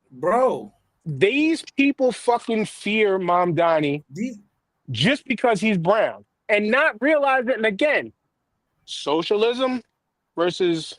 bro, these people fucking fear Mamdani just because he's brown and not realize it. And again, socialism versus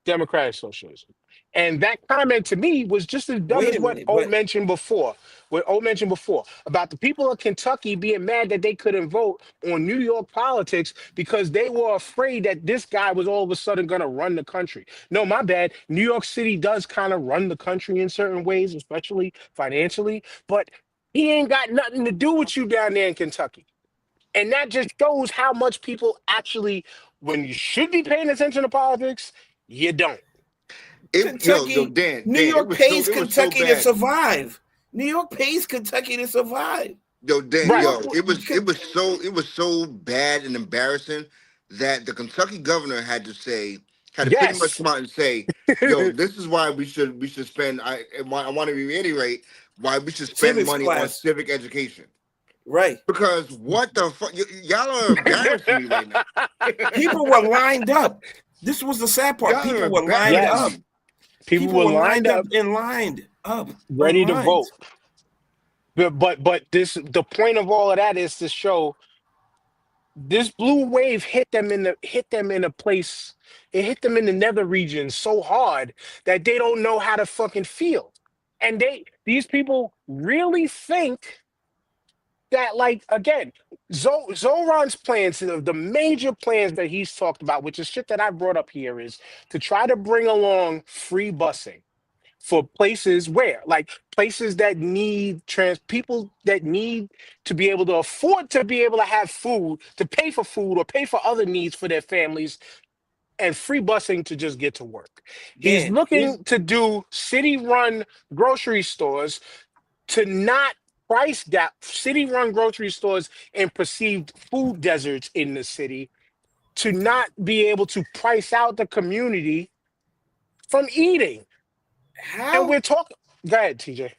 democratic socialism. And that comment to me was just as dumb as what O mentioned before. What O mentioned before about the people of Kentucky being mad that they couldn't vote on New York politics because they were afraid that this guy was all of a sudden going to run the country. No, my bad. New York City does kind of run the country in certain ways, especially financially, but he ain't got nothing to do with you down there in Kentucky. And that just shows how much people actually, when you should be paying attention to politics, you don't. New York pays Kentucky to survive. New York pays Kentucky to survive. Yo, Dan, it was so bad and embarrassing that the Kentucky governor had to pretty much come out and say, yo, this is why we should spend. I want to reiterate why we should spend money on civic education. Right. Because what the fuck? Y'all are embarrassing me right now. People were lined up. This was the sad part. People were lined up. People were lined up and lined up. Ready to vote. But the point of all of that is to show this blue wave hit them in a place. It hit them in the nether region so hard that they don't know how to fucking feel. And these people really think that, like, again, Zoran's plans, the major plans that he's talked about, which is shit that I brought up here, is to try to bring along free busing for places where, like, places that need people that need to be able to afford to be able to have food, to pay for food or pay for other needs for their families, and free busing to just get to work. He's Dan, looking to do city-run grocery stores to not price gap city-run grocery stores and perceived food deserts in the city, to not be able to price out the community from eating. And how we're talking. Go ahead, TJ.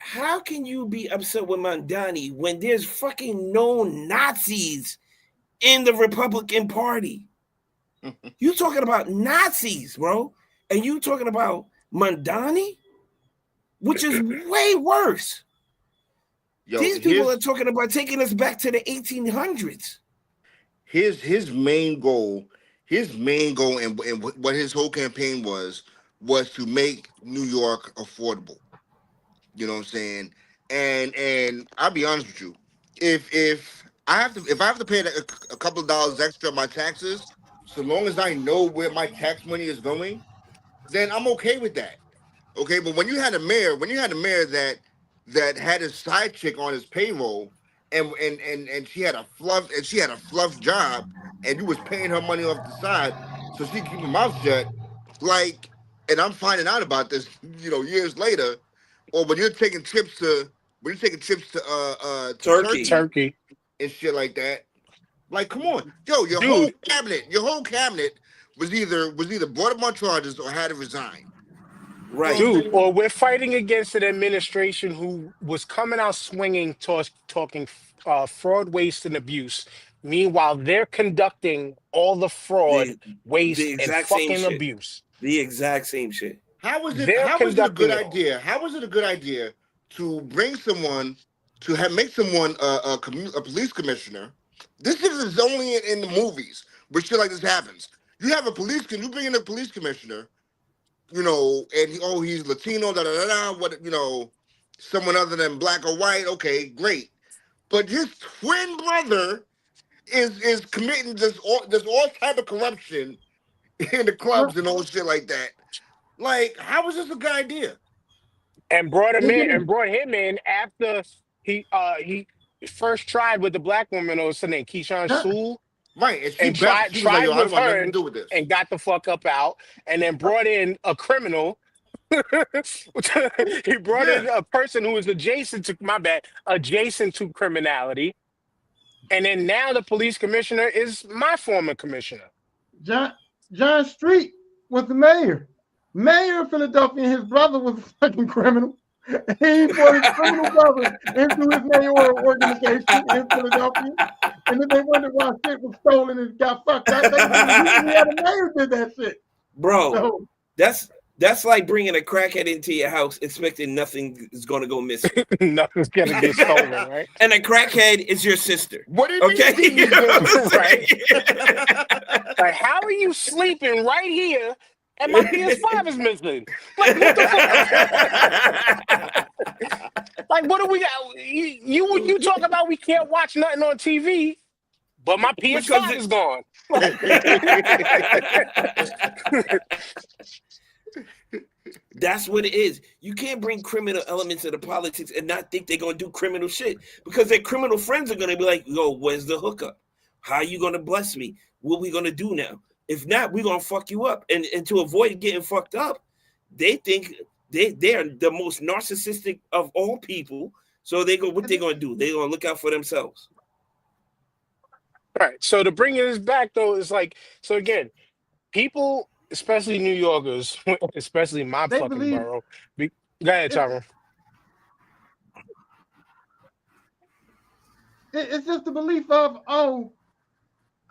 how can you be upset with Mandani when there's fucking known Nazis in the Republican Party? You talking about Nazis, bro, and you talking about Mandani, which is way worse. Yo, These people are talking about taking us back to the 1800s. his main goal, and what his whole campaign was to make New York affordable. You know what I'm saying? And I'll be honest with you, if I have to pay a couple of dollars extra on my taxes, so long as I know where my tax money is going, then I'm okay with that. Okay, but when you had a mayor that had his side chick on his payroll, and she had a fluff job, and you was paying her money off the side so she keep her mouth shut, like, and I'm finding out about this, years later, or when you're taking trips to Turkey. Turkey. and shit like that. Like, come on, yo, your Dude. whole cabinet was either brought up on charges or had to resign. Right. Dude, or we're fighting against an administration who was coming out swinging, talking fraud, waste, and abuse. Meanwhile, they're conducting all the fraud, waste, and exact same fucking shit. abuse. The exact same shit. How was it They're a good conducting it all. idea? How was it a good idea to bring someone make someone a police commissioner? This is only in the movies where shit like this happens. You have you bring in a police commissioner, and he's Latino, someone other than black or white, okay, great. But his twin brother is committing this all type of corruption in the clubs and all shit like that. Like, how was this a good idea? And brought him in after he first tried with the black woman, or what's her name, Keyshawn Sewell. Right, And she was tried like, yo, I with don't want her nothing to do with this. and got the fuck up out, and then brought in a criminal. He brought in a person who was adjacent to criminality, and then now the police commissioner is my former commissioner. John Street was the mayor. Mayor of Philadelphia, and his brother was a fucking criminal. He brought his criminal brother into his mayoral organization in Philadelphia, and then they wondered why shit was stolen and got fucked up. They had a mayor did that shit, bro. So, that's like bringing a crackhead into your house, expecting nothing is going to go missing. Nothing's going to get stolen, right? And a crackhead is your sister. What did okay? you Right? Like, how are you sleeping right here? And my PS5 is missing. Like, what the fuck? Like, what do we got? You talk about we can't watch nothing on TV, but my PS5 is gone. That's what it is. You can't bring criminal elements into politics and not think they're going to do criminal shit, because their criminal friends are going to be like, yo, where's the hookup? How are you going to bless me? What are we going to do now? If not, we're going to fuck you up. And to avoid getting fucked up, they think they're the most narcissistic of all people. So what they going to do? They're going to look out for themselves. All right. So to bring this back, though, is like, so again, people, especially New Yorkers, especially my fucking borough. Go ahead, Tyrone. It's just the belief of,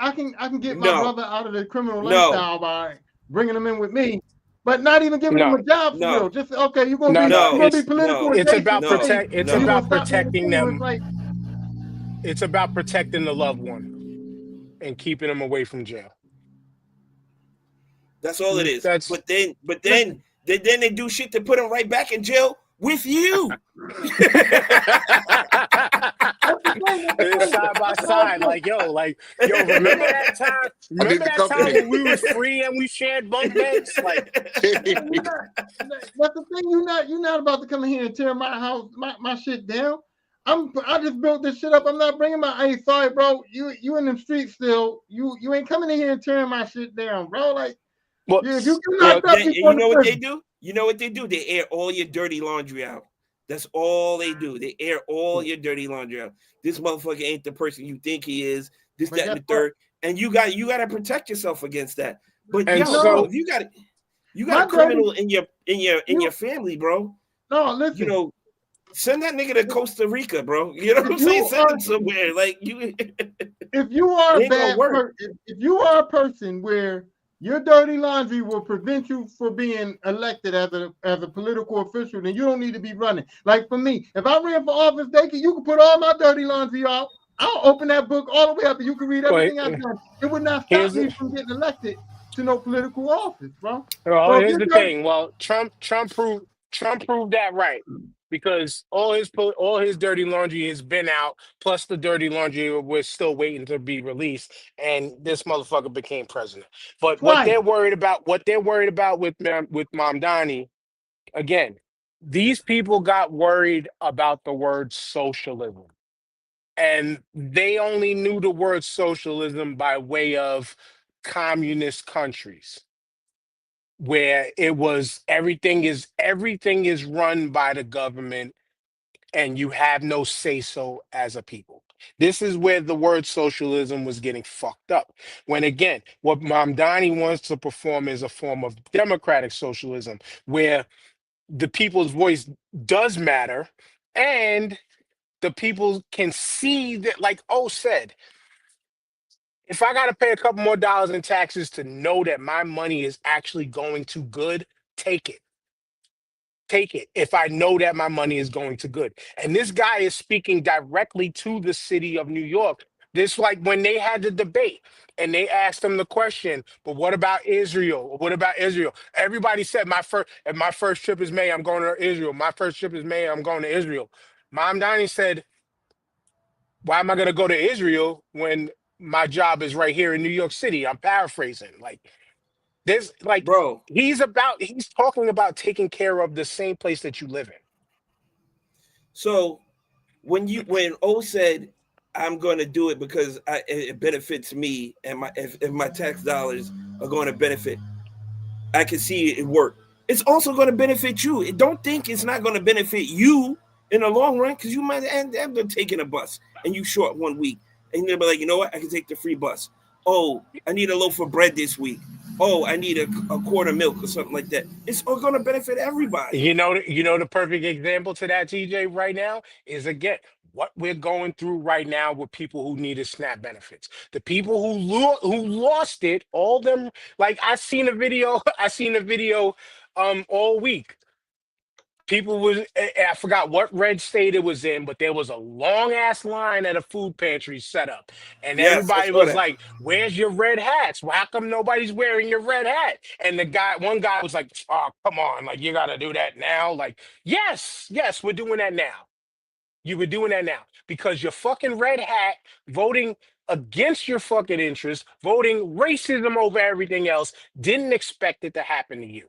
I can get my brother out of the criminal lifestyle by bringing him in with me, but not even giving him a job still. Just okay, you're gonna be political. It's about protecting them. It's about protecting the loved one. and keeping them away from jail. That's all it is. That's Listen, Then they do shit to put them right back in jail with you. that's the thing. That's the It's thing. side by That's what I side, said. yo, remember that time? I need Remember the that time company. when we was free and we shared bunk beds? Like, You're not, that's the thing. You're not about to come in here and tear my house, my shit down. I just built this shit up. I'm not bringing my. Hey, sorry, bro. You in the streets still. You ain't coming in here and tearing my shit down, bro. Like, what? yeah, if you get Well, knocked up, then, you and going you to know what they prison. do? You know what they do? They air all your dirty laundry out. That's all they do. They air all your dirty laundry out. This motherfucker ain't the person you think he is. This, But that, and guess the what? third. And you got to protect yourself against that. But And yo, bro, No, so, if you got a my dirty. criminal in your You family, bro. no. You Listen. know, send that nigga to Costa Rica, bro. You know what If I'm saying? you Send are him somewhere. Like you, it if you are a ain't gonna bad work, person, if you are a person where your dirty laundry will prevent you from being elected as a political official, then you don't need to be running. Like for me, if I ran for office, you can put all my dirty laundry out. I'll open that book all the way up, and you can read wait, everything I've done. It would not stop here's me from getting elected to no political office, bro. well, So if here's you're the dirty, thing. Well, Trump proved that right because all his dirty laundry has been out. Plus, the dirty laundry was still waiting to be released, and this motherfucker became president. But twice, what they're worried about with Mamdani again, these people got worried about the word socialism. And they only knew the word socialism by way of communist countries where it was everything is run by the government and you have no say so as a people. This is where the word socialism was getting fucked up. When again, what Mamdani wants to perform is a form of democratic socialism where the people's voice does matter and the people can see that, like O said, if I got to pay a couple more dollars in taxes to know that my money is actually going to good, take it. Take it if I know that my money is going to good. And this guy is speaking directly to the city of New York. This like when they had the debate and they asked him the question, but what about Israel? What about Israel? Everybody said my first trip is May, I'm going to Israel. My first trip is May, I'm going to Israel. Mom Donnie said, why am I going to go to Israel when my job is right here in New York City? I'm paraphrasing. Like there's like bro. he's talking about taking care of the same place that you live in. So when O said I'm going to do it because it benefits me and if my tax dollars are going to benefit, I can see it work. It's also going to benefit you. Don't think it's not going to benefit you in the long run because you might end up taking a bus and you short 1 week and you're gonna be like, you know what? I can take the free bus. Oh, I need a loaf of bread this week. Oh, I need a quart of milk or something like that. It's all going to benefit everybody. You know the perfect example to that, TJ, right now is again what we're going through right now with people who needed SNAP benefits. The people who lost it, all them like I seen a video all week. People was I forgot what red state it was in, but there was a long ass line at a food pantry set up, and Yes, I everybody saw was that. like, "Where's your red hats? Well, how come nobody's wearing your red hat?" And one guy was like, "Oh, come on, like you got to do that now." Like, yes, we're doing that now. You were doing that now because your fucking red hat voting against your fucking interests, voting racism over everything else, didn't expect it to happen to you.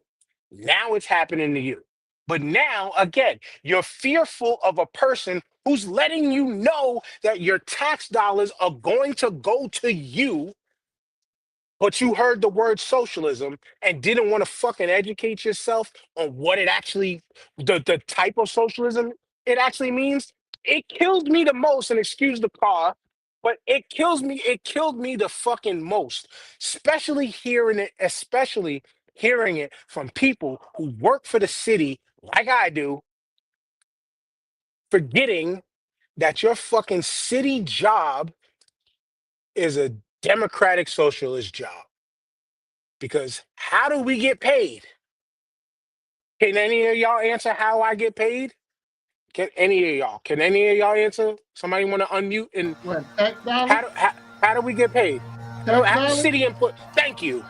Now it's happening to you. But now, again, you're fearful of a person who's letting you know that your tax dollars are going to go to you, but you heard the word socialism and didn't want to fucking educate yourself on what it actually, the type of socialism it actually means. It killed me the most, and excuse the car, but it killed me the fucking most, especially hearing it from people who work for the city like I do, forgetting that your fucking city job is a democratic socialist job. Because how do we get paid? Can any of y'all answer how I get paid? Can any of y'all? Can any of y'all answer? Somebody want to unmute and what, tax dollars? how do we get paid? Tax Our dollars? city employee, thank you.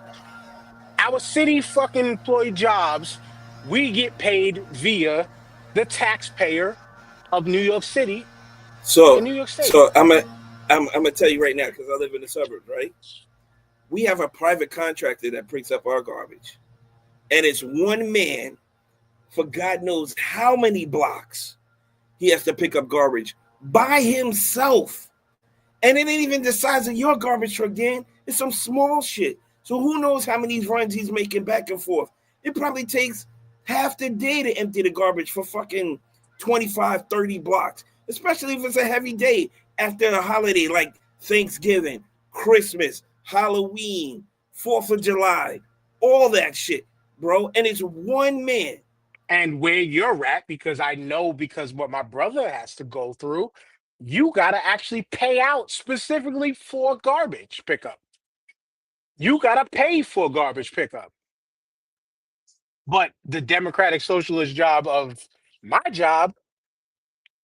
Our city fucking employee jobs, we get paid via the taxpayer of New York City in So New York State. so I'm gonna tell you right now because I live in the suburbs, right? We have a private contractor that picks up our garbage, and it's one man for God knows how many blocks he has to pick up garbage by himself. And it ain't even the size of your garbage truck, Dan. It's some small shit. So who knows how many runs he's making back and forth? It probably takes half the day to empty the garbage for fucking 25, 30 blocks, especially if it's a heavy day after a holiday like Thanksgiving, Christmas, Halloween, 4th of July, all that shit, bro. And it's one man. And where you're at, because I know because what my brother has to go through, you got to actually pay out specifically for garbage pickup. You got to pay for garbage pickup. But the Democratic Socialist job of my job,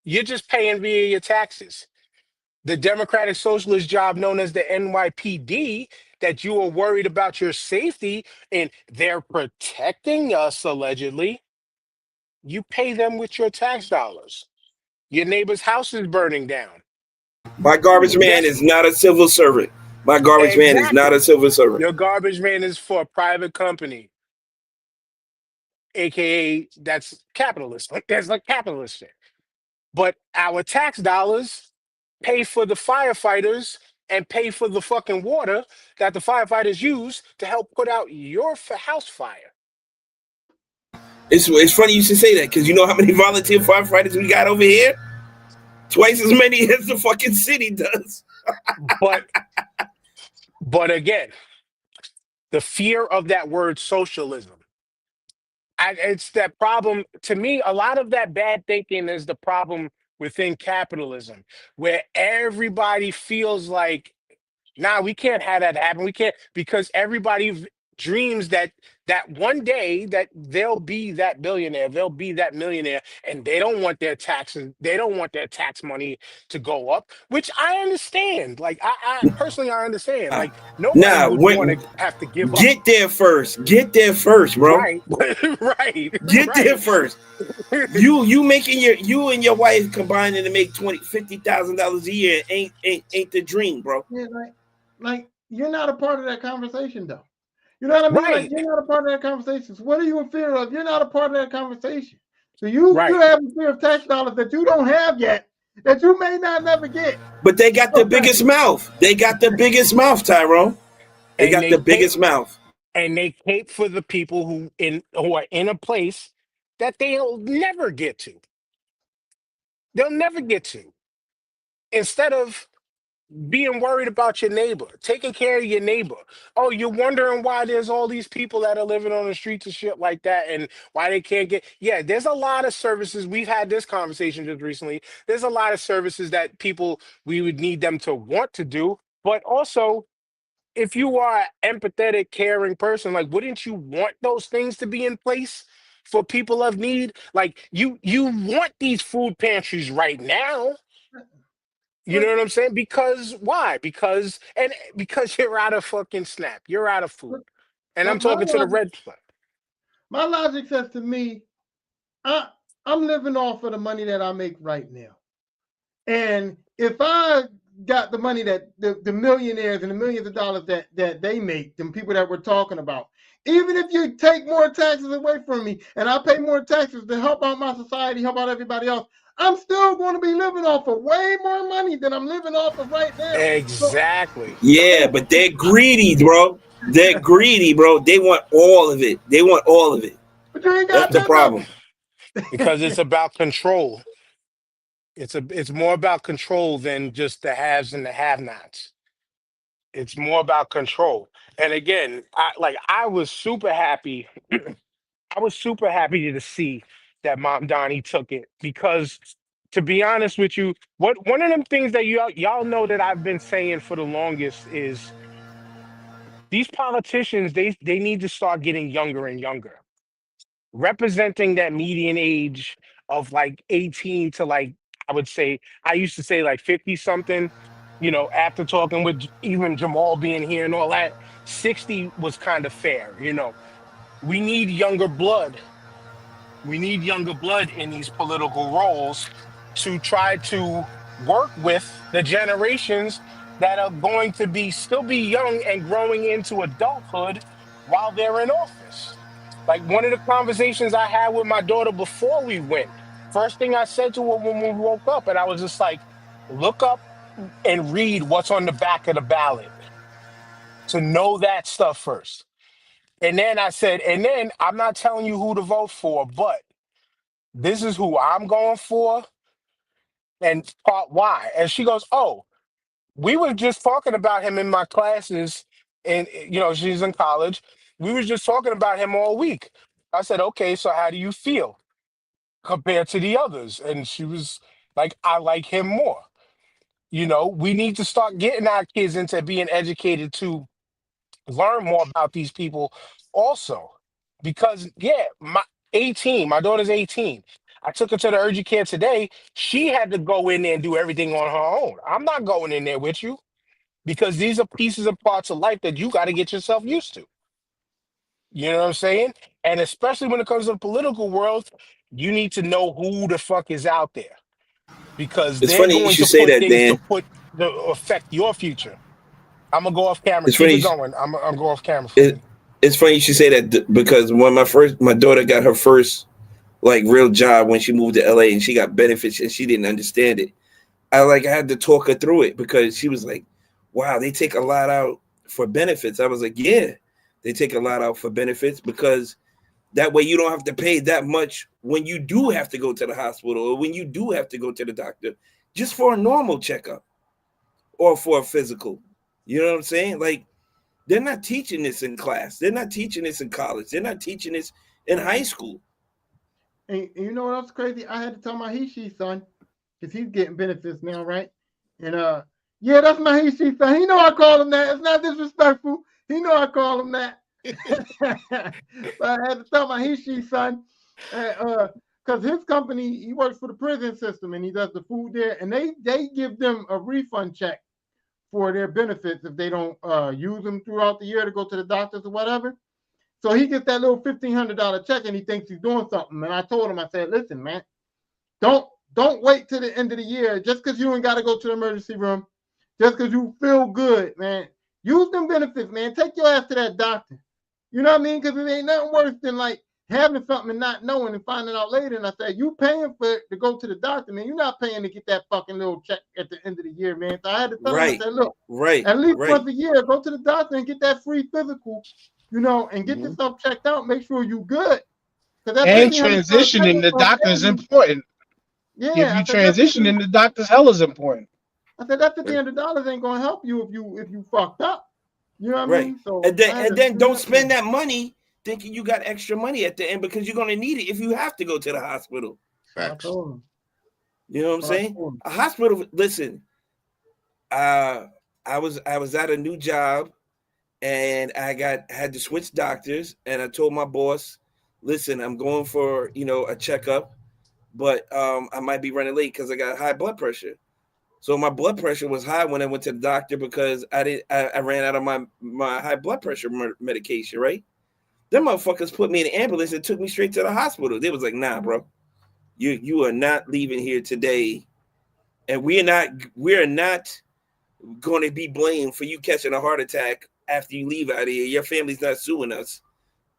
you're just paying via your taxes. The Democratic Socialist job known as the NYPD, that you are worried about your safety and they're protecting us allegedly, you pay them with your tax dollars. Your neighbor's house is burning down. My garbage man Guess is not a civil servant. My garbage man is not a exactly. civil servant. Your garbage man is for a private company, aka that's capitalist. Like that's like capitalist shit. But our tax dollars pay for the firefighters and pay for the fucking water that the firefighters use to help put out your house fire. It's funny you should say that because you know how many volunteer firefighters we got over here? Twice as many as the fucking city does. But again, the fear of that word socialism. It's that problem to me. A lot of that bad thinking is the problem within capitalism, where everybody feels like, nah, we can't have that happen. We can't because everybody dreams that one day that they'll be that billionaire, they'll be that millionaire, and they don't want their taxes, they don't want their tax money to go up, which I understand. Like I personally, I understand. Uh, Like nobody nah, would want to have to give up. get there first. Get there first, bro. Right, right, Get there right. first. You making you and your wife combining to make $50,000 a year ain't the dream, bro. Yeah, like you're not a part of that conversation though. You know what I mean? Like Right, you're not a part of that conversation. So what are you in fear of? You're not a part of that conversation. So you right. have a fear of tax dollars that you don't have yet, that you may not never get. But they got the Okay. biggest mouth. They got the biggest mouth, Tyrone. They And got the biggest mouth. they cape for the people who are in a place that they'll never get to. They'll never get to. Instead of being worried about your neighbor, taking care of your neighbor. Oh, you're wondering why there's all these people that are living on the streets and shit like that and why they can't get. Yeah, there's a lot of services. We've had this conversation just recently. There's a lot of services that people, we would need them to want to do. But also, if you are an empathetic, caring person, like wouldn't you want those things to be in place for people of need? Like you want these food pantries right now. You know But, what I'm saying? Because why? Because you're out of fucking snap. You're out of but, food. And I'm but talking to the red flag. my logic says to me, I I'm living off of the money that I make right now. And if I got the money that the millionaires and the millions of dollars that they make, them people that we're talking about, even if you take more taxes away from me and I pay more taxes to help out my society, help out everybody else, I'm still going to be living off of way more money than I'm living off of right now. So Exactly. Yeah, but they're greedy, bro. They're greedy, bro. They want all of it. They want all of it. but you ain't That's got the none of problem. Because it's about control. It's more about control than just the haves and the have-nots. It's more about control. And again, I was super happy. I was super happy to see that Mom Donnie took it because to be honest with you, what one of them things that y'all know that I've been saying for the longest is these politicians, they need to start getting younger and younger, representing that median age of like 18 to like I would say I used to say like 50 something. After talking with even Jamal being here and all that, 60 was kind of fair. We need younger blood. We need younger blood in these political roles to try to work with the generations that are going to be still be young and growing into adulthood while they're in office. Like one of the conversations I had with my daughter before we went, first thing I said to her when we woke up, and I was just like, look up and read what's on the back of the ballot to know that stuff first. And then I said, and then I'm not telling you who to vote for, but this is who I'm going for and part why. And she goes, oh, we were just talking about him in my classes. And, she's in college. We was just talking about him all week. I said, okay, so how do you feel compared to the others? And she was like, I like him more. We need to start getting our kids into being educated to learn more about these people also. Because, yeah, my daughter's 18. I took her to the urgent care today. She had to go in there and do everything on her own. I'm not going in there with you because these are pieces and parts of life that you got to get yourself used to. You know what I'm saying? And especially when it comes to the political world, you need to know who the fuck is out there because It's they're funny you going should to say put that, things Dan. to affect your future. I'm gonna go off camera. It's Keep it funny. going. I'm go off camera for It, you. it's funny you should say that because when my daughter got her first like real job when she moved to LA and she got benefits and she didn't understand it. I had to talk her through it because she was like, "Wow, they take a lot out for benefits." I was like, "Yeah, they take a lot out for benefits because that way you don't have to pay that much when you do have to go to the hospital or when you do have to go to the doctor, just for a normal checkup or for a physical." You know what I'm saying? Like they're not teaching this in class. They're not teaching this in college. They're not teaching this in high school. And you know what else crazy? I had to tell my he son because he's getting benefits now, right? And yeah, that's my he son. He know I call him that. It's not disrespectful. He know I call him that. But I had to tell my he son, because his company he works for the prison system and he does the food there, and they give them a refund check for their benefits if they don't use them throughout the year to go to the doctors or whatever. So he gets that little $1,500 check and he thinks he's doing something. And I told him, I said, listen, man, don't don't wait till the end of the year just because you ain't got to go to the emergency room, just because you feel good, man. Use them benefits, man. Take your ass to that doctor. You know what I mean? Because it ain't nothing worse than like having something and not knowing and finding out later. And I said, you paying for it to go to the doctor, man. You're not paying to get that fucking little check at the end of the year, man. So I had to tell him, I Right, said, look, right, at least right. once a year, go to the doctor and get that free physical, and get Mhm. yourself checked out. Make sure you good. Because that And $1,500 check transitioning ain't the gonna doctor save is you. important. If Yeah, you I said that 15, transitioning the doctor's hell is important. I said that $1,500 ain't gonna help you if you fucked up. You know what I Right. mean? So And then I had and to then do don't that for spend him. that money thinking you got extra money at the end because you're gonna need it if you have to go to the hospital. So I Facts. told him. You know what I'm So I saying? told him. A hospital, listen, uh I was at a new job and I had to switch doctors and I told my boss, listen, I'm going for, a checkup, but I might be running late because I got high blood pressure. So my blood pressure was high when I went to the doctor because I ran out of my high blood pressure medication, right? Them motherfuckers put me in the ambulance and took me straight to the hospital. They was like, nah, bro, you are not leaving here today. And we're not going to be blamed for you catching a heart attack after you leave out of here. Your family's not suing us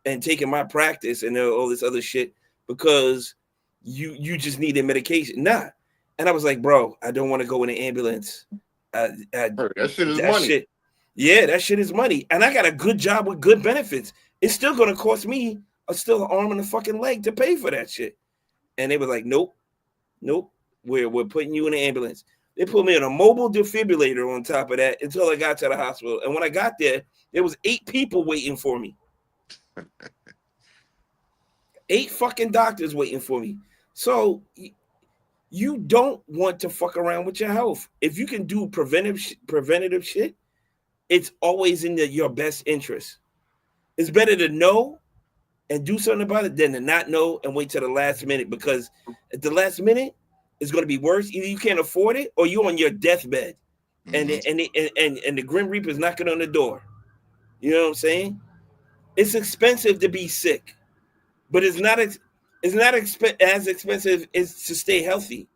and taking my practice and all this other shit because you just needed medication. Nah. And I was like, bro, I don't want to go in an ambulance. That shit is That money. shit, yeah, that shit is money. And I got a good job with good benefits. It's still gonna cost me still an arm and a fucking leg to pay for that shit. And they were like, nope, nope, we're putting you in an ambulance. They put me in a mobile defibrillator on top of that until I got to the hospital. And when I got there was 8 people waiting for me. 8 fucking doctors waiting for me. So you don't want to fuck around with your health. If you can do preventative shit, it's always in your best interest. It's better to know and do something about it than to not know and wait till the last minute because at the last minute, it's going to be worse. Either you can't afford it or you're on your deathbed. and Mm-hmm. the Grim Reaper's knocking on the door. You know what I'm saying? It's expensive to be sick, but as expensive as to stay healthy,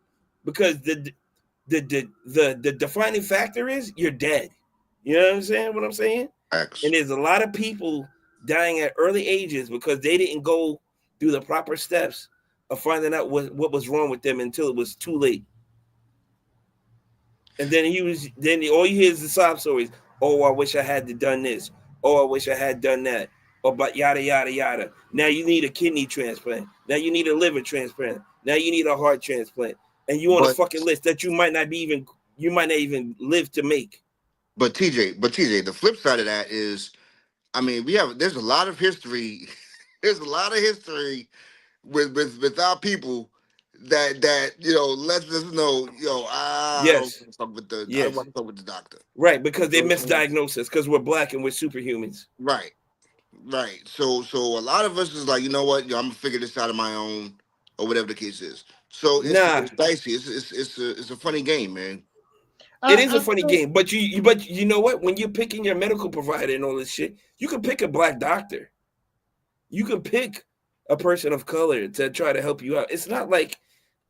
because the defining factor is you're dead. You know what I'm saying? What I'm saying? And X. there's a lot of people dying at early ages because they didn't go through the proper steps of finding out what was wrong with them until it was too late. And then all you hear is the sob stories. Oh, I wish I had done this. Oh, I wish I had done that. Or but yada yada yada. Now you need a kidney transplant. Now you need a liver transplant. Now you need a heart transplant. And you on a But fucking list that you might not even live to make. TJ, the flip side of that is, I mean, there's a lot of history. There's a lot of history with our people that lets us know, I don't Yes. want to fuck with I don't Yes. want to fuck with the doctor. Right, because they You know what I'm saying? misdiagnose us because we're black and we're superhumans. Right, right. So a lot of us is like, you know what, I'm gonna figure this out on my own, or whatever the case is. So Nah, it's dicey. It's a funny game, man. it is a I funny think game, but you know what? When you're picking your medical provider and all this shit, you can pick a black doctor. You can pick a person of color to try to help you out. It's not like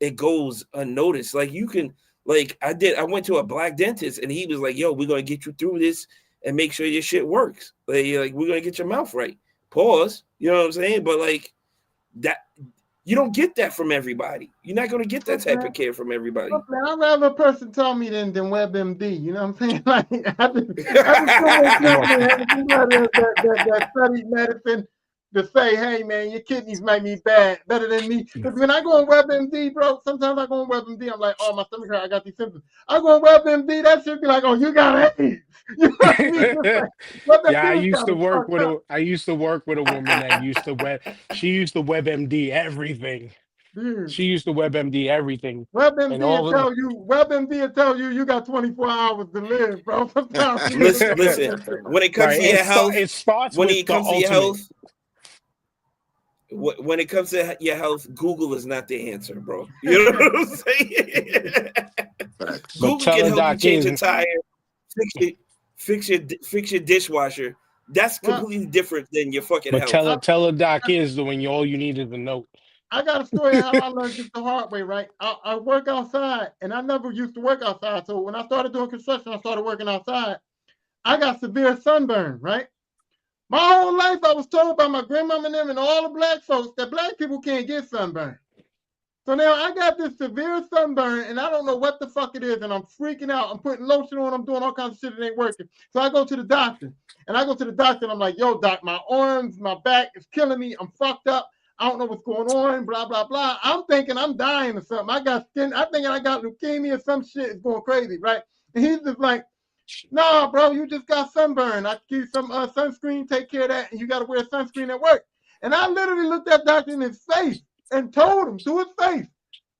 it goes unnoticed. Like you can, like I went to a black dentist and he was like, "Yo, we're gonna get you through this and make sure your shit works. Like we're gonna get your mouth right." Pause. You know what I'm saying? But like that, you don't get that from everybody. You're not gonna get that type of care from everybody. look, man, I'd rather a person tell me than WebMD. You know what I'm saying? Like I just feel more Look, comfortable having somebody that studied medicine to say, hey man, your kidneys might be bad, better than me. Because when I go on WebMD, bro, sometimes I go on WebMD, I'm like, oh, my stomach hurt, I got these symptoms. I go on WebMD, that should be like, oh, you got AIDS. You know what I mean? It's like, yeah, WebMD is kind of fucked up, I used to work with a woman that used to she used to WebMD everything. dude. She used to WebMD everything. And WebMD will all of tell you, you got 24 hours to live, bro. Sometimes you need to Listen, look at listen. that shit. When it comes right, to your health, it starts when with it the comes to your ultimate. health, when it comes to your health, Google is not the answer, bro. You know what I'm saying? Facts. But Google can tell her help you doc change a is tire, fix your dishwasher. That's Well, completely different than your fucking but health. tell her doc is when all you need is a note. I got a story of how I learned this the hard way, right? I work outside, and I never used to work outside. So when I started doing construction, I started working outside. I got severe sunburn, right? My whole life, I was told by my grandmama and them and all the black folks that black people can't get sunburn. So now I got this severe sunburn, and I don't know what the fuck it is, and I'm freaking out. I'm putting lotion on, I'm doing all kinds of shit that ain't working. So I go to the doctor, and I'm like, yo, doc, my arms, my back is killing me. I'm fucked up. I don't know what's going on, blah, blah, blah. I'm thinking I'm dying or something. I'm thinking I got leukemia, some shit is going crazy, right? And he's just like, nah, bro, you just got sunburn. I give you some sunscreen, take care of that, and you got to wear sunscreen at work. And I literally looked that doctor in his face and told him to his face,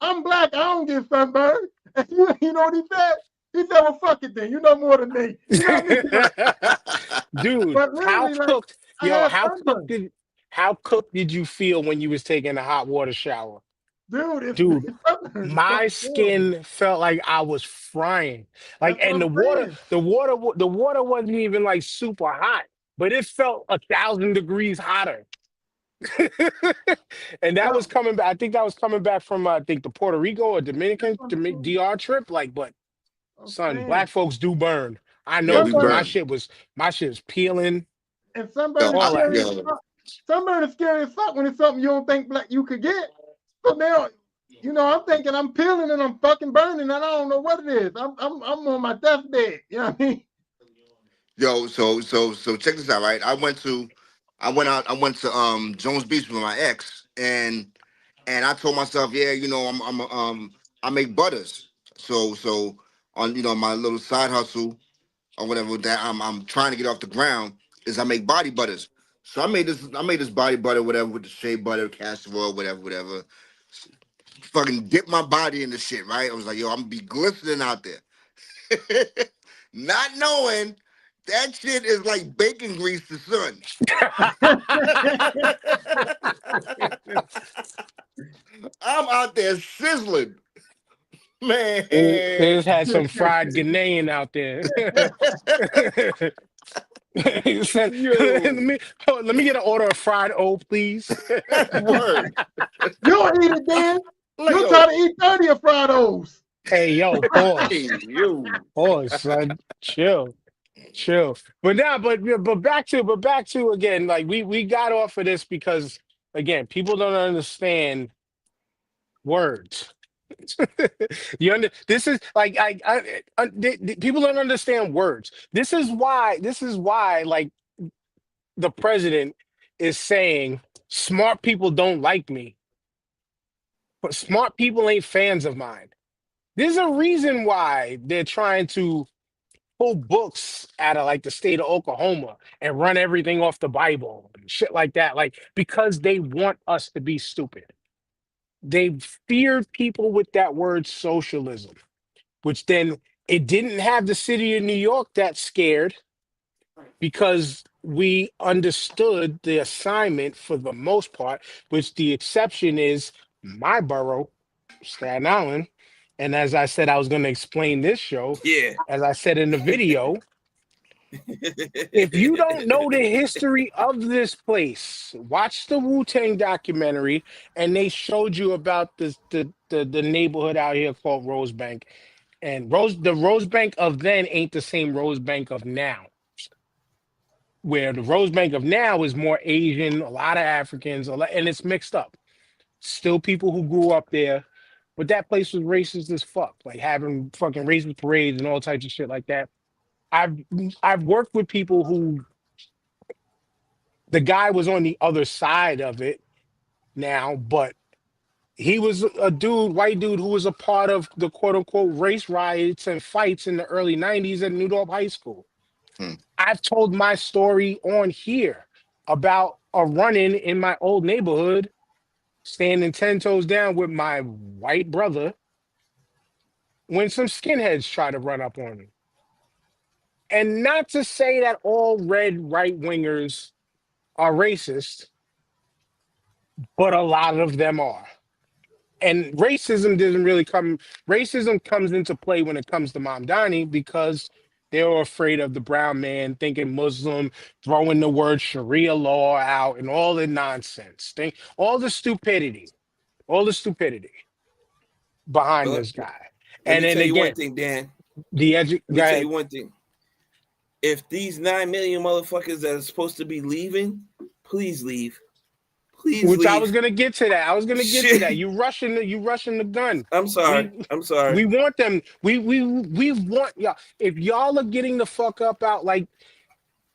I'm black, I don't get sunburned. And you know what he said? He said, well, fuck it then. You know more than me. You know what I mean? Dude, But literally, like, I had sunburn. how cooked did you feel when you was taking a hot water shower? Dude, Dude, sunburn is my fucking horrible. skin felt like I was frying. Like, That's what and I'm saying. the water wasn't even like super hot, but it felt 1,000 degrees hotter. And that was Well, coming back. I think that was coming back from I think the Puerto Rico or that's what I'm saying. DR trip. Like, but I'm son, saying. black folks do burn. I Yo, know we because Sunburn, burn. my shit was peeling, and sunburn is all that. scary as fuck. Sunburn is scary as fuck when it's something you don't think black you could get. So now, I'm thinking I'm peeling and I'm fucking burning, and I don't know what it is. I'm on my deathbed. You know what I mean? Yo, so check this out, right? I went to Jones Beach with my ex, and I told myself, yeah, I make butters. So on my little side hustle or whatever that I'm trying to get off the ground is I make body butters. So I made this body butter, whatever, with the shea butter, castor oil, whatever. Fucking dip my body in the shit, right? I was like, yo, I'm gonna be glistening out there. Not knowing that shit is like bacon grease to sun. I'm out there sizzling. They Man. just had some fried Ghanaian out there. He said, let Yo. me let me get an order of fried O, please. Word. You don't eat it, Dan. Like, You yo. try to eat 30 of fried O's. Hey, yo, Hey, pause. yo. Pause, son. Chill. Chill. But now, but back to again, like we got off of this because again, people don't understand words. This is like people don't understand words. This is why like the president is saying smart people don't like me, but smart people ain't fans of mine. There's a reason why they're trying to pull books out of like the state of Oklahoma and run everything off the Bible and shit like that. Like, because they want us to be stupid. They feared people with that word socialism, which then it didn't have the city of New York that scared because we understood the assignment for the most part, which the exception is my borough, Staten Island. And as I said, I was going to explain this show. Yeah. As I said in the video, if you don't know the history of this place, watch the Wu-Tang documentary, and they showed you about the neighborhood out here called Rosebank. And the Rosebank of then ain't the same Rosebank of now. Where the Rosebank of now is more Asian, a lot of Africans, and it's mixed up. Still people who grew up there, but that place was racist as fuck, like having fucking racist parades and all types of shit like that. I've I've worked with people who the guy was on the other side of it now, but he was a dude, white dude, who was a part of the quote unquote race riots and fights in the early 90s at New Dorp High School. Hmm. I've told my story on here about a run-in in my old neighborhood, standing 10 toes down with my white brother when some skinheads tried to run up on me. And not to say that all red right wingers are racist, but a lot of them are. And racism comes into play when it comes to Mamdani because they were afraid of the brown man, thinking Muslim, throwing the word Sharia law out and all the nonsense. All the stupidity behind Well, this guy. let And me then tell you one again, thing, Dan. Let go me tell ahead. you one thing. If these 9 million motherfuckers that are supposed to be leaving, please leave. Please Which I was leave. gonna get to that. I was gonna get to that. Shit. You rushing the gun. I'm sorry. We I'm sorry. we want them. We want y'all. If y'all are getting the fuck up out like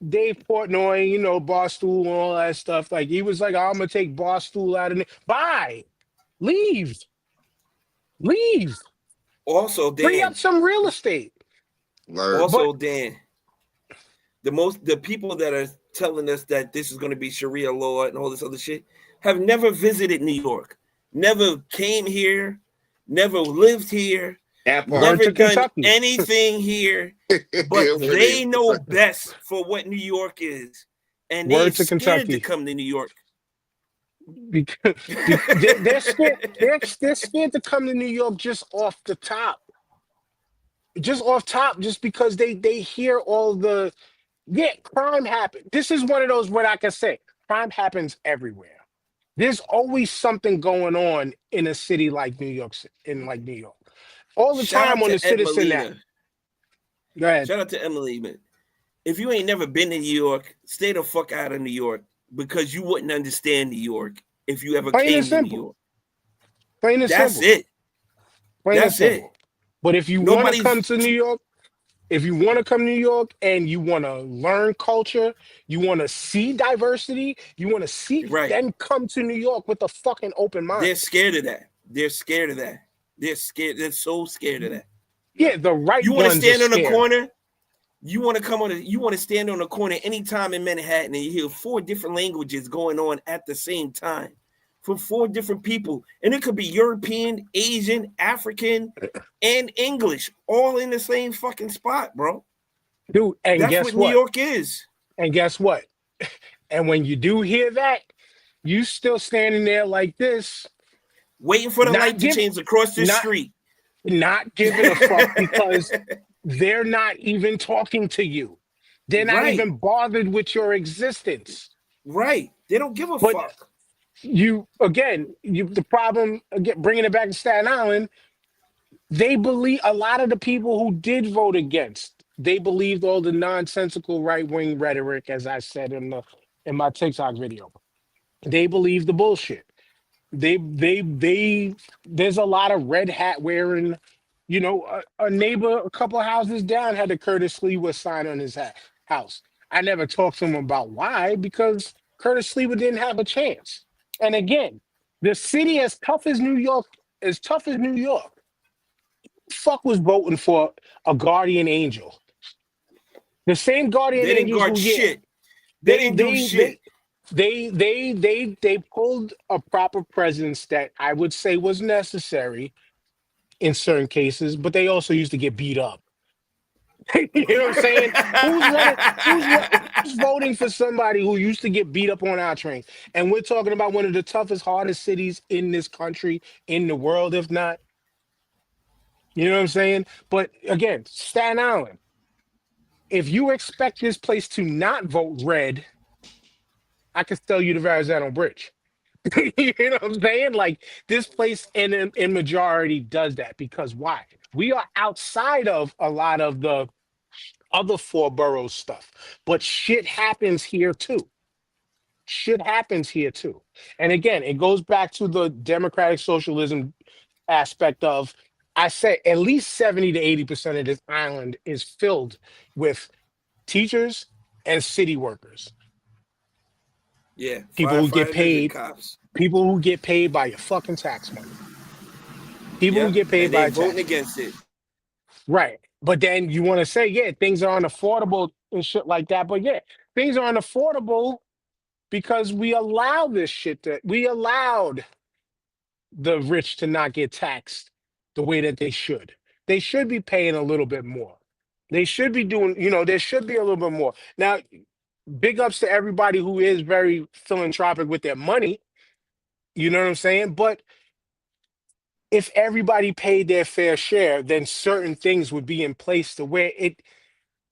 Dave Portnoy, Barstool and all that stuff. Like he was like, I'm gonna take Barstool out of it. Bye. Leave. Leave. Also, Free up Dan. some real estate. Word. But Also, Dan. The people that are telling us that this is going to be Sharia law and all this other shit have never visited New York, never came here, never lived here, That part. word never to done Kentucky. anything here, but Where they know best for what New York is, and they're Word to scared to Kentucky. come to New York. Because they're scared. They're scared to come to New York just off the top. Just off top, just because they hear all the crime happen. This is one of those what I can say. Crime happens everywhere. There's always something going on in a city like New York, in like New York. All the Shout time out on the to Ed Citizen app. Molina. Go ahead. Shout out to Emily. If you ain't never been to New York, stay the fuck out of New York because you wouldn't understand New York if you ever Plain and came to New simple. York. Plain and That's simple. it. Plain and That's it. simple. But if you want to Nobody's come to New York, if you want to come to New York and you want to learn culture, you want to see diversity, you want to see, right. then come to New York with a fucking open mind. They're scared of that. They're scared of that. They're scared. They're so scared of that. Yeah, the right You want to ones are stand on the scared. corner? You want to stand on the corner anytime in Manhattan and you hear 4 different languages going on at the same time from 4 different people. And it could be European, Asian, African, and English all in the same fucking spot, bro. Dude, and That's guess what New what? York is. And guess what? And when you do hear that, you still standing there like this, Waiting for the not light to give, change across the not street. Not giving a fuck because they're not even talking to you. They're not Right, even bothered with your existence. right. They don't give a But fuck. you, again, the problem, again, bringing it back to Staten Island, they believe a lot of the people who did vote against, they believed all the nonsensical right wing rhetoric, as I said in my TikTok video. They believe the bullshit. They there's a lot of red hat wearing, a neighbor a couple of houses down had a Curtis Lewa sign on his house. I never talked to him about why, because Curtis Lewa didn't have a chance. And again, the city as tough as New York, fuck was voting for a guardian angel. The same guardian They didn't angels guard who, yeah, shit. They they didn't do they they shit. they pulled a proper presence that I would say was necessary in certain cases, but they also used to get beat up. You know what I'm saying? Who's running? Who's voting for somebody who used to get beat up on our trains? And we're talking about one of the toughest, hardest cities in this country, in the world, if not. You know what I'm saying? But again, Staten Island. If you expect this place to not vote red, I can sell you the Verrazano Bridge. You know what I'm saying? Like this place in majority does that because why? We are outside of a lot of the other four boroughs stuff, but shit happens here too. Shit happens here too. And again, it goes back to the democratic socialism aspect of I say at least 70 to 80% of this island is filled with teachers and city workers. Yeah, People who get firefighters and paid, cops. people who get paid by your fucking tax money. People who Yep, get paid and they by voting tax money. against it. Right. But then you want to say, yeah, things are unaffordable and shit like that. But yeah, things are unaffordable because we allow this shit we allowed the rich to not get taxed the way that they should. They should be paying a little bit more. They should be doing, there should be a little bit more. Now, big ups to everybody who is very philanthropic with their money. You know what I'm saying? But if everybody paid their fair share, then certain things would be in place to where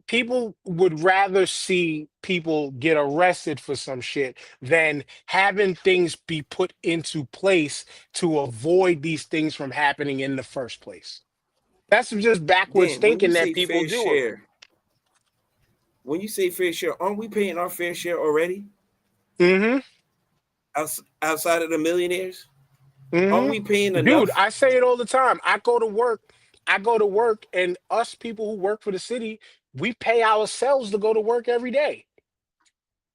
people would rather see people get arrested for some shit than having things be put into place to avoid these things from happening in the first place. That's just backwards Then when you thinking that say people fair do. share, when you say fair share, aren't we paying our fair share already? Mm-hmm. Outside of the millionaires, aren't we paying Mm-hmm. Dude, enough? I say it all the time. I go to work, and us people who work for the city, we pay ourselves to go to work every day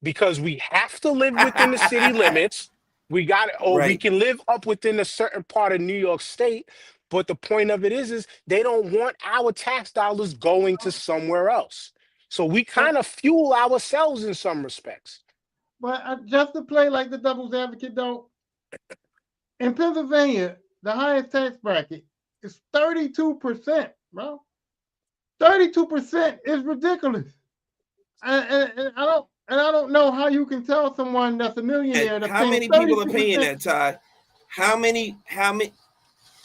because we have to live within the city limits. We got it, or we Right. can live up within a certain part of New York State. But the point of it is they don't want our tax dollars going to somewhere else. So we But kind of fuel ourselves in some respects. just to play like the devil's advocate, though, in Pennsylvania, the highest tax bracket is 32%, bro. 32% is ridiculous. And I don't know how you can tell someone that's a And millionaire that's how paying many people are paying 32%. that, Ty? How many? How many?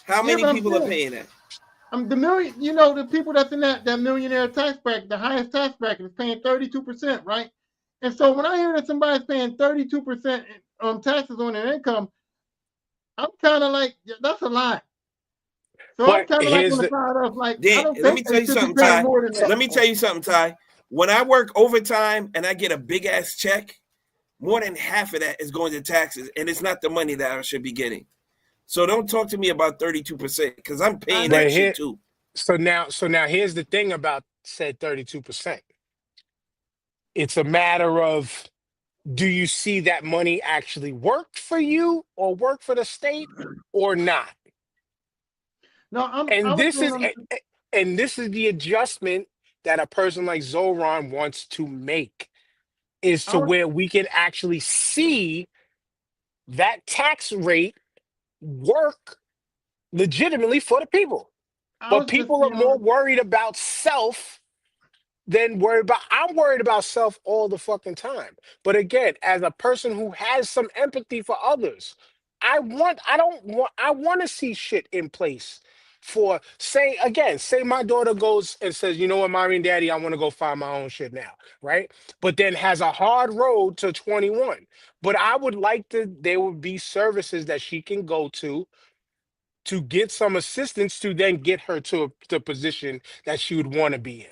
How Yeah, many but I'm people are saying paying that? the the people that's in that millionaire tax bracket, the highest tax bracket is paying 32%, right? And so when I hear that somebody's paying 32% taxes on their income, I'm kind of like, yeah, that's a lot. So I'm But kind of like on here's the the side of like, I Then don't let think me tell they you should be something, paying Ty. more than so that. Let me tell you something, Ty. When I work overtime and I get a big ass check, more than half of that is going to taxes, and it's not the money that I should be getting. So don't talk to me about 32% because I'm I paying know. but that shit here too. so now here's the thing about said 32%. It's a matter of, do you see that money actually work for you or work for the state or not? No, I And was this saying, is and this is the adjustment that a person like Zoran wants to make, is I to was, where we can actually see that tax rate work legitimately for the people. I But was just people are saying, more worried about self than worried about. I'm worried about self all the fucking time. But again, as a person who has some empathy for others, I want to see shit in place for say my daughter goes and says, you know what, mommy and daddy, I want to go find my own shit now, right? But then has a hard road to 21. But I would like to, there would be services that she can go to get some assistance to then get her to the position that she would want to be in.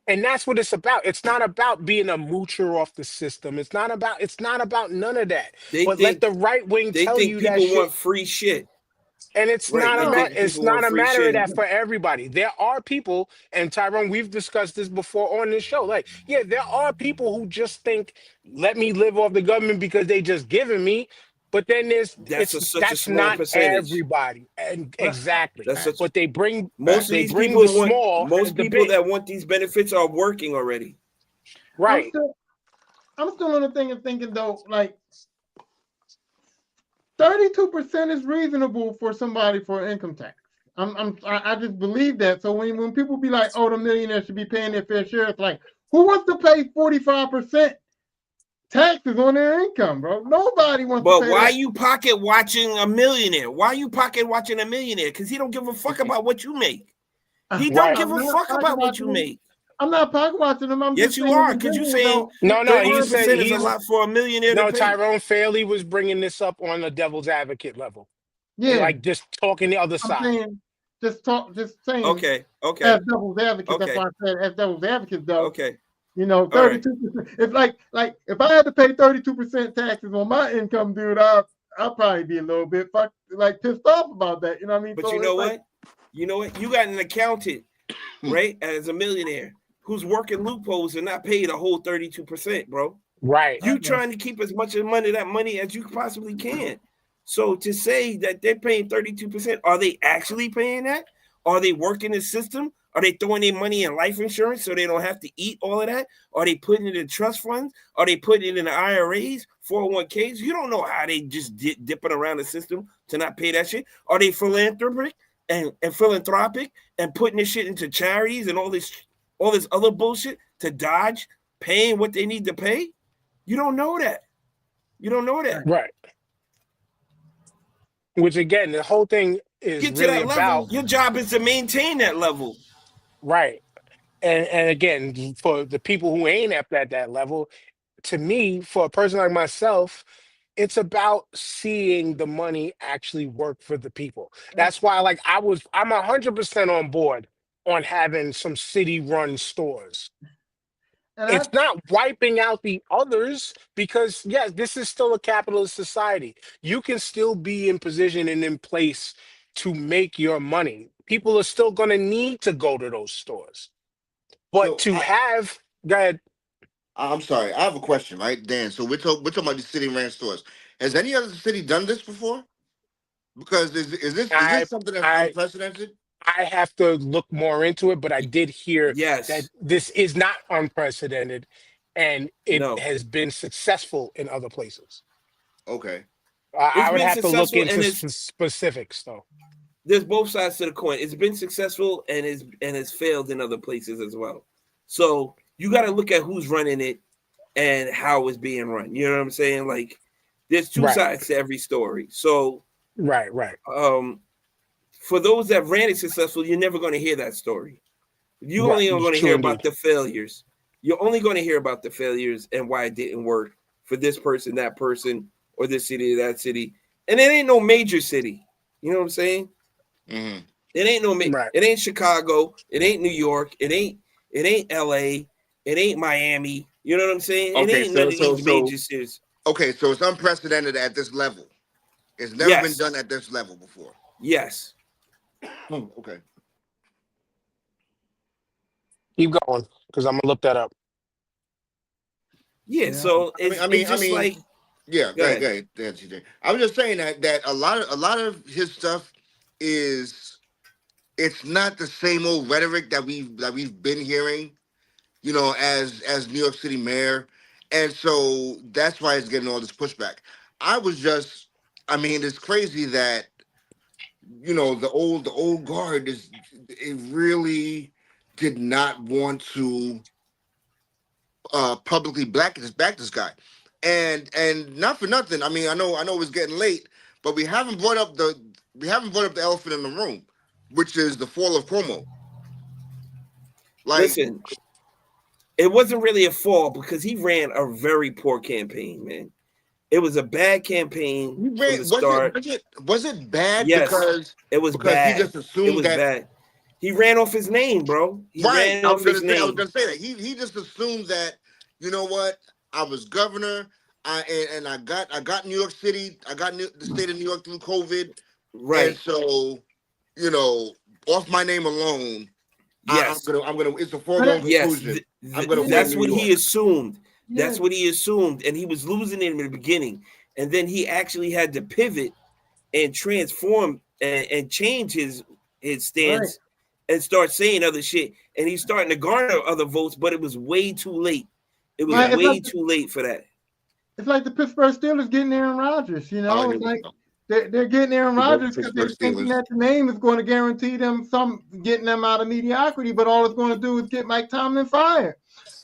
And that's what it's about. It's not about being a moocher off the system. It's not about none of that. They But let think the right wing they tell think you that people shit. want free shit. And it's Right. not They a No, ma- think it's people want not a free matter of shit. that for everybody. There are people, and Tyrone, we've discussed this before on this show. Like, yeah, there are people who just think, let me live off the government because they just giving me. But then Such a that's small not percentage. everybody. And but exactly. That's such But they bring most of they these bring the people want small as most the people big. that want these benefits are working already. I'm Right. still I'm still on the thing of thinking though, like 32% is reasonable for somebody for income tax. I just believe that. So when people be like, oh, the millionaires should be paying their fair share, it's like, who wants to pay 45% taxes on their income, bro? Nobody wants to But pay why that. you pocket watching a millionaire? Why you pocket watching a millionaire? Because he don't give a fuck about what you make. He don't Right. give I'm a not fuck pocket about what you watching them. make. I'm not pocket watching them. I'm Yes, just you saying as are. a Because you business saying though, No, there he are said 32% is a he's lot for a millionaire to no, pay. Tyrone Fairley was bringing this up on the devil's advocate level. And yeah. like just talking the other I'm side. saying just saying Okay, as okay, devil's advocate. That's okay, why I said as devil's advocate though. okay. All right. 32%. If like if I had to pay 32% taxes on my income, dude, I'll probably be a little bit like pissed off about that. You know what I mean? But you So know it's like what? You know what? You got an accountant, right, as a millionaire who's working loopholes and not paid a whole 32%, bro. Right. You trying to keep as much of that money as you possibly can. So to say that they're paying 32%, are they actually paying that? Are they working the system? Are they throwing their money in life insurance so they don't have to eat all of that? Are they putting it in trust funds? Are they putting it in the IRAs, 401ks? You don't know how they just dipping around the system to not pay that shit. Are they philanthropic and philanthropic and putting this shit into charities and all this other bullshit to dodge paying what they need to pay? You don't know that. You don't know that. Right. Which again, the whole thing is Get to really that level. about Your job is to maintain that level. right. And again, for the people who ain't at that level, to me, for a person like myself, it's about seeing the money actually work for the people. That's why like I'm 100% on board on having some city run stores. and I It's not wiping out the others because yes, this is still a capitalist society. You can still be in position and in place to make your money. People are still going to need to go to those stores. But So to have that, I'm sorry, I have a question, right, Dan? So we're talking about these city ranch stores. Has any other city done this before? Because is this I something that's I unprecedented? I have to look more into it, but I did hear that Yes. this is not unprecedented and it No. has been successful in other places. Okay. I It's would been have to look successful into and it's specifics though. there's both sides to the coin. It's been successful and it's failed in other places as well. So you got to look at who's running it and how it's being run. You know what I'm saying? Like there's two Right, sides to every story. So right. um for those that ran it successful, you're never going to hear that story. You Right. only are It's going to hear true about indeed. the failures. You're only going to hear about the failures and why it didn't work for this person, that person, or this city, or that city. And it ain't no major city. You know what I'm saying? Hmm. It ain't Right. it ain't Chicago. It ain't New York. It ain't LA. It ain't Miami. You know what I'm saying? It Okay, ain't none so of so these so major cities. okay, so it's unprecedented at this level. It's never been Yes. done at this level before. Yes. Okay. Keep going because I'm gonna look that up. Yeah. yeah. So I mean, I mean, it's I just mean, like yeah. go ahead. Go ahead, TJ. I was just saying that a lot of his stuff is it's not the same old rhetoric that we've been hearing. As New York City mayor, and so that's why it's getting all this pushback. I was just, I mean, it's crazy that the old guard is it really did not want to publicly back this guy, and not for nothing. I mean, I know it's getting late, but we haven't brought up we haven't brought up the elephant in the room, which is the fall of Cuomo. Like, Listen, it wasn't really a fall because he ran a very poor campaign, man. It was a bad campaign from the start. Was it bad Yes, it was because he bad. just It assumed was that bad. He ran off his name, bro. He right. ran I off was his gonna say name. that. He just assumed that, you know what, I was governor. I got New York City. I got the state of New York through COVID. Right. And so, you know, off my name alone, Yes. I'm gonna. It's a foregone conclusion. I'm gonna win That's New what York. he assumed. Yeah. That's what he assumed, and he was losing it in the beginning, and then he actually had to pivot and transform and change his stance and start saying other shit, and he's starting to garner other votes, but it was way too late. It was Right, it's way like too late for that. It's like the Pittsburgh Steelers getting Aaron Rodgers. You know, it's like they're getting Aaron Rodgers because they're thinking that the name is going to guarantee them getting them out of mediocrity, but all it's going to do is get Mike Tomlin fired.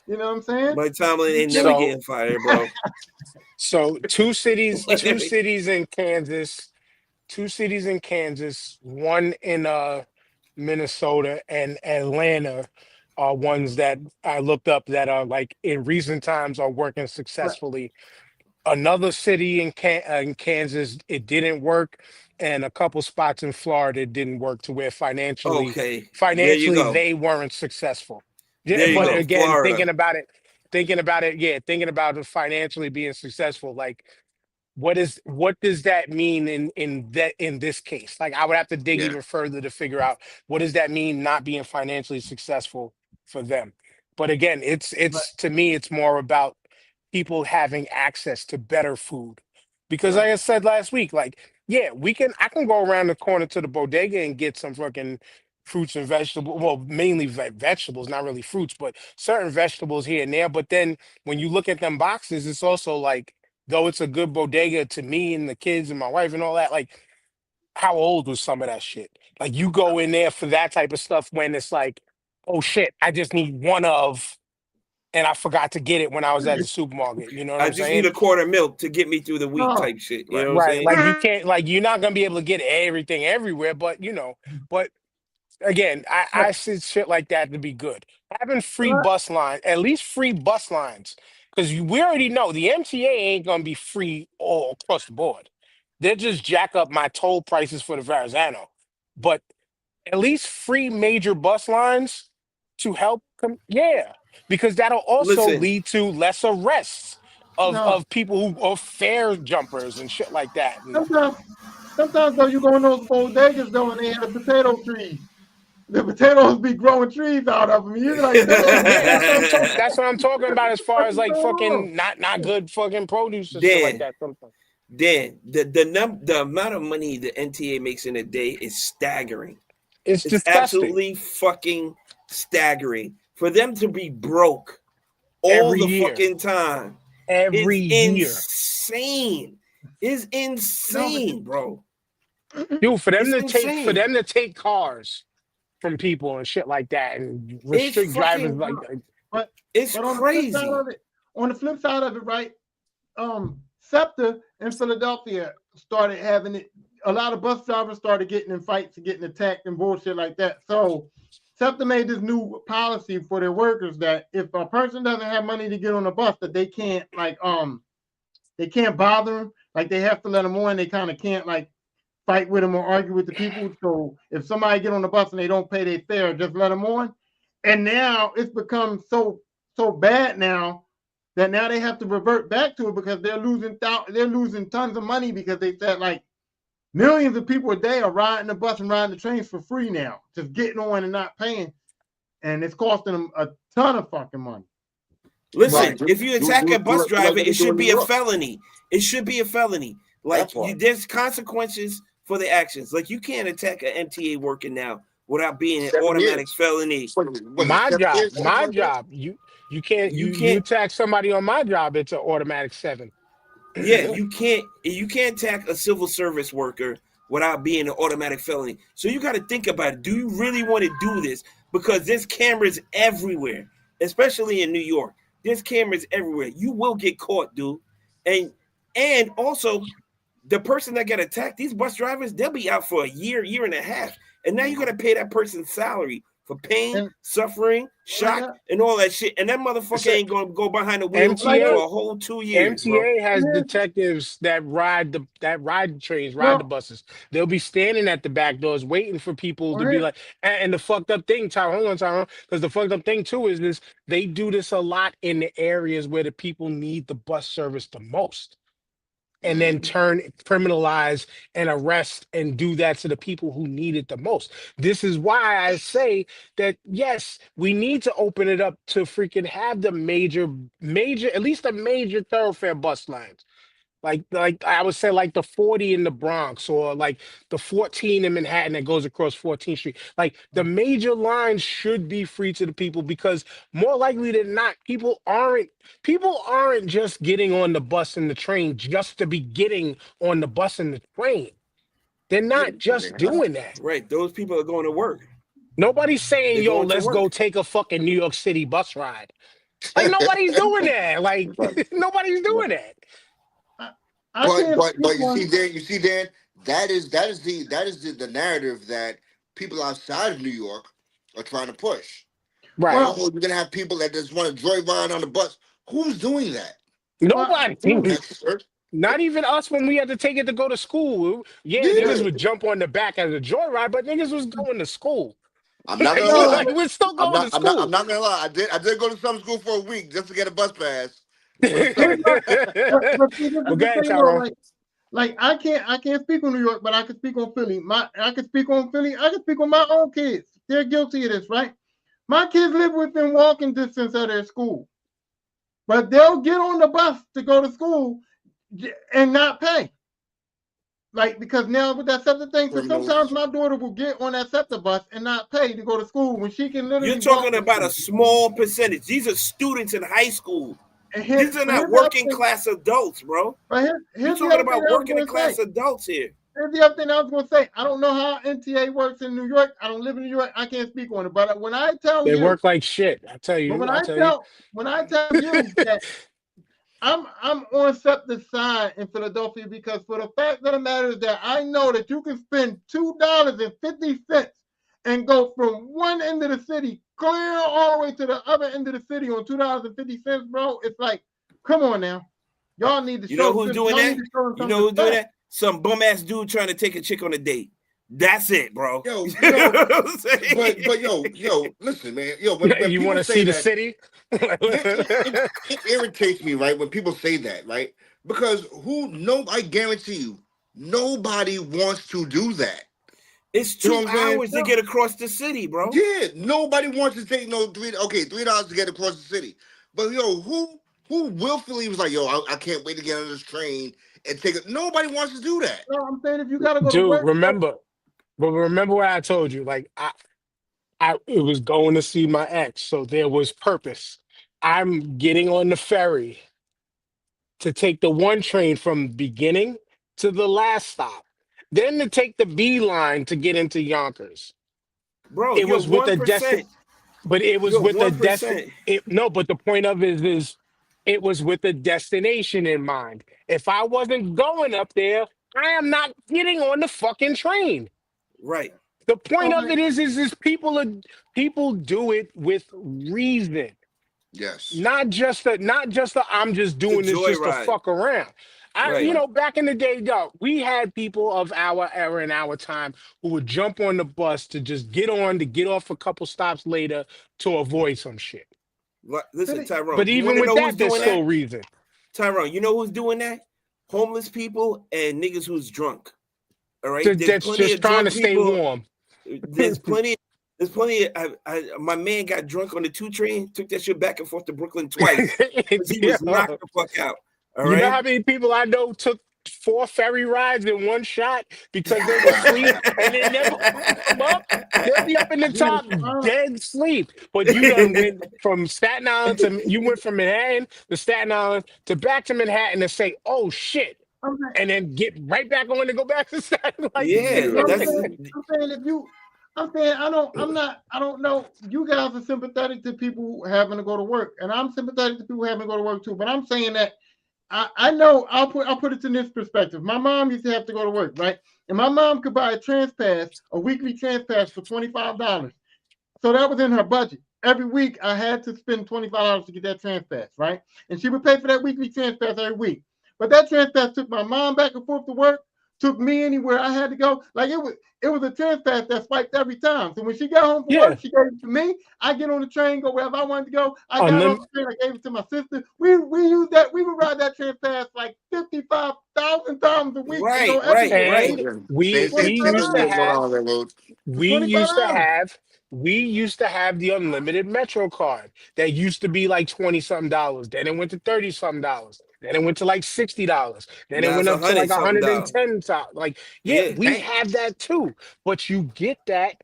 You know what I'm saying? Mike Tomlin ain't never getting fired, bro. So two cities in Kansas, one in Minnesota and Atlanta are ones that I looked up that are like in recent times are working successfully. Another city in Kansas, it didn't work, and a couple spots in Florida it didn't work to where financially there you go. they weren't successful. There you But go. again, Florida. thinking about it financially being successful, like what does that mean in this case? Like I would have to dig even further to figure out what does that mean not being financially successful for them. But again, it's to me it's more about people having access to better food. Because like I said last week, like, yeah, I can go around the corner to the bodega and get some fucking fruits and vegetables. Well, mainly vegetables, not really fruits, but certain vegetables here and there. But then when you look at them boxes, it's also like, though it's a good bodega to me and the kids and my wife and all that, like, how old was some of that shit? Like, you go in there for that type of stuff when it's like, oh shit, I just need one of, and I forgot to get it when I was at the supermarket. You know what I I'm just saying? need a quart of milk to get me through the week type shit. You know what I'm saying? Like you can't, like you're not gonna be able to get everything everywhere, but but again, I see shit like that to be good. Having free bus line, at least free bus lines, because we already know the MTA ain't gonna be free all across the board. They'll just jack up my toll prices for the Verrazano, but at least free major bus lines to help because that'll also lead to less arrests of people who are fare jumpers and shit like that. Sometimes though you go in those bodegas though and they have potato trees. The potatoes be growing trees out of them. You're like, that's what I'm talking about as far as like fucking not good fucking produce and shit like that. Sometimes. Dan, the amount of money the NTA makes in a day is staggering. It's disgusting. Absolutely fucking staggering. For them to be broke all the fucking time. Every year. Insane. It's insane, bro. Dude, for them to take cars from people and shit like that and restrict drivers like that. But it's crazy. On the flip side of it, right? SEPTA in Philadelphia started having it. A lot of bus drivers started getting in fights and getting attacked and bullshit like that. So SEPTA made this new policy for their workers that if a person doesn't have money to get on a bus, that they can't they can't bother them. Like they have to let them on. They kind of can't like fight with them or argue with the people. So if somebody get on the bus and they don't pay their fare, just let them on. And now it's become so bad now that now they have to revert back to it because they're losing tons of money because they said like millions of people a day are riding the bus and riding the trains for free now, just getting on and not paying, and it's costing them a ton of fucking money. Listen, if you attack a bus driver, it should be a felony. It should be a felony. Like there's consequences for the actions. Like you can't attack an MTA worker now without being an automatic felony. My job. You can't attack somebody on my job. It's an automatic 7. Yeah, you can't attack a civil service worker without being an automatic felony. So you got to think about it. Do you really want to do this? Because there's cameras everywhere, especially in New York. There's cameras everywhere. You will get caught, dude. And also, the person that got attacked, these bus drivers, they'll be out for a year and a half. And now you're going to pay that person's salary for pain, And suffering, shock, and all that shit. And that motherfucker ain't going to go behind the wheel MTA for a whole 2 years, bro. MTA has detectives that ride the trains, ride the well, buses. They'll be standing at the back doors waiting for people to be well, like. And the fucked up thing, Tyrone, hold on, Tyrone, because the fucked up thing too is this: they do this a lot in the areas where the people need the bus service the most, and then criminalize and arrest and do that to the people who need it the most. This is why I say that yes, we need to open it up to freaking have the major, at least the major thoroughfare bus lines. Like I would say, like the 40 in the Bronx, or like the 14 in Manhattan that goes across 14th Street. Like the major lines should be free to the people, because more likely than not, people aren't just getting on the bus and the train just to be getting on the bus and the train. They're Yeah, not just doing that. right. Those people are going to work. Nobody's saying, They're yo, going to let's go work. take a fucking New York City bus ride. Like nobody's doing that. Like nobody's doing that. I can't but speak on. you see, Dan, that is the narrative that people outside of New York are trying to push. Right. Well, Oh, you're gonna have people that just want to joyride on the bus. Who's doing that? Nobody. That's Not even us when we had to take it to go to school. Yeah, yeah. niggas would jump on the back as a joyride, but niggas was going to school. I'm not Like, gonna lie. we're still I'm going not. to I'm not. I'm school. not gonna lie. I did go to some school for a week just to get a bus pass. But see, this Well, is go the ahead, thing, though. Tyrone. Like I can't speak on New York, but I can speak on Philly. I can speak on Philly. I can speak on my own kids. They're guilty of this, right? My kids live within walking distance of their school, but they'll get on the bus to go to school and not pay. Like, because now with that SEPTA thing, so sometimes my daughter will get on that SEPTA bus and not pay to go to school when she can literally. You're talking about a small percentage. These are students in high school. These are not working class adults, bro. You're talking about working class adults here. Here's the other thing I was going to say. I don't know how NTA works in New York. I don't live in New York. I can't speak on it. But when I tell They you, work like shit. I tell but you. when I I tell you. tell you that I'm on SEPTA's side in Philadelphia, because for the fact of the matter is that I know that you can spend $2.50 and go from one end of the city clear all the way to the other end of the city on $2.50, bro. It's like, come on now. Y'all need to show. You know who's doing that? You know who's doing that? Some bum ass dude trying to take a chick on a date. That's it, bro. Yo, but yo, listen, man. Yo, when You want to see the that, city? it irritates me, right, when people say that, right? Because I guarantee you, nobody wants to do that. It's 2 hours to get across the city, bro. Yeah, nobody wants to take $3 to get across the city. But yo, who willfully was like, yo, I can't wait to get on this train and take it? Nobody wants to do that. No, I'm saying if you gotta go Dude, to work. remember what I told you. Like it was going to see my ex, so there was purpose. I'm getting on the ferry to take the one train from beginning to the last stop, then to take the B line to get into Yonkers. Bro, It was with a 1%. but it was with a 1%. No, but the point of it is it was with a destination in mind. If I wasn't going up there, I am not getting on the fucking train. Right. The point of it is people do it with reason. Yes. Not just a I'm just doing this just to fuck around. Back in the day, we had people of our era and our time who would jump on the bus to just get off a couple stops later to avoid some shit. Listen, Tyrone. But even with that, there's still reason. Tyrone, you know who's doing that? Homeless people and niggas who's drunk. All right, that's just trying to stay warm. There's plenty. My man got drunk on the 2 train, took that shit back and forth to Brooklyn twice. He was knocked the fuck out. All right. You know how many people I know took 4 ferry rides in one shot because they were asleep and they never come up? They'll be up in the top, dead sleep. But you done went from Staten Island you went from Manhattan to Staten Island to back to Manhattan and say, "Oh shit." And then get right back on to go back to Staten Island. I don't know. You guys are sympathetic to people having to go to work, and I'm sympathetic to people having to go to work too. But I'm saying that I know I'll put it in this perspective. My mom used to have to go to work, right? And my mom could buy a trans pass, a weekly trans pass for $25. So that was in her budget. Every week I had to spend $25 to get that trans pass, right? And she would pay for that weekly trans pass every week. But that trans pass took my mom back and forth to work, took me anywhere I had to go. Like it was a trans pass that swiped every time. So when she got home from Yeah, work, she gave it to me. I get on the train, go wherever I wanted to go. I got off unlim- the train, I gave it to my sister. We used that, we would ride that trans pass like 55,000 times a week and go Right, right, everywhere right. and Yeah. we for we Same used thing to $25. going have on there, Lord. For we used to $25. have we used to have the unlimited Metro card that used to be like 20 something dollars. Then it went to 30 something dollars. Then it went to like $60. Then it Now went it's a up to hundred like something dollars. 110. Like, yeah, Yeah. we Damn. have that too. But you get that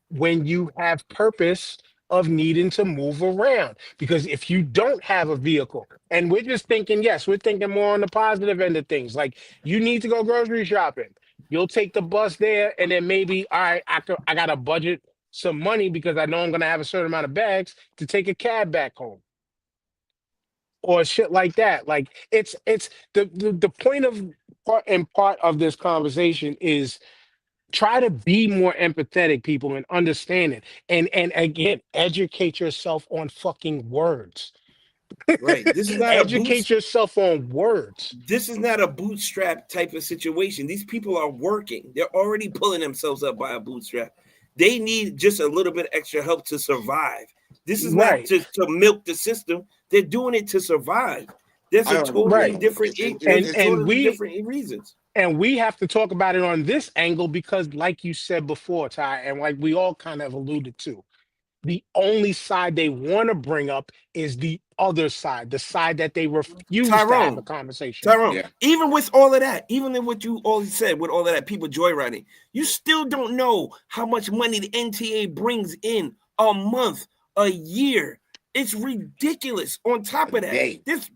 when you have purpose of needing to move around. Because if you don't have a vehicle, and we're just thinking, yes, we're thinking more on the positive end of things. Like you need to go grocery shopping. You'll take the bus there, and then maybe, all right, I got to budget some money because I know I'm gonna have a certain amount of bags to take a cab back home or shit like that. Like it's the point of part of this conversation is try to be more empathetic, people, and understand it. And again, educate yourself on fucking words. Right. This is not a Educate boost. yourself on words. This is not a bootstrap type of situation. These people are working. They're already pulling themselves up by a bootstrap. They need just a little bit extra help to survive. This is not Right, to milk the system. They're doing it to survive. There's I a don't totally right. know. different. And There's and totally we different reasons. and we have to talk about it on this angle because, like you said before, Ty, and like we all kind of alluded to, the only side they want to bring up is the other side, the side that they refuse to have a Tyrone, conversation on. Tyrone, Yeah. even with all of that, even in what you all said, with all of that, people joyriding, you still don't know how much money the NTA brings in a month, a year. It's ridiculous. On top A of that, day. this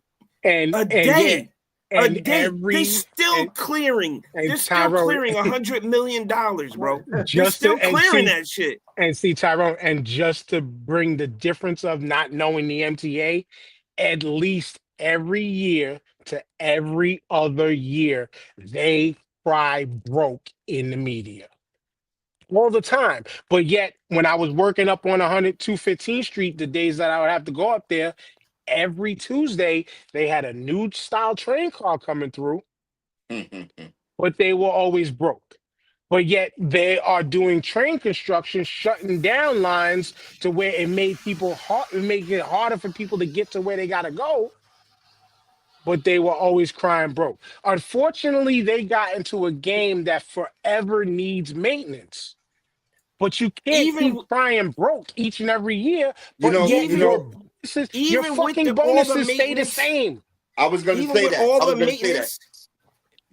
And a and yeah, day, a and day. They every still clearing. They're and still Tyrone, clearing $100 million, bro. They're just to still and clearing see that shit. and see Tyrone, and just to bring the difference of not knowing the MTA, at least every year to every other year, they cry broke in the media all the time. But yet, when I was working up on 215th Street, the days that I would have to go up there, every Tuesday, they had a new style train car coming through, but they were always broke. But yet they are doing train construction, shutting down lines to where it made people hard, it make it harder for people to get to where they gotta go. But they were always crying broke. Unfortunately, they got into a game that forever needs maintenance. But you can't keep Even crying broke each and every year. You But know, yet you even know, your even with fucking all the bonuses stay the maintenance, same. I was gonna even say with that. all I the was gonna say that. maintenance,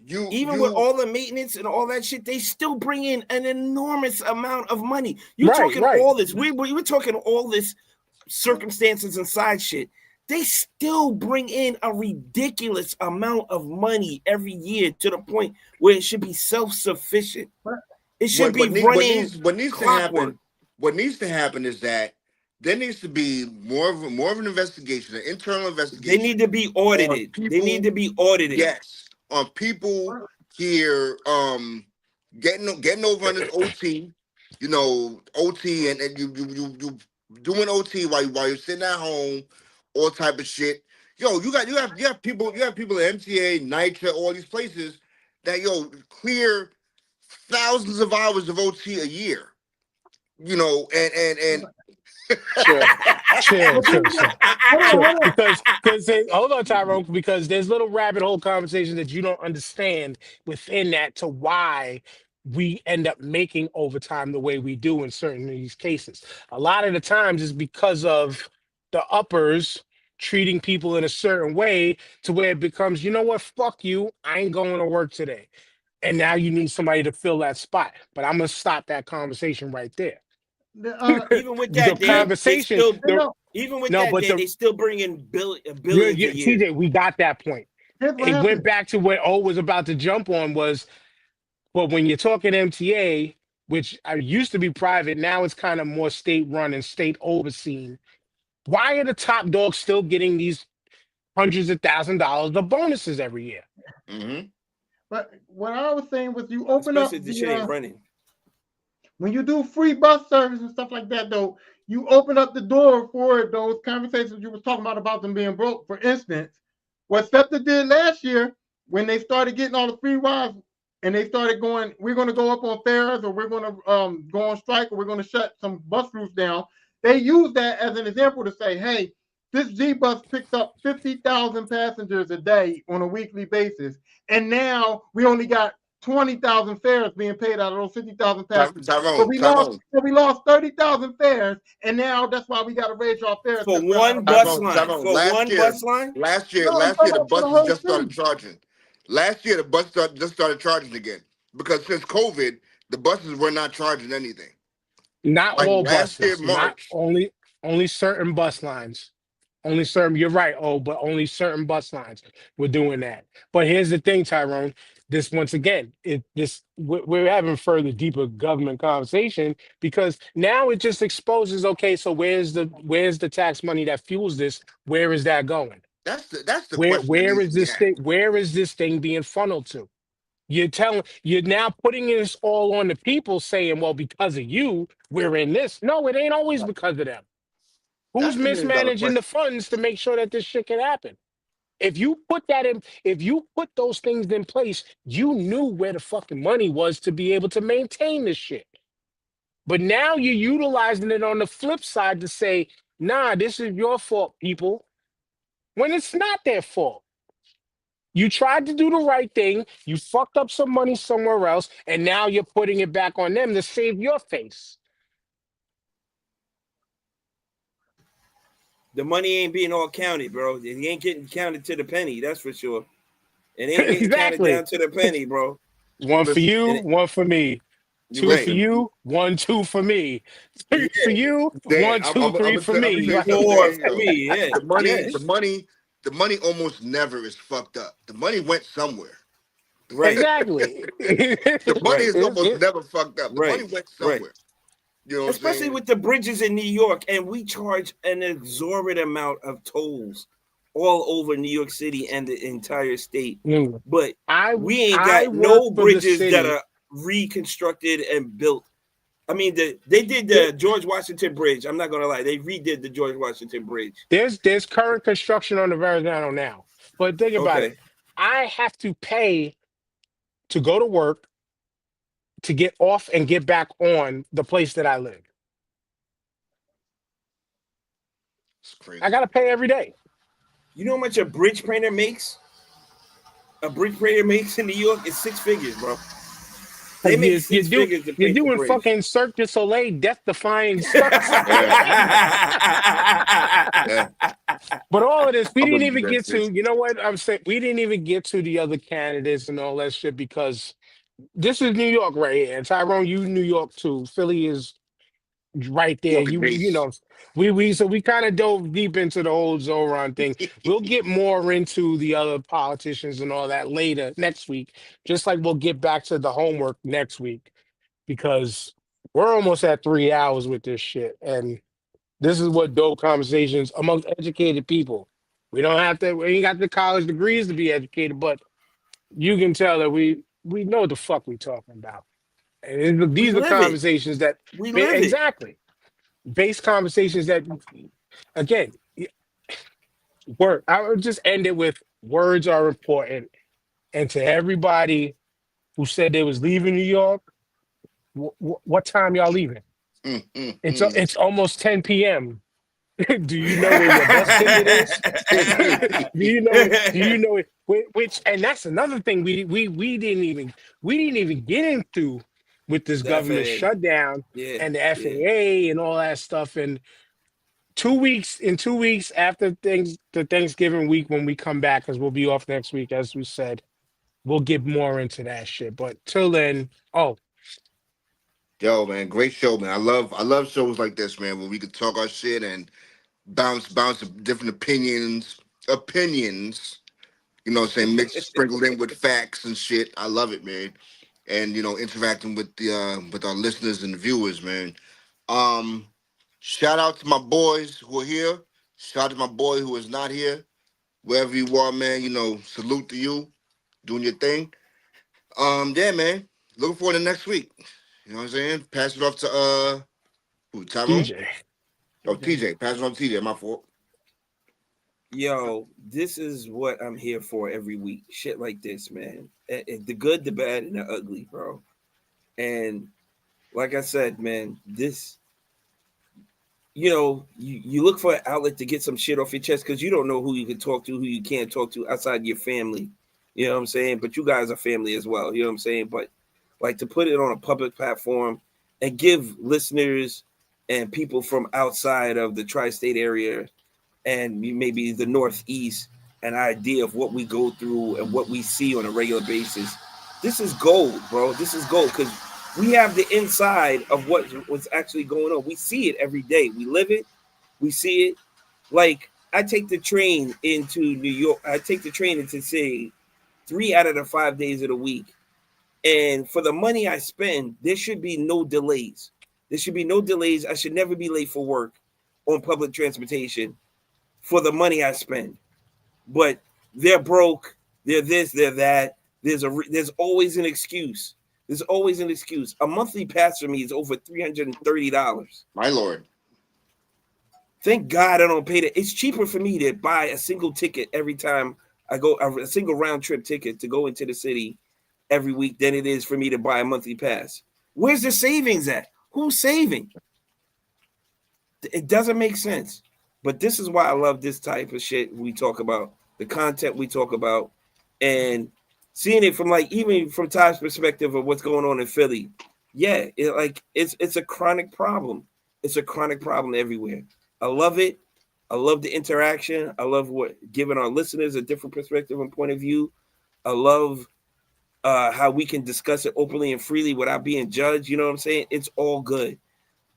You even with you all the maintenance and all that shit, they still bring in an enormous amount of money. You Right, talking right. all this? We were talking all this circumstances and side shit. They still bring in a ridiculous amount of money every year to the point where it should be self-sufficient. It should what be what need, running what needs to clockwork. happen? What needs to happen is that there needs to be more of an investigation, an internal They need investigation to be on audited. They need people. to be audited. Yes, on people here getting over on this OT. You know, OT and you doing OT while you're sitting at home, all type of shit. Yo, you have people at MTA, Nitra, all these places that clear thousands of hours of OT a year. And Chill, chill, But chill, then, chill. hold on, Sure, hold on. because hold on, Tyrone, because there's little rabbit hole conversations that you don't understand within that to why we end up making overtime the way we do in certain of these cases. A lot of the times is because of the uppers treating people in a certain way to where it becomes, you know what, fuck you, I ain't going to work today. And now you need somebody to fill that spot. But I'm gonna stop that conversation right there. Even with The that, they conversation, still you know, even with no, that but day, the they still bring in billions a year. TJ, we got that point. here's what It went happened. back to what O was about to jump on was, but when you're talking MTA, which I used to be private, now it's kind of more state run and state overseen. Why are the top dogs still getting these hundreds of $1,000s of bonuses every year. Mm-hmm. But what I was saying was, you open up Especially if the the shit ain't running. when you do free bus service and stuff like that, though, you open up the door for those conversations you was talking about them being broke. For instance, what SEPTA did last year when they started getting all the free rides and they started going, we're going to go up on fares, or we're going to go on strike, or we're going to shut some bus routes down. They used that as an example to say, hey, this Z bus picks up 50,000 passengers a day on a weekly basis, and now we only got 20,000 fares being paid out of those 50,000 passengers. So Tyrone, we lost, Tyrone, so we lost 30,000 fares, and now that's why we got to raise our fares For because we're out one of bus money. Tyrone, line. Tyrone. For one bus line? No, I'm Last year, talking the about for the buses whole just started city. charging. Last year, the just started charging again because since COVID, the buses were not charging anything. Not Like all last year, buses, not March. only certain bus lines. Only certain, you're right, but only certain bus lines were doing that. But here's the thing, Tyrone. This once again, we're having further deeper government conversation because now it just exposes. Okay, so where's the tax money that fuels this? Where is that going? That's the Where question that where needs to is be this asked. thing? Where is this thing being funneled to? You're now putting this all on the people, saying, "Well, because of you, we're in this." No, it ain't always because of them. Who's That's the million dollar mismanaging the question. funds to make sure that this shit can happen? If you put those things in place, you knew where the fucking money was to be able to maintain this shit. But now you're utilizing it on the flip side to say, nah, this is your fault, people, when it's not their fault. You tried to do the right thing, you fucked up some money somewhere else, and now you're putting it back on them to save your face. The money ain't being all counted, bro. It ain't getting counted to the penny, that's for sure. It ain't getting counted Exactly. down to the penny, bro. One for Listen, you, And one for me. Two for right? you, one, two for me. Three for yeah, you, Dan, one, two, three for I'm gonna me. tell you Like, something, four Dan. for Yo, me. Yeah, the money, yeah. the money almost never is fucked up. The money went somewhere. Right, exactly. The money right, is almost It- never fucked up. The money right, went right. somewhere. You know what I'm Especially saying? with the bridges in New York, and we charge an exorbitant amount of tolls all over New York City and the entire state. mm. But I we ain't I got work no for the bridges that city. are reconstructed and built. I mean, they did the George Washington Bridge. I'm not gonna lie, they redid the George Washington Bridge. There's current construction on the Verrazano now. But think about it. Okay, I have to pay to go to work to get off and get back on the place that I live. It's I crazy. gotta pay every day. you know how much a bridge painter makes? A bridge painter makes in New York is six figures, bro. They make You six do figures to you're paint the doing bridge. fucking Cirque du Soleil death defying stunts. Yeah, yeah. But all of this, we I didn't wouldn't do even that get shit. to, you know what I'm saying? We didn't even get to the other candidates and all that shit because this is New York right here. And Tyrone, you New York too. Philly is right there. Fucking You base. know, we kind of dove deep into the whole Zoran thing. We'll get more into the other politicians and all that later next week. Just like we'll get back to the homework next week because we're almost at 3 hours with this shit. And this is what dope conversations amongst educated people. We ain't got the college degrees to be educated, but you can tell that we know what the fuck we talking about. And We these are live it. conversations that We live it. exactly base conversations that again word. I would just end it with words are important. And to everybody who said they was leaving New York, what time y'all leaving? Mm, mm, It's almost 10 p.m. Do you know where your bus ticket is? mm. Do you know it? Which and that's another thing we didn't even get into with this The government FAA. shutdown Yeah, and the yeah. FAA and all that stuff. And 2 weeks after the Thanksgiving week when we come back, because we'll be off next week, as we said, we'll get more into that shit. But till then, oh, Yo, man, great show, man. I love shows like this, man, where we can talk our shit and bounce different opinions. You know what I'm saying? Mixed sprinkled in with facts and shit. I love it, man. And interacting with our listeners and viewers, man. Shout out to my boys who are here. Shout out to my boy who is not here. wherever you are, man. Salute to you, doing your thing. Yeah, man. Looking forward to next week. You know what I'm saying? Pass it off to who, Tyrone? DJ. Oh, TJ. Pass it on to TJ. My fault. Yo, this is what I'm here for every week. Shit like this, man. The good, the bad, and the ugly, bro. And like I said, man, this, you look for an outlet to get some shit off your chest because you don't know who you can talk to, who you can't talk to outside your family. You know what I'm saying? But you guys are family as well. You know what I'm saying? But like to put it on a public platform and give listeners and people from outside of the tri-state area and maybe the Northeast an idea of what we go through and what we see on a regular basis. This is gold, bro. This is gold because we have the inside of what's actually going on. We see it every day. We live it. We see it. Like I take the train into New York. I take the train into say 3 out of the 5 days of the week. And for the money I spend, there should be no delays. There should be no delays. I should never be late for work on public transportation for the money I spend. But they're broke. They're this, they're that. There's always an excuse. There's always an excuse. A monthly pass for me is over $330. My lord. Thank God I don't pay that. It's cheaper for me to buy a single ticket every time I go, a single round trip ticket to go into the city every week than it is for me to buy a monthly pass. Where's the savings at? Who's saving? It doesn't make sense. But this is why I love this type of shit we talk about, the content we talk about, and seeing it from even from Ty's perspective of what's going on in Philly. Yeah, it's a chronic problem. It's a chronic problem everywhere. I love it. I love the interaction. I love giving our listeners a different perspective and point of view. I love how we can discuss it openly and freely without being judged. You know what I'm saying? It's all good.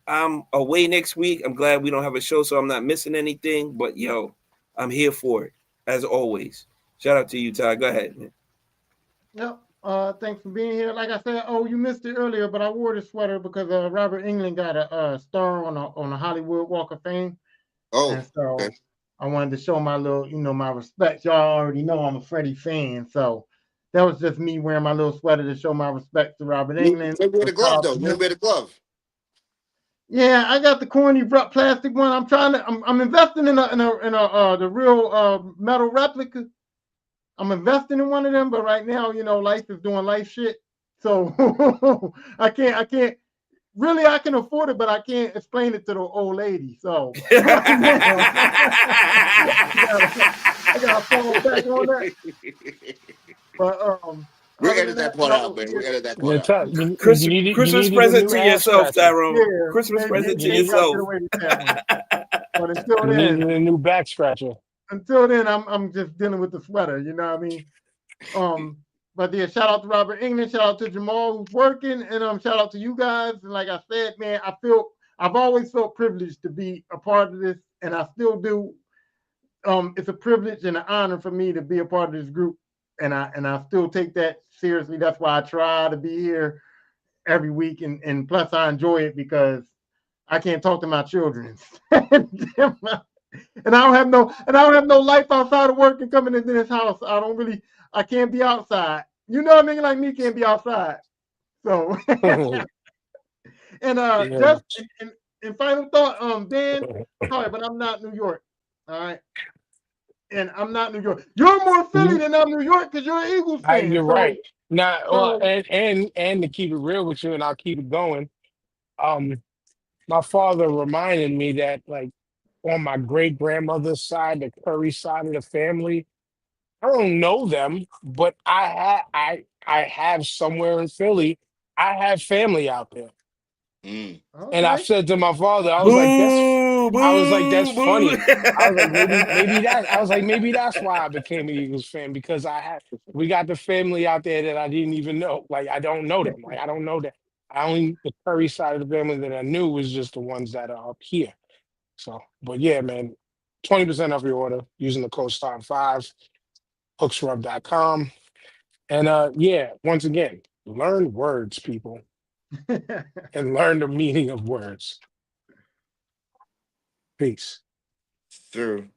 I'm away next week. I'm glad we don't have a show, so I'm not missing anything. But yo, I'm here for it as always. Shout out to you, Ty. Go ahead, man. Yep. Thanks for being here. Like I said, you missed it earlier, but I wore the sweater because Robert England got a star on a Hollywood Walk of Fame. Oh, and so okay. I wanted to show my little, my respect. Y'all already know I'm a Freddie fan, so that was just me wearing my little sweater to show my respect to Robert England. You wear the glove though. You wear the glove. Yeah, I got the corny plastic one. I'm investing in the real metal replica. I'm investing in one of them, but right now, life is doing life shit. So I can't really, I can afford it, but I can't explain it to the old lady. So I gotta fall back on that. But we'll edit that part out, man. We'll edit that part out. Christmas present to yourself, Tyrone. Yeah, Christmas present to maybe yourself. But until You then, need a new back scratcher. Until then, I'm just dealing with the sweater. You know what I mean? But yeah, shout out to Robert England, shout out to Jamal who's working, and shout out to you guys. And like I said, man, I've always felt privileged to be a part of this, and I still do. It's a privilege and an honor for me to be a part of this group, and I still take that seriously. That's why I try to be here every week, and plus I enjoy it because I can't talk to my children. And I don't have no life outside of work and coming into this house. I can't be outside. You know what I mean? Like me can't be outside. So and just in final thought, Dan, sorry, but I'm not New York. All right. And I'm not New York. You're more Philly than I'm New York because you're an Eagles fan. You're right. Now, and to keep it real with you, and I'll keep it going. My father reminded me that, like, on my great grandmother's side, the Curry side of the family, I don't know them, but I have somewhere in Philly. I have family out there, Okay. and I said to my father, I was like, that's funny. I was like, maybe that's why I became an Eagles fan because we got the family out there that I didn't even know. Like I don't know them. Like I don't know that. The Curry side of the family that I knew was just the ones that are up here. So, but yeah, man, 20% off your order using the code STAR5, hooksrub.com. And yeah, once again, learn words, people, and learn the meaning of words. Peace. Sure.